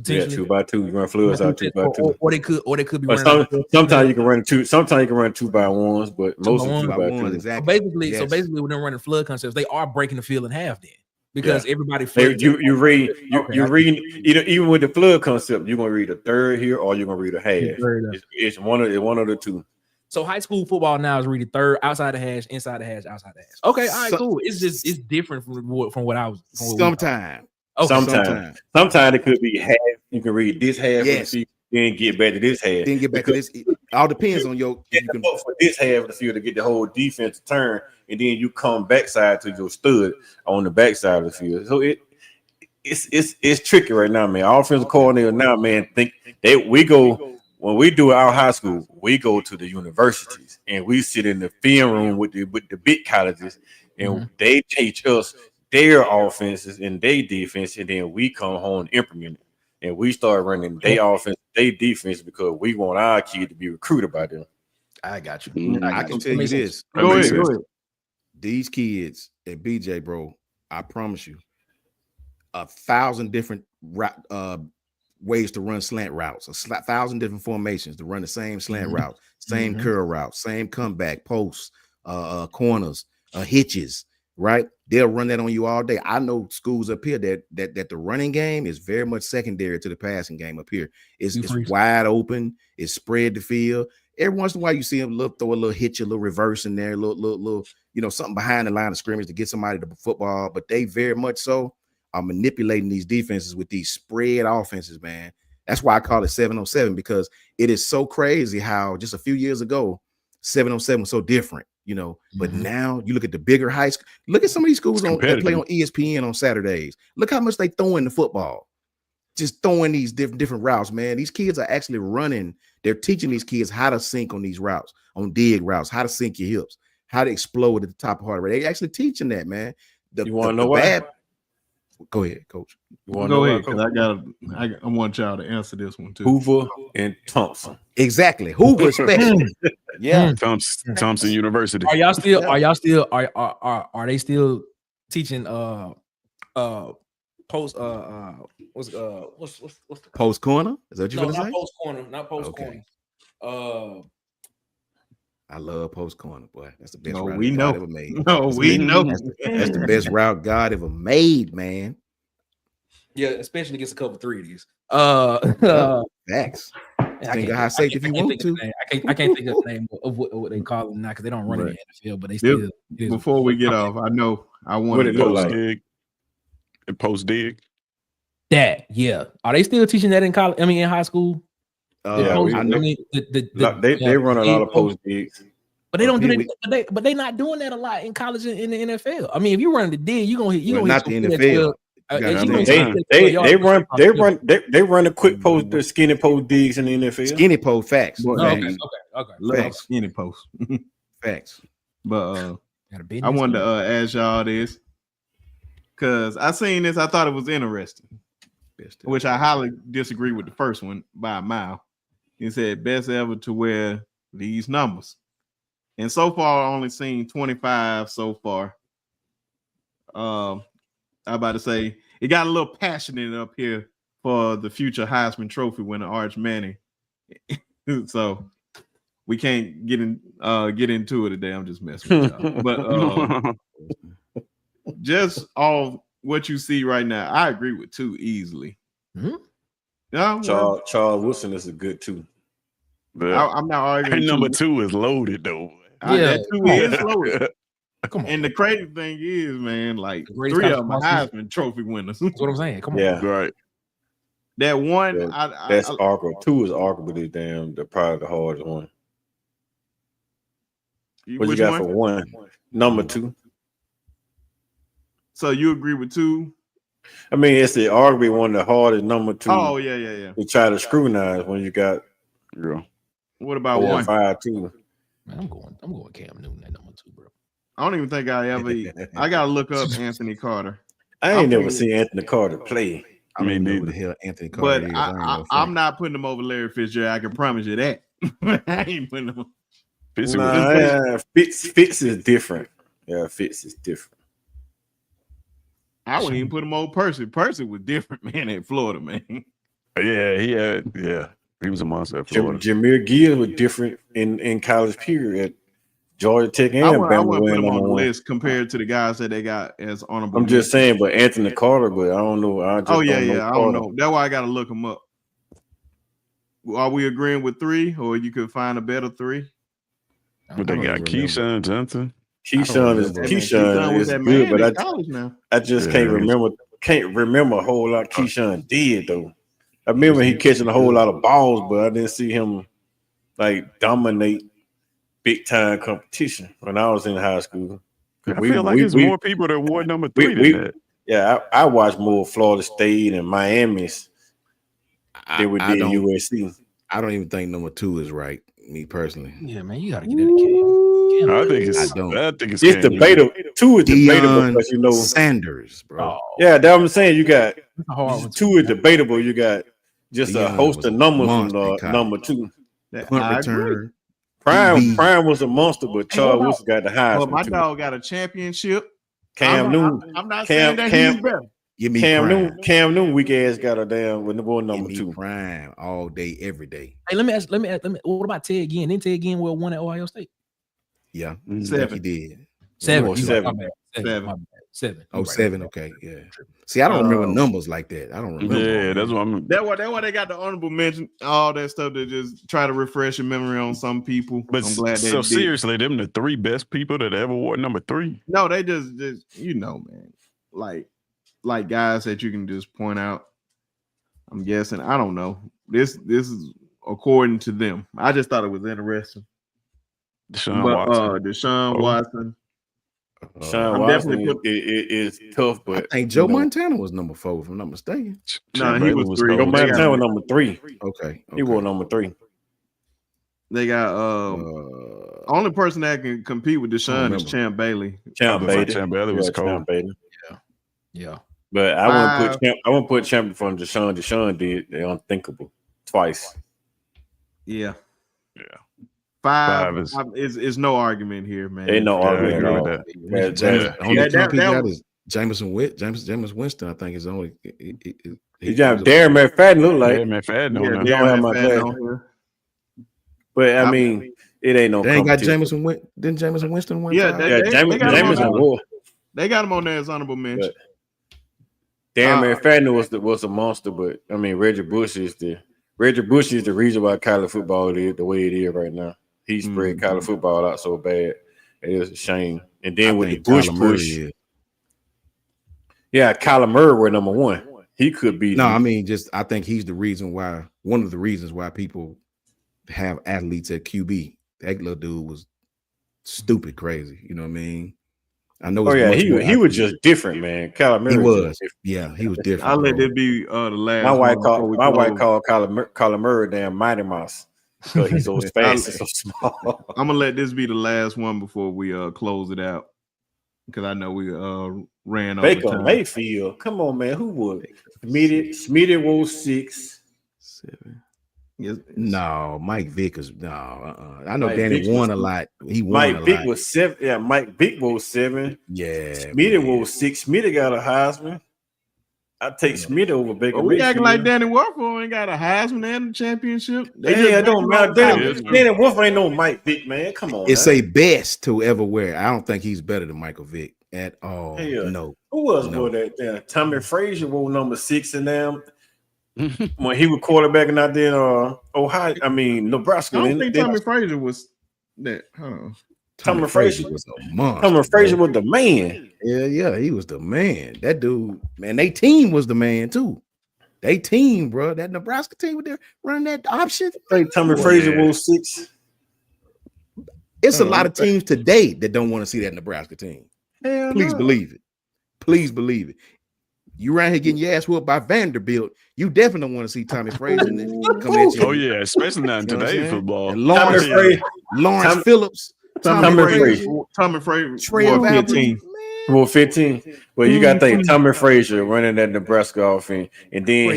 Yeah, 2x2. You run floods out 2x2. Or they could be running. Sometimes you can run 2. Sometimes you can run 2x1s, but most of 2x2. Exactly. So basically, when they're running flood concepts, they are breaking the field in half then. Because everybody you read even with the flood concept, you're gonna read a third here or you're gonna read a half. It's one of the two. So high school football now is reading third, outside the hash, inside the hash, outside the hash. Okay, all right, cool. It's different from what I was. Sometimes it could be half. You can read this half, then get back to this half. Then get back to this. It all depends on your. You can for this half of the field to get the whole defense to turn, and then you come backside to your stud on the backside of the field. So it's tricky right now, man. Our offensive coordinator now, man, when we do our high school, we go to the universities and we sit in the film room with the big colleges, and they teach us their offenses and their defense, and then we come home and implement it, and we start running their offense, their defense, because we want our kid to be recruited by them. I got you. I can tell you this. Go ahead. These kids at BJ, bro, I promise you, 1,000 different ways to run slant routes, 1,000 different formations to run the same slant route, same curl route, same comeback, posts, corners, hitches, right? They'll run that on you all day. I know schools up here that the running game is very much secondary to the passing game up here. It's wide open, it's spread the field. Every once in a while, you see them throw a little hitch, a little reverse in there, a little, something behind the line of scrimmage to get somebody to football. But they very much so are manipulating these defenses with these spread offenses, man. That's why I call it 7-on-7, because it is so crazy how just a few years ago, 7-on-7 was so different, But now you look at the bigger high school. Look at some of these schools that play on ESPN on Saturdays. Look how much they throw in the football. Just throwing these different routes, man. These kids are actually running. They're teaching these kids how to sink on these routes, on dig routes, how to sink your hips, how to explode at the top of heart rate. They're actually teaching that, man. You want to know why? Go ahead, Coach. Go ahead, because I want y'all to answer this one too. Hoover and Thompson. Exactly. Hoover especially. Yeah. Thompson University. Are they still teaching post what's the post corner? Is that what you're gonna say? Not post corner. I love post corner, boy. That's the best route God ever made. We know. That's the best route God ever made, man. Yeah, especially against a cover 3 of these. Facts. Think of high safety if you want to. I can't think of the name of what they call them now because they don't run it in the NFL, but they still. Before we get off, I know I want to go like post dig. That Are they still teaching that in college? I mean, in high school? They run a lot of post digs. But they don't do that. But they not doing that a lot in college and in the NFL. I mean, if you run the dig, you gonna hit. You gonna not hit the NFL. They run a quick post, the skinny post digs in the NFL. Skinny post facts. Okay. Facts. Skinny post. Facts. But I wanted to ask y'all this because I seen this. I thought it was interesting, which I highly disagree with the first one by a mile. He said best ever to wear these numbers. And so far, I only seen 25 so far. I'm about to say it got a little passionate up here for the future Heisman Trophy winner, Arch Manning. So we can't get into it today. I'm just messing with y'all. But just all what you see right now, I agree with 2 easily. Mm-hmm. No, Charles Wilson is a good 2. I'm not arguing. Number 2 is loaded though. That 2 is loaded. Come on. And the crazy thing is, man, like 3 of them are Heisman Trophy winners. That's what I'm saying. Come on. Yeah, right. That one, that's arguable. 2 is arguably probably the hardest one. What you got for 1? Number 2. So you agree with 2? I mean, it's the arguably one of the hardest number 2. Oh yeah. We try to scrutinize when you got. What about 4 1? 5 2. Man, I'm going Cam Newton at number 2, bro. I don't even think I gotta look up Anthony Carter. I ain't never seen Anthony Carter play. I mean, who the hell Anthony Carter but I'm not putting him over Larry Fitzgerald. I can promise you that. I ain't putting him. Fitz is different. Yeah, Fitz is different. I wouldn't even put him over Percy. Percy was different, man, at Florida, man. Yeah, he was a monster at Florida. Jahmyr Gibbs was different in college period. Georgia Tech and I wouldn't put him on the list compared to the guys that they got as honorable. I'm just saying, but Anthony Carter, but I don't know. I don't know. That's why I got to look him up. Are we agreeing with 3, or you could find a better 3? But they got Keyshawn Johnson. Keyshawn is good, but I just can't remember a whole lot Keyshawn did though. I remember he catching a whole lot of balls, but I didn't see him like dominate big time competition when I was in high school. I feel like there's more people that wore number 3 than that. Yeah, I watched more Florida State and Miami's than we did USC. I don't even think number 2 is right, me personally. Yeah, man, you gotta get in the Cam. I think it's debatable. 2 is debatable because you know Sanders, bro. Yeah, that's what I'm saying. You got 2 is debatable. You got just a host of numbers on number 2. Punt return. Prime was a monster, but Charles Wilson got the highest. Well, my dog got a championship. Cam Newton. I'm not saying that he's better. Give me Cam Newton, weak ass got a damn with number 2. Prime all day, every day. Hey, let me ask. What about Ted Ginn? Didn't Ted Ginn wear 1 at Ohio State? Yeah, 7. He did. 7. 7. Oh, 7. Okay, yeah. See, I don't remember numbers like that. I don't remember. Yeah, that's what I'm. That's why they got the honorable mention. All that stuff to just try to refresh your memory on some people. But I'm glad so seriously, them the 3 best people that ever wore number 3. No, they just man, like guys that you can just point out. I'm guessing. I don't know. This is according to them. I just thought it was interesting. Deshaun Watson. Sean Watson is tough, but I think Joe Montana was number 4, if I'm not mistaken. No, he was 3. Joe Montana was number 3. Okay. He wore number 3. They got only person that can compete with Deshaun is Champ Bailey. Champ Bailey was cold. Yeah. But I wouldn't put Champ in front of Deshaun. Deshaun did the unthinkable twice. Yeah. 5 is no argument here, man. Ain't no argument at all. Jameis Winston, I think, is only. He got Darren McFadden look like. Darren McFadden on there. Don't have my class. But I mean, it ain't no. They ain't got Jameis. Didn't Jameis Winston win? Yeah, Jameis won. They got him on there as honorable mention. Darren McFadden was a monster, but I mean, Reggie Bush is the reason why college football is the way it is right now. He spread college football out so bad. It is a shame. And then with the Bush push, Kyler Murray were number 1. He could be. No, I mean, I think he's the reason why. One of the reasons why people have athletes at QB. That little dude was stupid crazy. You know what I mean? I know. He was just different, man. Kyler Murray. He was. Yeah, he was different. I'll let it be the last. My wife called Kyler Murray damn Mighty Mouse because he's so fast and so small. I'm gonna let this be the last one before we close it out because I know we ran over Baker time. Mayfield. Come on, man. Who would? Smitty was 6, 7. Yes. No, Mike Vick is no. I know Mike Danny Vick won a lot. He won Mike a Vick lot. was 7. Yeah, Mike Vick was 7. Yeah, Smitty was 6. Smitty got a Heisman. I take Smitty over Baker. We acting like Danny Werfel ain't got a Heisman and a championship. Yeah, it don't matter. Danny Wolf ain't no Mike Vick, man. Come on. It's a best to ever wear. I don't think he's better than Michael Vick at all. No. Who was wore that? Yeah, Tommy Frazier wore number 6 in them. When he was quarterbacking out there in Ohio, Nebraska. I don't think Tommy Frazier was that. Tommy Frazier was a monster. Tommy Frazier was the man. Yeah, he was the man. That dude, man, they team was the man too. They team, bro. That Nebraska team with their running that option. I think Tommy Frazier was 6. It's a lot of teams today that don't want to see that Nebraska team. Please believe it. Please believe it. You around here getting your ass whooped by Vanderbilt. You definitely don't want to see Tommy Frazier come at you. Oh yeah, especially not in today's football. And Lawrence Phillips, Tommy Frazier, Trey 15. Well, 15. Well, you got to think Tommy Frazier running that Nebraska offense, and then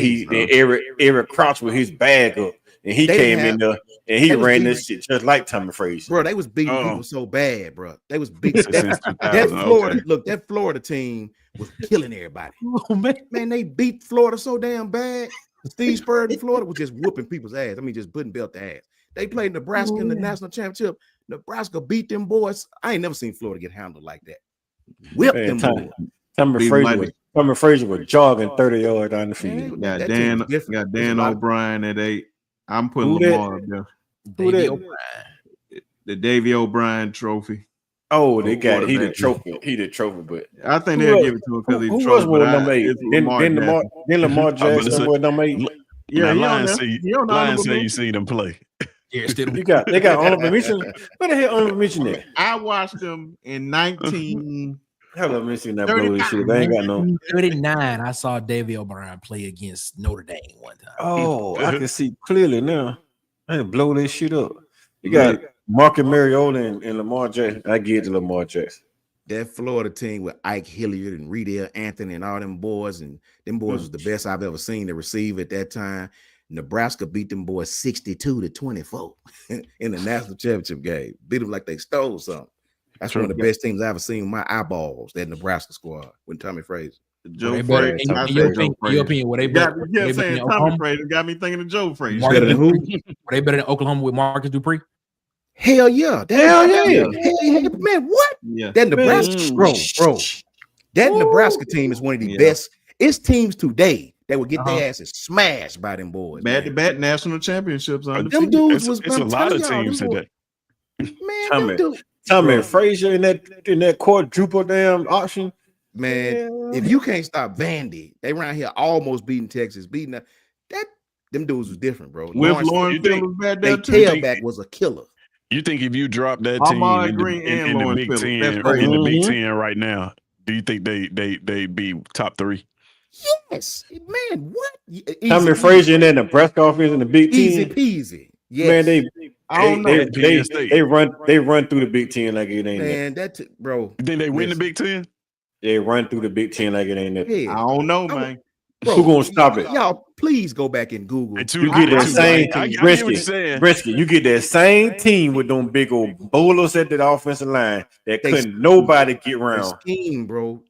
Eric Crouch with his bag up, and he came in there and he ran this shit just like Tommy Frazier. Bro, they was beating people so bad, bro. They was beating that Florida. Look, that Florida team was killing everybody. Oh, man, they beat Florida so damn bad. Steve Spurrier in Florida was just whooping people's ass. I mean, just putting belt to ass. They played Nebraska in the national championship. Nebraska beat them boys. I ain't never seen Florida get handled like that. Whip them boys. Tommy Frazier was jogging 30 yards down the field. Got Dan O'Brien at 8. I'm putting Lamar up there. The Davey O'Brien trophy. Oh, he the trophy. He the trophy, but I think they'll give it to him because he's trophy. Who was number 8? Then Lamar Jackson was number 8. Yeah, Lions say you see them play. Yeah, they got honorable mention. Where the hell honorable mention there? I watched them in 19. Hello, mention that blow shit. They ain't got no 39. I saw Davey O'Brien play against Notre Dame one time. Oh, I can see clearly now. I had to blow this shit up. You got Marcus Mariota and Lamar Jackson. I get to Lamar Jackson. That Florida team with Ike Hilliard and Riedel Anthony and all them boys, and them boys was the best I've ever seen to receive at that time. Nebraska beat them boys 62-24 in the national championship game. Beat them like they stole something. That's one of the best teams I've ever seen with my eyeballs, that Nebraska squad with Tommy Frazier. Joe Frazier. Your opinion, what they saying Tommy Frazier got me thinking of Joe Frazier. Better than who? Were they better than Oklahoma with Marcus Dupree? Hell yeah. Man, what? Yeah. That Nebraska, bro. That Nebraska team is one of the best. It's teams today that would get their asses smashed by them boys. Back-to-back national championships. Them dudes was it's a lot of teams today. Man, Tommy Frazier in that quadruple damn option. Man, if you can't stop Vandy, they around here almost beating Texas, beating that. Them dudes was different, bro. Lawrence was bad there too. Tailback was a killer. You think if you drop that team in the Big Ten, in the Big Ten right now, do you think they be top 3? Yes, man. What? Tommy Frazier in that Nebraska offense in the Big Ten. Easy peasy. Yes. Man, they run through the Big Ten like it ain't. Man, bro. You think they win the Big Ten? They run through the Big Ten like it ain't that. I don't know, man. Bro, who gonna stop it? Y'all, please go back and Google. You get that same Brisket. You get that same team with them big old bowlers at the offensive line that couldn't nobody get around. Scheme, bro.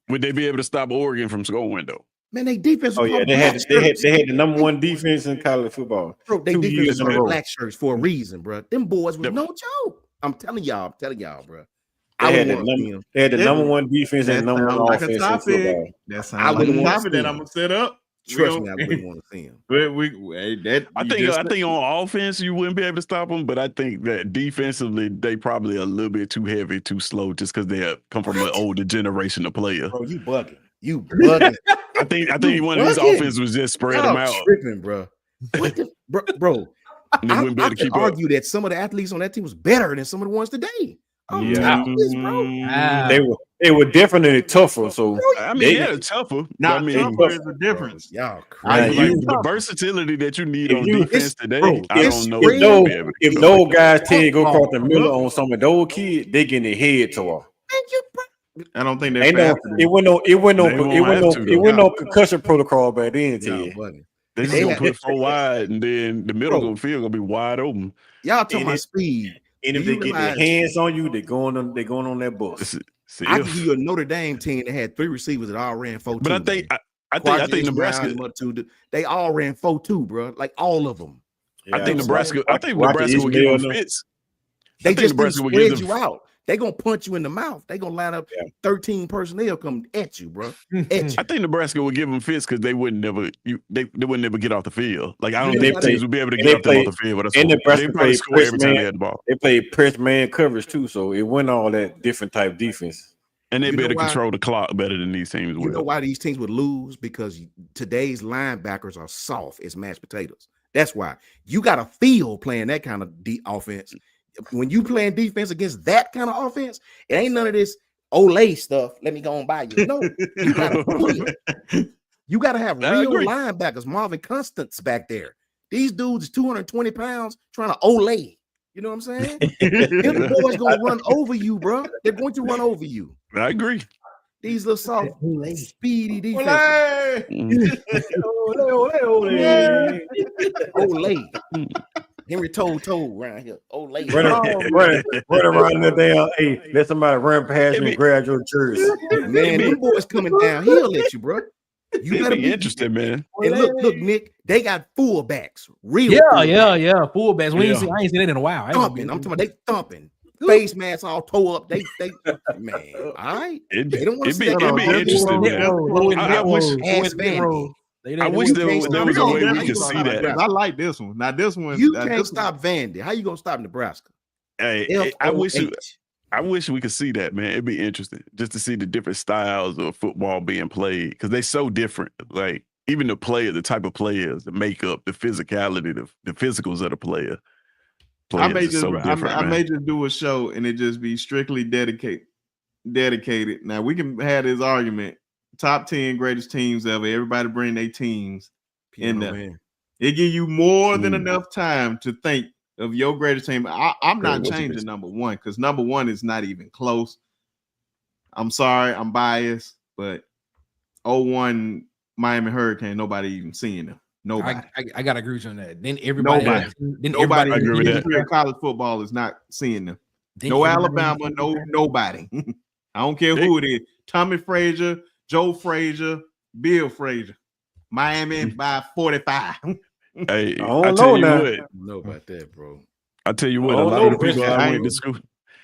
Would they be able to stop Oregon from scoring though? Man, they defense. Oh yeah, they had the number 1 defense in college football. Bro, they defense on black shirts for a reason, bro. Them boys was no joke. I'm telling y'all, bro. They had the number 1 defense and number 1 offense in football. That's how I'm gonna set up. Trust me, I wouldn't want to see him. I think on offense you wouldn't be able to stop them, but I think that defensively they probably a little bit too heavy, too slow, just because they come from an older generation of players. Bro, you bugging. I think one of his offense was just spread them out. Tripping, bro. What the bro? I could argue that some of the athletes on that team was better than some of the ones today. They were different and tougher. So I mean, they're tougher. Not I mean, tougher is the difference. Y'all like crazy. the versatility that you need on defense today. I don't know if those guys tell you go across the middle on some of those kids, they getting their head tore. I don't think they're it went no concussion protocol back then. They just gonna put 4 wide, and then the middle of the field gonna be wide open. Y'all talking about speed. And if they get their hands on you, they're going on that bus. I can give you a Notre Dame team that had 3 receivers that all ran 4-2. But I think Nebraska, they all ran 4-2, bro. Like all of them. Yeah, I think Nebraska will give them fits. They just didn't spread you out. They gonna punch you in the mouth. They gonna line up 13 personnel come at you, bro. At you. I think Nebraska would give them fits because they wouldn't never get off the field. Like I don't think teams would be able to get them off the field. And Nebraska played every time they had the ball. They played press man coverage too, so it went all that different type defense. And they better control the clock better than these teams would. You know why these teams would lose? Because today's linebackers are soft as mashed potatoes. That's why you got to feel playing that kind of offense. When you playing defense against that kind of offense, it ain't none of this Olay stuff. Let me go and buy you. No, you gotta have real linebackers. Marvin Constance back there. These dudes is 220 pounds trying to Olay. You know what I'm saying? The boys gonna run over you, bro. They're going to run over you. I agree. These little soft, speedy defense. Olay. Henry told around here. Lady. Run around the damn. Hey, let somebody run past you and grab your jersey. Man, them boys coming down. He'll let you, bro. You gotta be interested, man. And look, Nick, they got fullbacks. Real fullbacks. I ain't seen that in a while. Thumping. I'm talking about they thumping. Face masks all toe up. They man. All right. They don't want to see that. It'd be interesting, man. I wish there was a way we could see that. I like this one. Now this one, you can't stop Vandy. How you gonna stop Nebraska? Hey, I wish we could see that, man. It'd be interesting just to see the different styles of football being played because they're so different. Like even the type of players, the makeup, the physicality, the physicals of the player. I may just do a show and it just be strictly dedicated. Now we can have this argument. Top 10 greatest teams ever. Everybody bring their teams in there. It give you more than enough time to think of your greatest team. I'm not changing number 1 because number 1 is not even close. I'm sorry, I'm biased, but 01 Miami Hurricane, nobody even seeing them. Nobody. I gotta agree with you on that. Then everybody agree with that. College football is not seeing them. No Alabama, nobody. I don't care who it is. Tommy Frazier, Joe Frazier, Bill Frazier, Miami by 45. Hey, I don't know now. I don't know about that, bro. I tell you what, a lot of the people I went to school.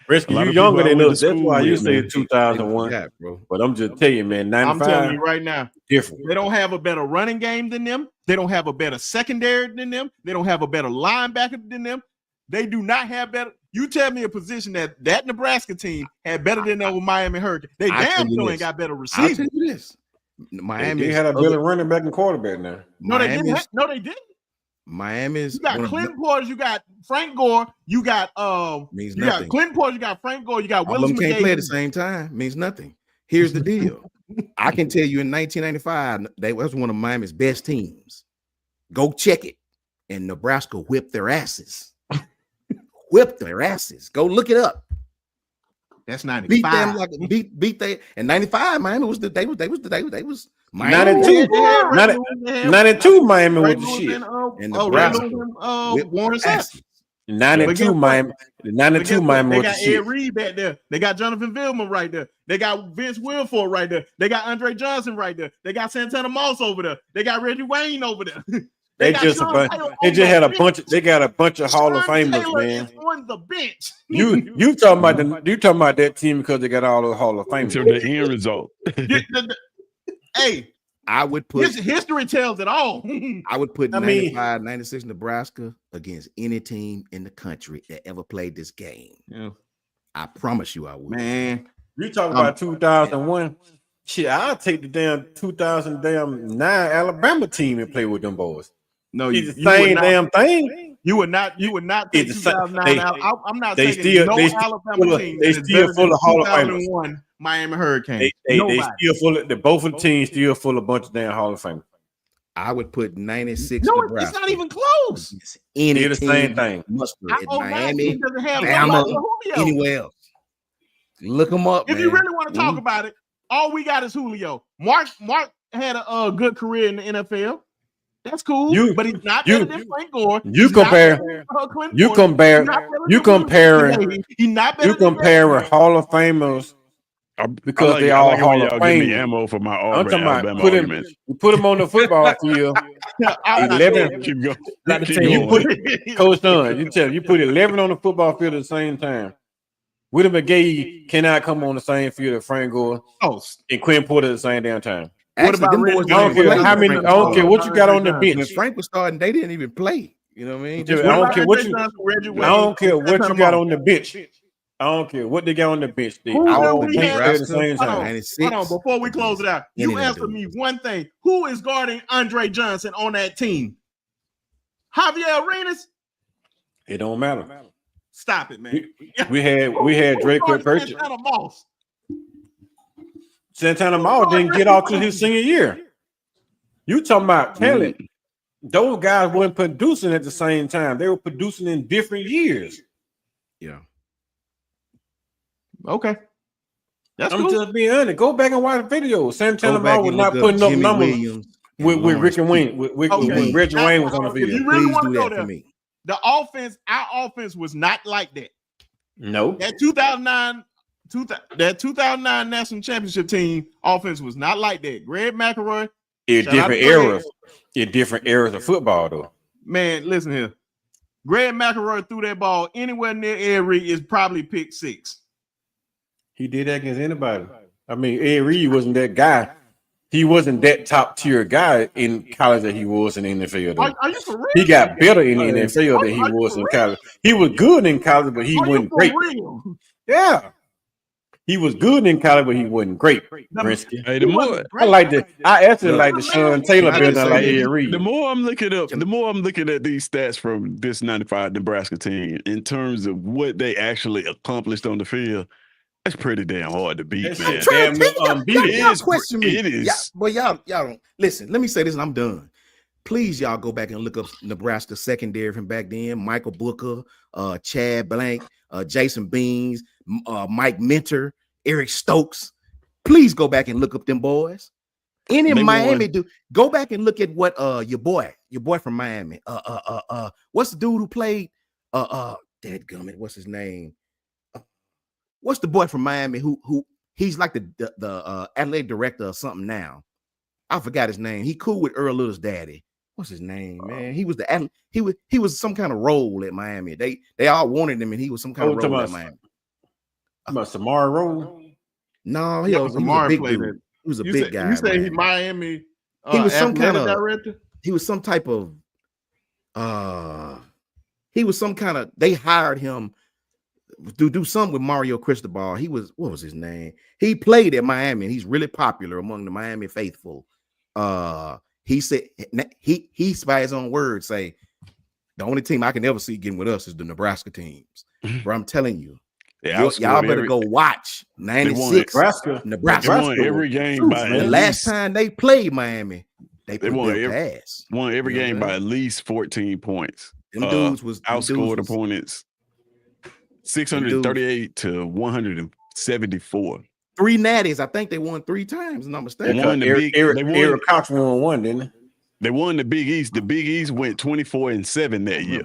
Risky, you younger than us. That's why you say 2001, bro. But I'm just telling you, man, 95. I'm telling you right now, different. They don't have a better running game than them. They don't have a better secondary than them. They don't have a better linebacker than them. They do not have better. You tell me a position that Nebraska team had better than that with Miami Hurricane. They damn sure ain't got better receivers. I'll tell you this. Miami had a better running back and quarterback now. No, they didn't. No, they didn't. Miami's. You got Clinton Portis, you got Frank Gore, you got means you nothing. got Clinton Portis, you got Frank Gore, you got Willis. All of them can't play at the same time. Means nothing. Here's the deal. I can tell you in 1995, that was one of Miami's best teams. Go check it. And Nebraska whipped their asses. Whipped their asses. Go look it up. That's 95. Beat them like beat they. And 95 Miami was they was 92 Miami was the shit. And Nebraska Warren Sapp. 92 Miami. 92 Miami was the shit. They got Ed Reed back there. They got Jonathan Vilman right there. They got Vince Wilfork right there. They got Andre Johnson right there. They got Santana Moss over there. They got Reggie Wayne over there. They just had a bunch of Hall of Famers, man. On the bench. You talking about that team because they got all the Hall of Famers. To the end result. Hey, I would put history tells it all. I would put 95, 96 Nebraska against any team in the country that ever played this game. Yeah. I promise you I would. Man, You talking about 2001? Shit, I'll take the damn 2009 Alabama team and play with them boys. No, it's the same damn thing. You would not take 2009 out. I'm not taking no Alabama team. They still full of Hall of Famers. 2001 Miami Hurricanes. They still full of both of the teams still full of a bunch of damn Hall of Famers. I would put 96. No, Nebraska. it's not even close. Any the same thing. Miami, Bama, anywhere else. Look them up. If you really want to talk about it, all we got is Julio. Mark had a good career in the NFL. That's cool, but he's not better than Frank Gore. You compare Hall of Famers because they all Hall of Fame. Me ammo for my Auburn, I'm talking Alabama about arguments. put him on the football field. 11. Coach Dunn, you put 11 on the football field at the same time. William McGahee cannot come on the same field as Frank Gore and Quinn Porter at the same damn time. Actually, what about I don't care what you got on the bench. When Frank was starting, they didn't even play. You know what I mean? I don't care what you got on the bench. I don't care what they got on the bench. They all play at the same time. Hold on, before we close it out, you answer me one thing. Who is guarding Andre Johnson on that team? Javier Arenas? It don't matter. Stop it, man. We had Drake Purchase. Santana Moss didn't get off to his senior year. You talking about talent. Those guys weren't producing at the same time. They were producing in different years. Yeah. Okay. I'm just being honest. Go back and watch the video. Santana Moss was not putting up numbers with Rick and Wayne. When Reggie Wayne was on the field. If you really want to go there, the offense, our offense was not like that. No. That 2009 national championship team offense was not like that. Greg McElroy. In different eras of football, though. Man, listen here. Greg McElroy threw that ball anywhere near Ed Reed is probably pick 6. He did that against anybody. I mean, Ed Reed wasn't that guy. He wasn't that top tier guy in college that he was in the NFL. Are you for real? He got better in the NFL than he was in college. He was good in college, but he wasn't great. Real? Yeah. He was good in college, but he wasn't great. Hey, the more I actually like the Sean Taylor better than like Ed Reed. The more I'm looking at these stats from this 95 Nebraska team in terms of what they actually accomplished on the field, that's pretty damn hard to beat, man. Y'all question me. It is. Y'all don't listen. Let me say this, and I'm done. Please, y'all go back and look up Nebraska secondary from back then. Michael Booker, Chad Blank, Jason Beans, Mike Minter, Eric Stokes. Please go back and look up them boys. Any Miami do. Go back and look at what your boy from Miami. What's the dude who played dadgummit, what's his name? What's the boy from Miami who he's like the athletic director or something now? I forgot his name. He cool with Earl Little's daddy. What's his name, man? He was he was some kind of role at Miami. They all wanted him, and he was some kind of role at Miami. About Samara Rowe? No, he was a big dude. He was a big guy. You say he Miami? He was some kind of director. He was some type of. He was some kind of. They hired him to do something with Mario Cristobal. He was, what was his name? He played at Miami, and he's really popular among the Miami faithful. He said he by his own words say the only team I can ever see getting with us is the Nebraska teams. But I'm telling you, y'all better go watch 96 Nebraska won every game by the last time they played Miami. They won every game by at least 14 points. Them dudes was outscored opponents 638 to 174. 3 natties. I think they won 3 times. I'm not mistaken. Eric Cox won 1, didn't they? They won the Big East. The Big East went 24-7 that year.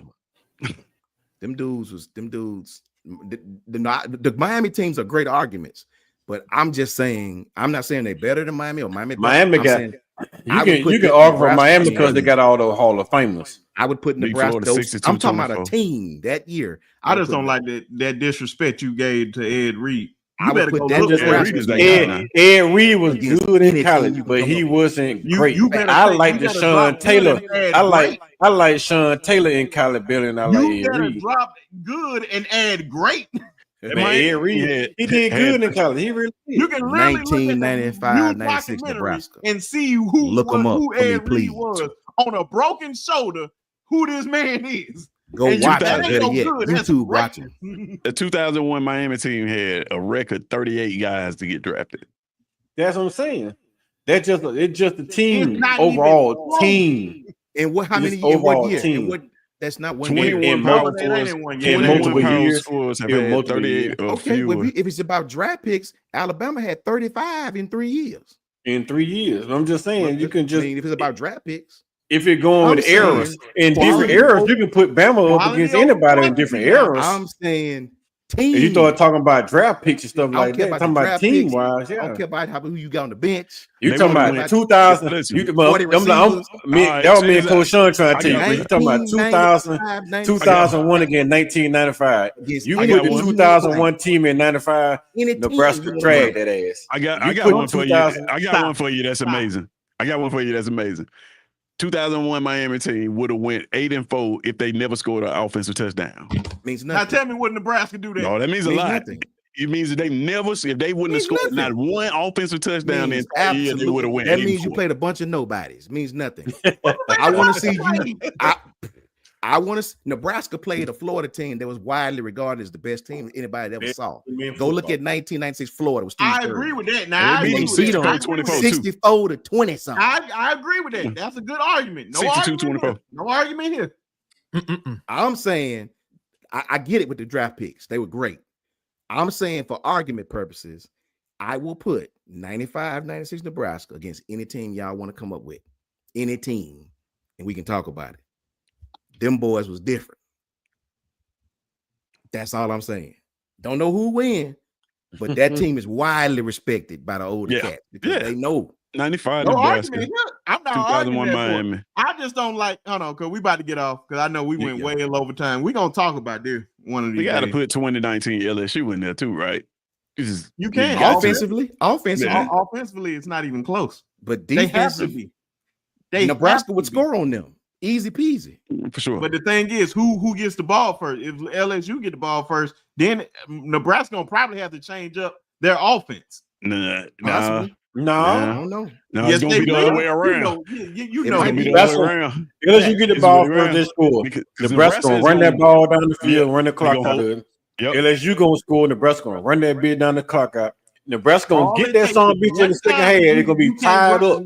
Them dudes. The Miami teams are great arguments, but I'm just saying, I'm not saying they're better than Miami or Miami. You can argue for Miami because they got all the Hall of Famers. I would put Nebraska. I'm talking about a team that year. I just don't like that disrespect you gave to Ed Reed. I would put that Ed Reed was good in college, but he wasn't great. I like the Sean Taylor. I like Sean Taylor in college better than I like Ed Reed. Drop good and add great. Ed Reed, he did good in college. He really did. You can really 1995, 96 Nebraska. and see who Ed Reed was on a broken shoulder. Who this man is? Go watch it. Better yet, YouTube watching. The 2001 Miami team had a record 38 guys to get drafted. That's what I'm saying. It's just a team overall team. And what? How many? In what year? Team. That's not one 21 year. power forwards in multiple years. Have had 38 or okay, fewer. well, if it's about draft picks, Alabama had 35 in 3 years. In 3 years, I'm just saying you can just. I mean, if it's about draft picks, if you're going with errors in different eras, you can put Bama up against anybody in different eras. I'm saying team. And you start talking about draft picks and stuff like that. Talking about team wise, yeah. I don't care about who you got on the bench. You talking about 2000? That was me and Coach Sean trying to tell you. You talking about 2000, 2001 against 1995. You put the 2001 team in 95. Nebraska dragged that ass. I got one for you. I got one for you. That's amazing. 2001 Miami team would have went 8-4 if they never scored an offensive touchdown. Means nothing. Now tell me what Nebraska do that. No, that means a lot. Nothing. It means that if they wouldn't have scored not one offensive touchdown in 3 years, they would have went. That means you played a bunch of nobodies. Means nothing. I want to see you. I want to. Nebraska played a Florida team that was widely regarded as the best team anybody ever saw. Go look at 1996 Florida. I agree with that. Now I agree with 64 to 20 something. I agree with that. That's a good argument. No 62-24. No argument here. I'm saying I get it with the draft picks. They were great. I'm saying for argument purposes, I will put 95, 96 Nebraska against any team y'all want to come up with. Any team. And we can talk about it. Them boys was different. That's all I'm saying. Don't know who win, but that team is widely respected by the older cats because they know. 95 no Nebraska. argument here. I'm not 2001 Miami. I just don't like. Hold on, because we about to get off because I know we went way over time. We're gonna talk about this one of these. We got to put 2019 LSU in there too, right? You can offensively. Offensively, it's not even close. But they have to be. Nebraska would score on them. Easy peasy. For sure. But the thing is, who gets the ball first? If LSU get the ball first, then Nebraska gonna probably have to change up their offense. Possibly. No, I don't know. No, it's gonna be the other way around. You know, LSU get the ball first, they score. Nebraska gonna run that ball down the field, run the clock out. LSU gonna score. Nebraska gonna run that bit down the clock out. Nebraska gonna get that son bitch in the second half. They're gonna be tied up.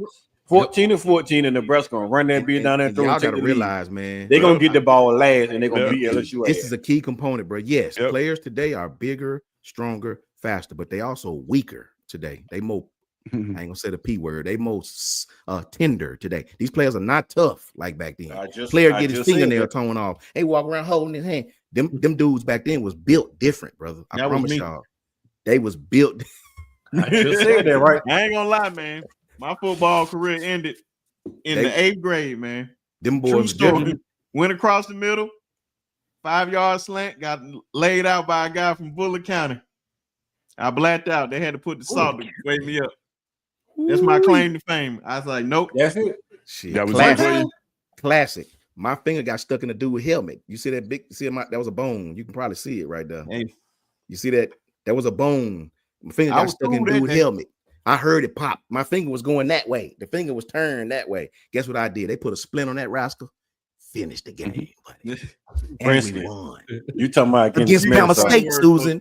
14-14, and Nebraska gonna run that beat down there. Y'all gotta realize, man, they're gonna get the ball last, and they're gonna beat LSU. This is a key component, bro. Yes, players today are bigger, stronger, faster, but they also weaker today. They more, I ain't gonna say the P word. They most tender today. These players are not tough like back then. Player get his fingernail torn off. They walk around holding his hand. Them dudes back then was built different, brother. I promise y'all. They was built. I just said that, right? I ain't gonna lie, man. My football career ended in the 8th grade, man. Them boys went across the middle, 5-yard slant, got laid out by a guy from Bullitt County. I blacked out. They had to put the salt to wake me up. That's my claim to fame. I was like, nope. That's it. Shit. That was classic. My finger got stuck in a dude's helmet. You see that big? That was a bone. You can probably see it right there. Hey. You see that? That was a bone. My finger got stuck in a dude's helmet. I heard it pop. My finger was going that way. The finger was turned that way. Guess what I did? They put a splint on that rascal. Finished the game, buddy. And we won. You talking about against Bama State, Susan?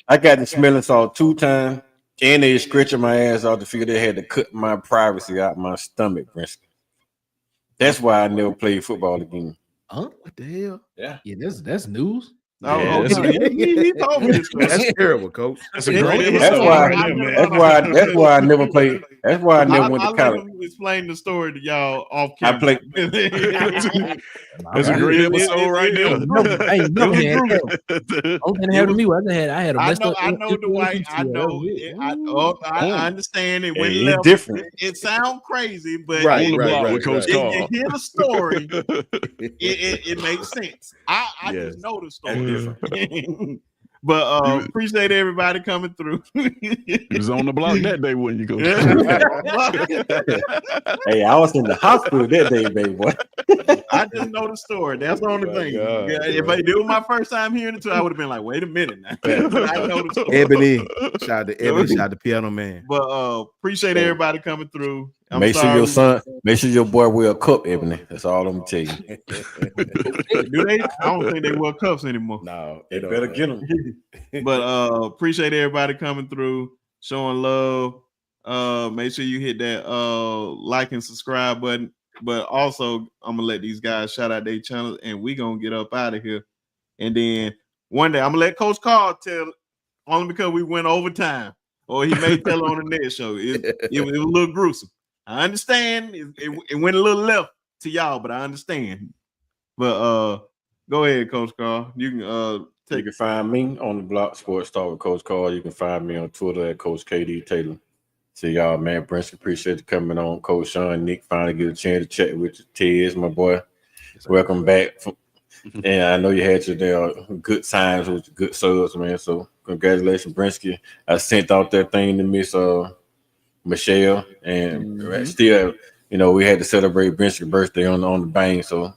I got the smelling salt 2 times, and they scratching my ass off the field. They had to cut my privacy out my stomach, Prince. That's why I never played football again. Huh? What the hell? Yeah, that's news. Oh, yeah, he told me this. That's terrible, coach. That's a great That's why I never played. That's why I never went to college. Let me explain the story to y'all off camera. I played. That's a great episode right there. I had a messed up. I know Dwight. I know. I understand it. When it's different. It sounds crazy, but right. You hear the story. It makes sense. I just know the story. But appreciate everybody coming through. He was on the block that day when you go. Hey, I was in the hospital that day, baby boy. I just know the story. That's the only thing. God, if it was my first time hearing it too, I would have been like, wait a minute now. But I know the story. Ebony, shout out to Ebony, shout out to Piano Man. But appreciate everybody coming through. Make sure your boy wear a cup, Ebony. That's all I'm gonna tell you. Do they? I don't think they wear cups anymore. No, they better get them. But appreciate everybody coming through, showing love. Make sure you hit that like and subscribe button. But also, I'm gonna let these guys shout out their channels, and we gonna get up out of here. And then one day I'm gonna let Coach Carl tell, only because we went overtime, or he may tell on the next show. It was a little gruesome. I understand it went a little left to y'all, but I understand. But go ahead, Coach Carl. You can You can find me on the Block Sports Talk with Coach Carl. You can find me on Twitter at Coach KD Taylor. See y'all, man. Brinsky, appreciate you coming on. Coach Sean, Nick, finally get a chance to chat with you. Tez, my boy. Welcome back. And I know you had your good times with good subs, man. So congratulations, Brinsky. I sent out that thing to Miss Michelle, and still, we had to celebrate Brinsky's birthday on the bang. So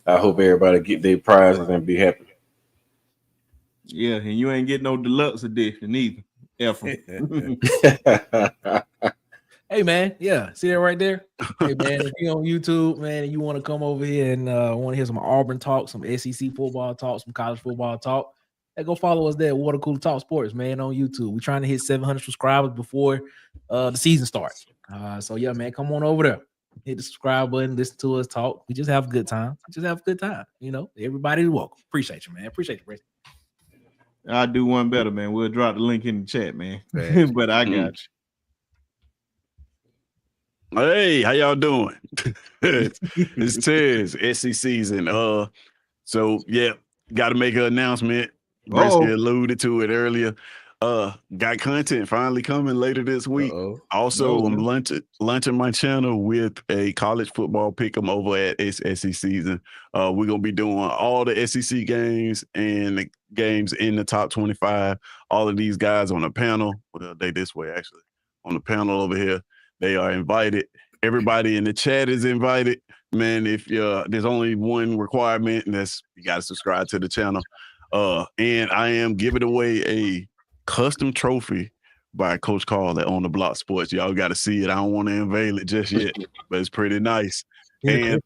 I hope everybody get their prizes and be happy. Yeah, and you ain't getting no deluxe edition either. Hey man, yeah, see that right there? Hey man, if you're on YouTube, man, and you want to come over here and want to hear some Auburn talk, some SEC football talk, some college football talk, hey, go follow us there at Water Cooler Talk Sports, man, on YouTube. We're trying to hit 700 subscribers before the season starts. So yeah, man, come on over there. Hit the subscribe button, listen to us talk. We just have a good time. Everybody's welcome. Appreciate you, man. Appreciate you, Brett. I'll do one better, man. We'll drop the link in the chat, man. But I got you. Hey, how y'all doing? It's Tez, SEC season. So yeah, got to make an announcement. Brinsky alluded to it earlier. Got content finally coming later this week. Also, I'm launching my channel with a college football pick'em over at SEC season. We're gonna be doing all the SEC games and the games in the top 25. All of these guys on the panel. Well, they this way actually on the panel over here. They are invited. Everybody in the chat is invited. Man, if there's only one requirement, and that's you got to subscribe to the channel. And I am giving away a custom trophy by Coach Carl at On the Block Sports. Y'all got to see it. I don't want to unveil it just yet, but it's pretty nice. And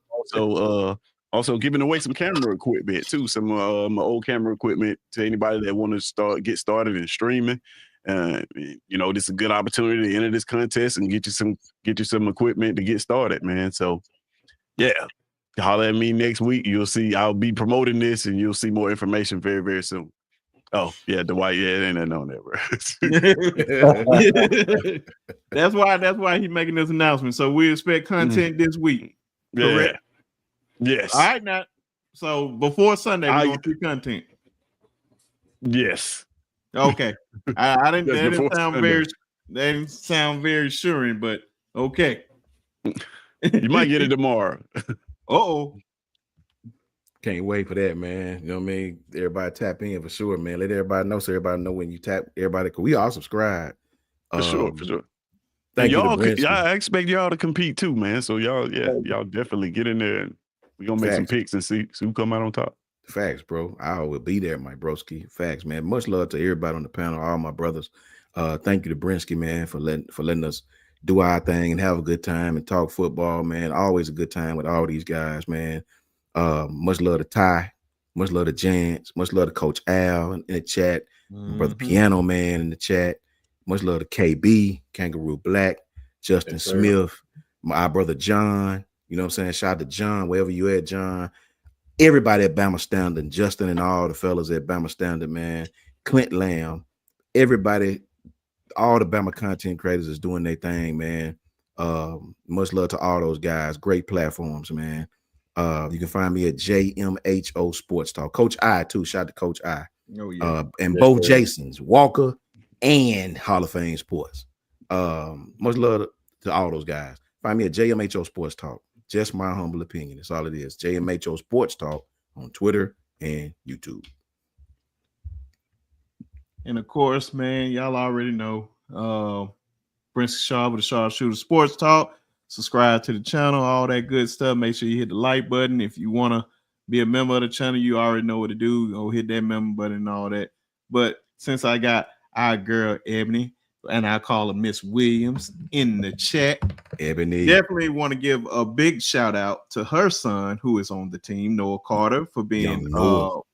also giving away some camera equipment too. Some my old camera equipment to anybody that want to get started in streaming. This is a good opportunity to enter this contest and get you some equipment to get started, man. So yeah, holler at me next week. You'll see I'll be promoting this, and you'll see more information very, very soon. Oh yeah, Dwight. Yeah, it ain't nothing on there, bro. That's why he's making this announcement. So we expect content this week. Correct? Yes. All right, now. So before Sunday, we're gonna see content. Yes. Okay. I didn't. That didn't sound very assuring, but okay. You might get it tomorrow. Can't wait for that, man. You know what I mean? Everybody tap in for sure, man. Let everybody know so everybody know when you tap. Everybody, we all subscribe. For sure. Thank y'all, you. I expect y'all to compete too, man. So y'all definitely get in there. And we're gonna make some picks and see who come out on top. Facts, bro. I will be there, my broski. Facts, man. Much love to everybody on the panel, all my brothers. Thank you to Brinsky, man, for letting us do our thing and have a good time and talk football, man. Always a good time with all these guys, man. Much love to Ty, much love to Jance, much love to Coach Al in the chat, my brother Piano Man in the chat, much love to KB, Kangaroo Black, Justin Smith, my brother John, you know what I'm saying? Shout out to John, wherever you at, John. Everybody at Bama Standard, Justin and all the fellas at Bama Standard, man. Clint Lamb, everybody, all the Bama content creators is doing their thing, man. Much love to all those guys. Great platforms, man. You can find me at JMHO Sports Talk. Coach I, too. Shout out to Coach I. Oh, yeah. And both Jasons, Walker and Hall of Fame Sports. Much love to all those guys. Find me at JMHO Sports Talk. Just my humble opinion. That's all it is. JMHO Sports Talk on Twitter and YouTube. And of course, man, y'all already know. Prince Shaw with the Sharpshooter Sports Talk. Subscribe to the channel, all that good stuff. Make sure you hit the like button. If you want to be a member of the channel, you already know what to do. Go hit that member button and all that. But since I got our girl Ebony, and I call her Miss Williams, in the chat, Ebony, definitely want to give a big shout out to her son, who is on the team, Noah Carter, for being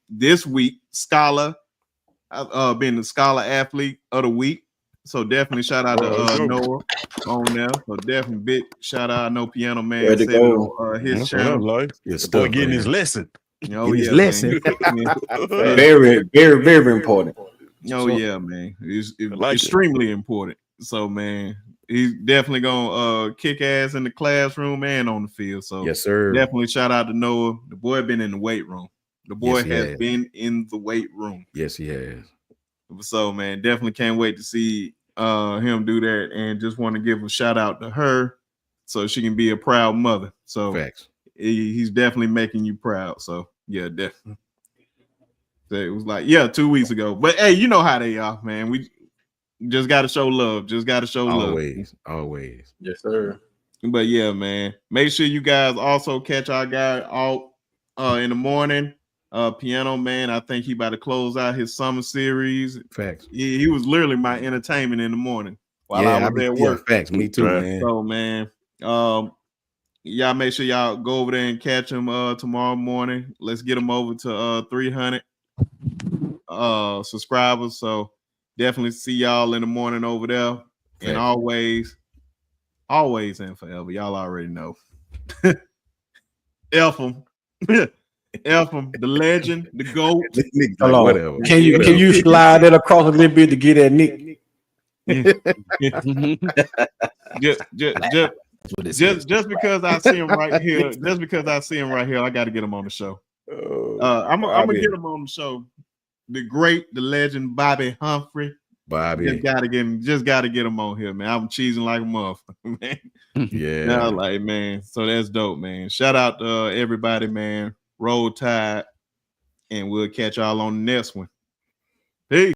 this week scholar, being the scholar athlete of the week. So definitely shout out to Noah on there. So definitely big shout out. I know Piano Man said it on his channel. The boy getting his lesson. Oh yeah, lesson. Very, very, very important. Oh yeah, man. It's extremely important. So man, he's definitely gonna kick ass in the classroom and on the field. So yes, sir. Definitely shout out to Noah. The boy been in the weight room. The boy has been in the weight room. Yes, he has. So man, definitely can't wait to see him do that, and just want to give a shout out to her so she can be a proud mother. So facts. He's definitely making you proud. So yeah, definitely. So it was like 2 weeks ago, but hey, you know how they are, man. We just got to show love. Just got to show love. Always. Yes, sir. But yeah, man, make sure you guys also catch our guy out in the morning. Piano Man, I think he about to close out his summer series. Facts. He was literally my entertainment in the morning while I was at work. Facts. Me too, man. So man, y'all make sure y'all go over there and catch him tomorrow morning. Let's get him over to 300 subscribers. So definitely see y'all in the morning over there. Facts. And always and forever. Y'all already know. Elpham. Elpham, the legend, the GOAT. Whatever. Can you slide that across a little bit to get that Nick? Just because I see him right here, I got to get him on the show. I'm gonna get him on the show. The great, the legend, Bobby Humphrey. Just gotta get him on here, man. I'm cheesing like a motherfucker, man. Yeah. Like, man. So that's dope, man. Shout out to everybody, man. Roll Tide, and we'll catch y'all on the next one.